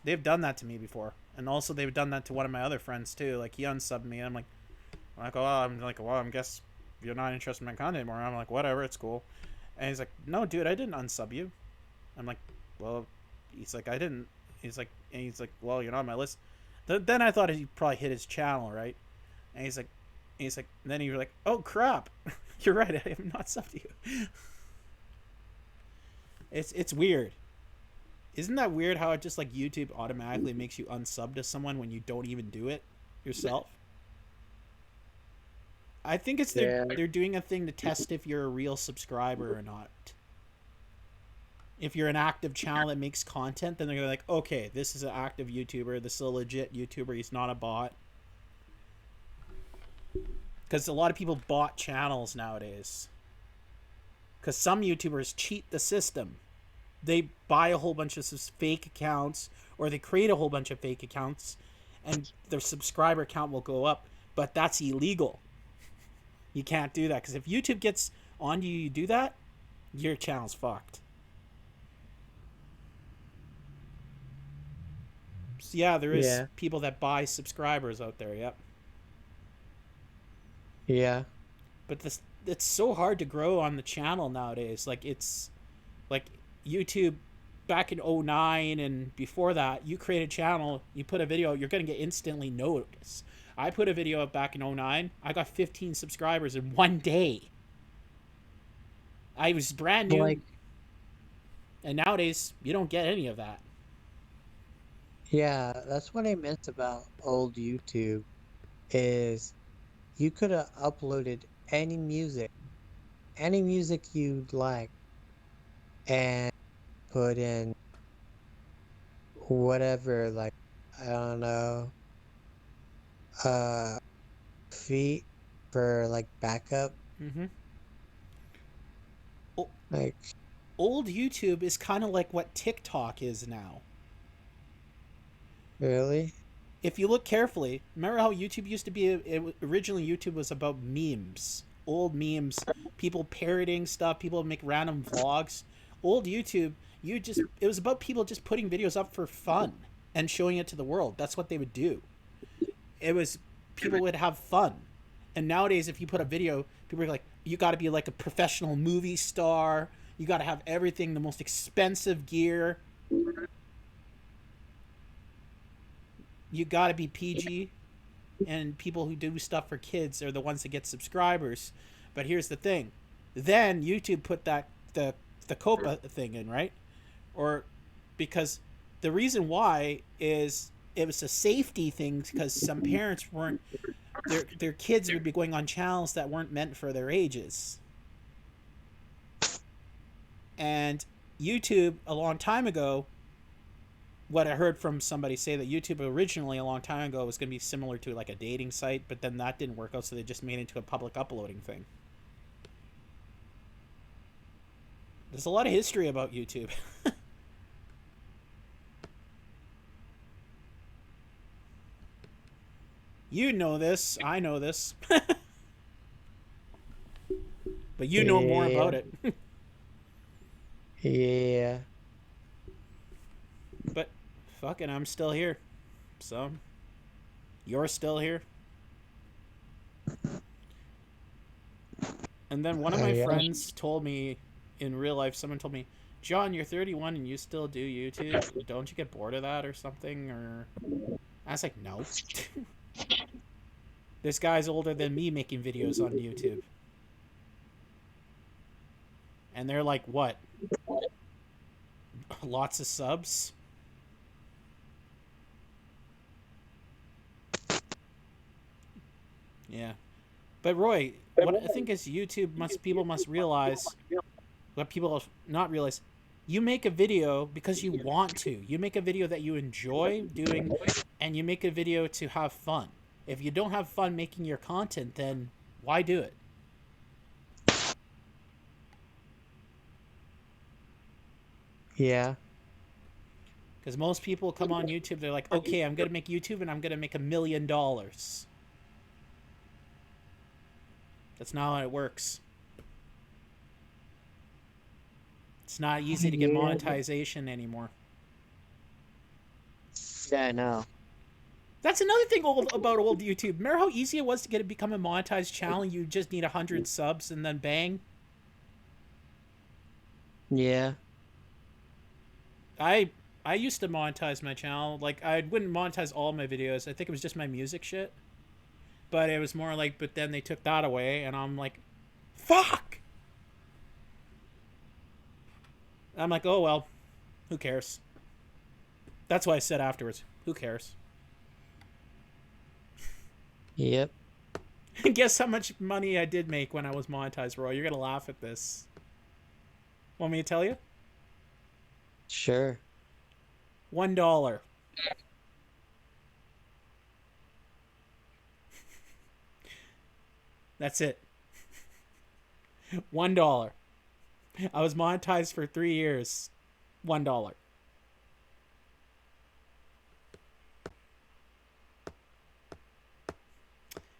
S1: they've done that to me before, and also they've done that to one of my other friends too. Like he unsubbed me, and I'm like, well, I guess you're not interested in my content anymore. I'm like, whatever, it's cool. And he's like, no, dude, I didn't unsub you. I'm like, well, he's like, I didn't. He's like, well, you're not on my list. Then I thought he probably hit his channel, right? And he's like, then he was like, oh crap, you're right, I have not subbed you. It's weird. Isn't that weird how it just like YouTube automatically makes you unsub to someone when you don't even do it yourself? I think it's they're doing a thing to test if you're a real subscriber or not. If you're an active channel that makes content, then they're like, okay, this is an active YouTuber. This is a legit YouTuber. He's not a bot. Because a lot of people bot channels nowadays. Because some YouTubers cheat the system. They buy a whole bunch of fake accounts, or they create a whole bunch of fake accounts, and their subscriber count will go up. But that's illegal. You can't do that. Because if YouTube gets on you, you do that, your channel's fucked. So yeah, there is people that buy subscribers out there. Yep.
S2: Yeah.
S1: But it's so hard to grow on the channel nowadays. Like it's like YouTube back in 2009 and before that, you create a channel, you put a video, you're going to get instantly noticed. I put a video up back in 2009. I got 15 subscribers in one day. I was brand new.
S2: Like,
S1: and nowadays, you don't get any of that.
S2: yeah, that's what I meant about old YouTube, is you could have uploaded any music you'd like, and put in whatever, like, I don't know, feet for like backup.
S1: Mm-hmm.
S2: Like,
S1: old YouTube is kind of like what TikTok is now.
S2: really?
S1: If you look carefully, remember how YouTube used to be? Originally, YouTube was about memes, old memes, people parroting stuff, people make random vlogs. Old YouTube, it was about people just putting videos up for fun and showing it to the world. That's what they would do. It was people would have fun. And nowadays, if you put a video, people are like, you got to be like a professional movie star. You got to have everything, the most expensive gear. You got to be PG. And people who do stuff for kids are the ones that get subscribers. But here's the thing. Then YouTube put the COPA thing in, right? Or because the reason why is it was a safety thing, because some parents weren't, their kids would be going on channels that weren't meant for their ages. And YouTube, a long time ago, what I heard from somebody say, that YouTube originally a long time ago was going to be similar to like a dating site, but then that didn't work out, so they just made it into a public uploading thing. There's a lot of history about YouTube. You know this. I know this. But you know more about it.
S2: Yeah.
S1: But fucking, I'm still here. So, you're still here. And then one of my friends told me, in real life, someone told me, John, you're 31 and you still do YouTube. Don't you get bored of that or something? Or I was like, no. This guy's older than me making videos on YouTube. And they're like, what? Lots of subs? Yeah. But Roy, what I think is people must realize, what people not realize, you make a video because you want to. You make a video that you enjoy doing, and you make a video to have fun. If you don't have fun making your content, then why do it?
S2: Yeah.
S1: Because most people come on YouTube, they're like, okay, I'm going to make YouTube and I'm going to make $1 million. That's not how it works. It's not easy to get monetization anymore.
S2: Yeah, I know.
S1: That's another thing about old YouTube. Remember how easy it was to become a monetized channel? You just need 100 subs and then bang.
S2: Yeah.
S1: I I used to monetize my channel. Like I wouldn't monetize all my videos. I think it was just my music shit. But it was more like, but then they took that away, and I'm like, fuck. I'm like, oh well, who cares? That's why I said afterwards, who cares?
S2: Yep.
S1: Guess how much money I did make when I was monetized, Roy? You're gonna laugh at this. Want me to tell you?
S2: Sure.
S1: $1. That's it. $1. I was monetized for 3 years. $1.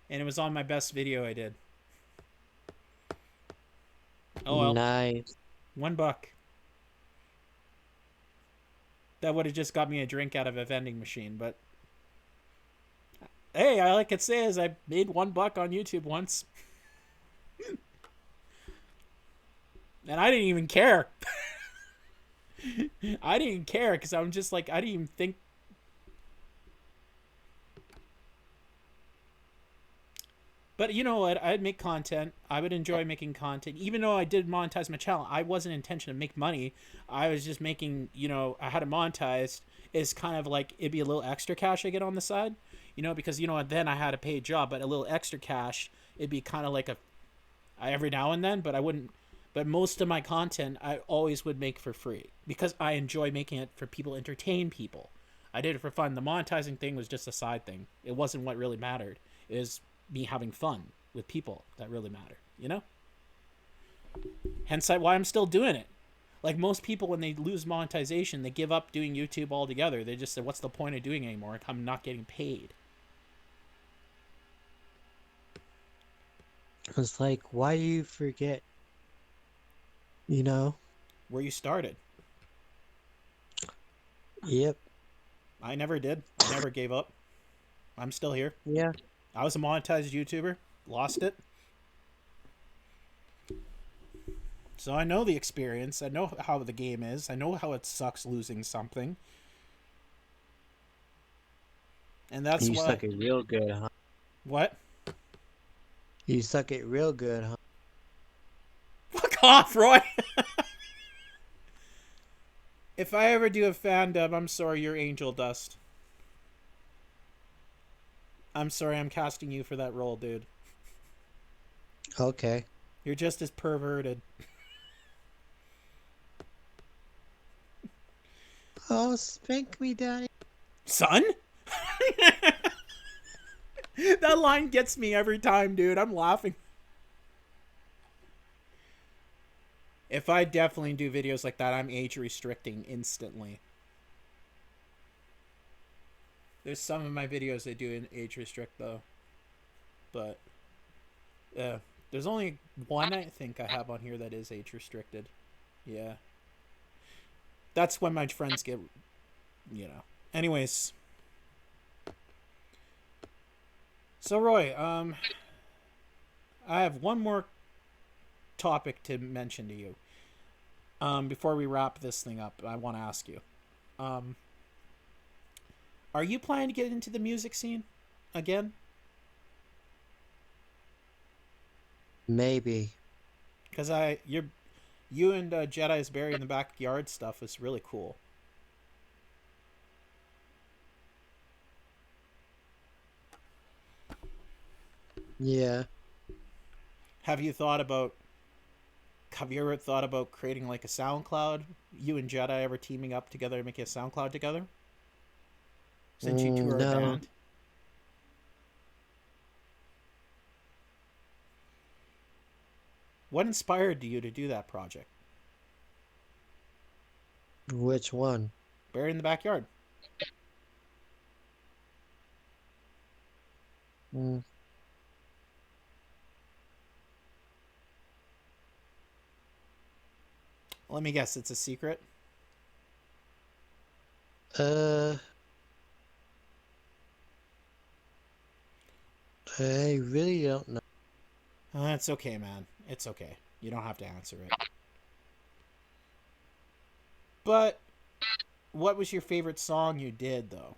S1: And it was on my best video I did. Oh well.
S2: Nice.
S1: $1. That would have just got me a drink out of a vending machine, but hey, all I could say is I made $1 on YouTube once. And I didn't even care. I didn't care because I'm just like, I didn't even think. But you know what? I'd make content. I would enjoy making content. Even though I did monetize my channel, I wasn't intention to make money. I was just making, I had it monetized. It's kind of like, it'd be a little extra cash I get on the side. Because, then I had a paid job, but a little extra cash, it'd be kind of like every now and then, but I wouldn't. But most of my content, I always would make for free because I enjoy making it for people, entertain people. I did it for fun. The monetizing thing was just a side thing. It wasn't what really mattered. It was me having fun with people that really matter, Hence why I'm still doing it. Like most people, when they lose monetization, they give up doing YouTube altogether. They just say, what's the point of doing it anymore? I'm not getting paid.
S2: It's like, why do you forget?
S1: Where you started.
S2: Yep.
S1: I never did. I never gave up. I'm still here.
S2: Yeah.
S1: I was a monetized YouTuber. Lost it. So I know the experience. I know how the game is. I know how it sucks losing something. And that's
S2: You
S1: why...
S2: suck it real good, huh?
S1: What?
S2: You suck it real good, huh?
S1: Fuck off, Roy! If I ever do a fan dub, I'm sorry, you're angel dust. I'm sorry, I'm casting you for that role, dude.
S2: Okay.
S1: You're just as perverted.
S2: Oh, spank me, daddy.
S1: Son? That line gets me every time, dude. I'm laughing. If I definitely do videos like that, I'm age restricting instantly. There's some of my videos that do an age restrict though. But there's only one I think I have on here that is age restricted. Yeah. That's when my friends get, Anyways. So Roy, I have one more topic to mention to you. Before we wrap this thing up, I want to ask you. Are you planning to get into the music scene again?
S2: Maybe.
S1: Because you and Jedi's Berry in the backyard stuff is really cool.
S2: Yeah.
S1: Have you ever thought about creating like a SoundCloud? You and Jedi ever teaming up together and making a SoundCloud together? Since you two are a
S2: No.
S1: band? What inspired you to do that project?
S2: Which one?
S1: Berry in the backyard.
S2: Mm.
S1: Let me guess, it's a secret?
S2: Uh, I really don't know.
S1: It's okay, man. It's okay. You don't have to answer it. But what was your favorite song you did, though?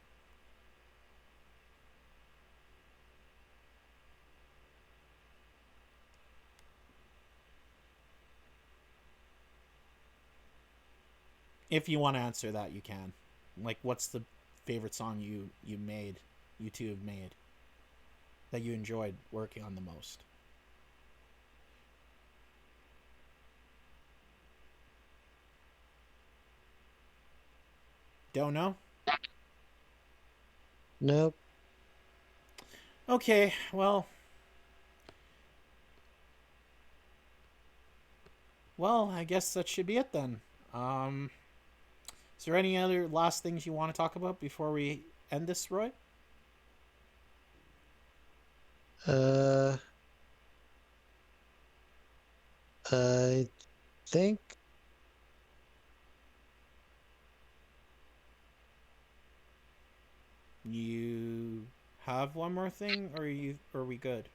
S1: If you want to answer that, you can. Like, what's the favorite song you made, you two have made, that you enjoyed working on the most? Don't know?
S2: Nope.
S1: Okay, well, I guess that should be it then. Um, is there any other last things you want to talk about before we end this, Roy?
S2: Uh, I think
S1: You have one more thing, or are we good?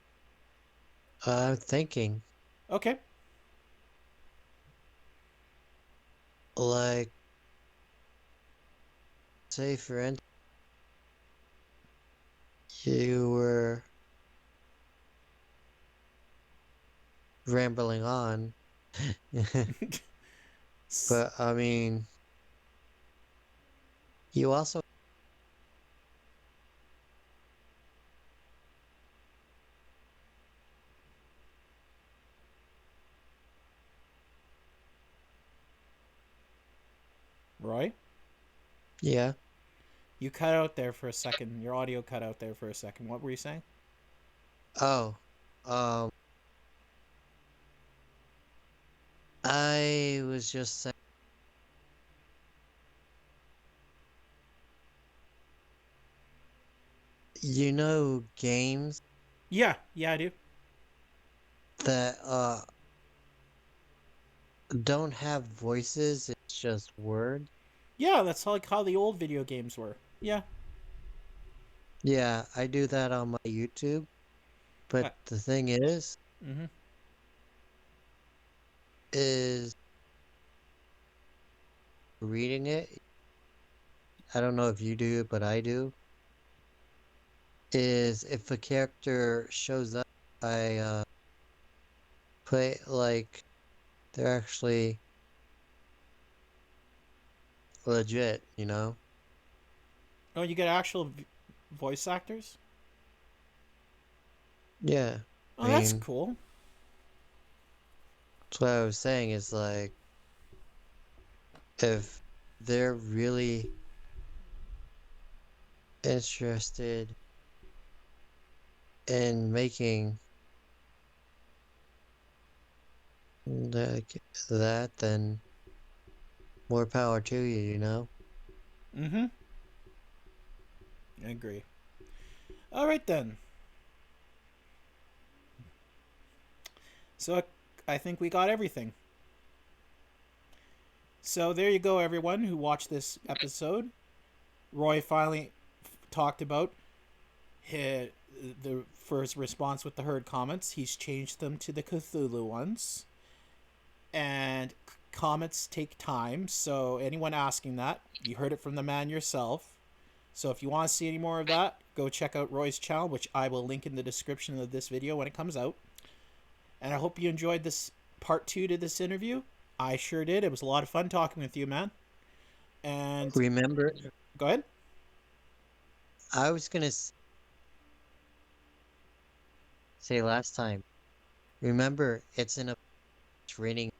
S2: I'm thinking
S1: Okay.
S2: like say for instance you were rambling on, but I mean you also
S1: Roy,
S2: yeah.
S1: you cut out there for a second. Your audio cut out there for a second. What were you saying?
S2: Oh, um, I was just saying, you know, games
S1: Yeah, yeah, I do.
S2: that don't have voices, it's just words.
S1: Yeah, that's like how the old video games were. Yeah.
S2: Yeah, I do that on my YouTube, but
S1: Uh,
S2: the thing
S1: mm-hmm.
S2: is reading it, I don't know if you do, but I do, is if a character shows up, I play like they're actually legit, you know?
S1: Oh, you get actual voice actors?
S2: Yeah. I
S1: Oh, that's
S2: mean,
S1: cool.
S2: that's what I was saying is like if they're really interested in making like that, then more power to you, you know?
S1: Mm-hmm. I agree. All right then. So I think we got everything. So there you go, everyone who watched this episode. Roy finally talked about his, the first response with the herd comments. He's changed them to the Cthulhu ones, and comments take time. So anyone asking that, you heard it from the man yourself. So if you want to see any more of that, go check out Roy's channel, which I will link in the description of this video when it comes out. And I hope you enjoyed this part 2 to this interview. I sure did. It was a lot of fun talking with you, man. And
S2: Remember,
S1: go ahead.
S2: I was gonna say last time, remember, it's in a it's raining.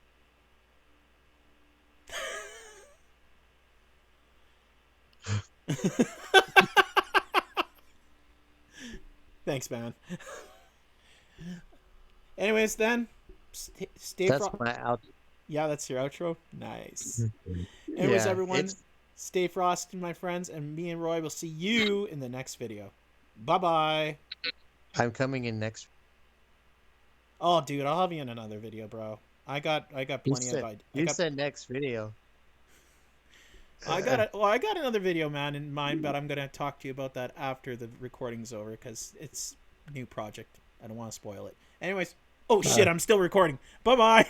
S1: Thanks, man. Anyways, then, stay
S2: That's
S1: fro-
S2: my out.
S1: Yeah, that's your outro. Nice. Anyways,
S2: Yeah,
S1: everyone,
S2: it's
S1: stay frosty, my friends, and me and Roy will see you in the next video. Bye bye.
S2: I'm coming in next.
S1: Oh, dude, I'll have you in another video, bro. I got
S2: You
S1: plenty of
S2: said
S1: ideas.
S2: you said next video.
S1: I got another video, man, in mind, but I'm gonna talk to you about that after the recording's over, because it's new project. I don't want to spoil it. Anyways, oh shit, I'm still recording. Bye bye.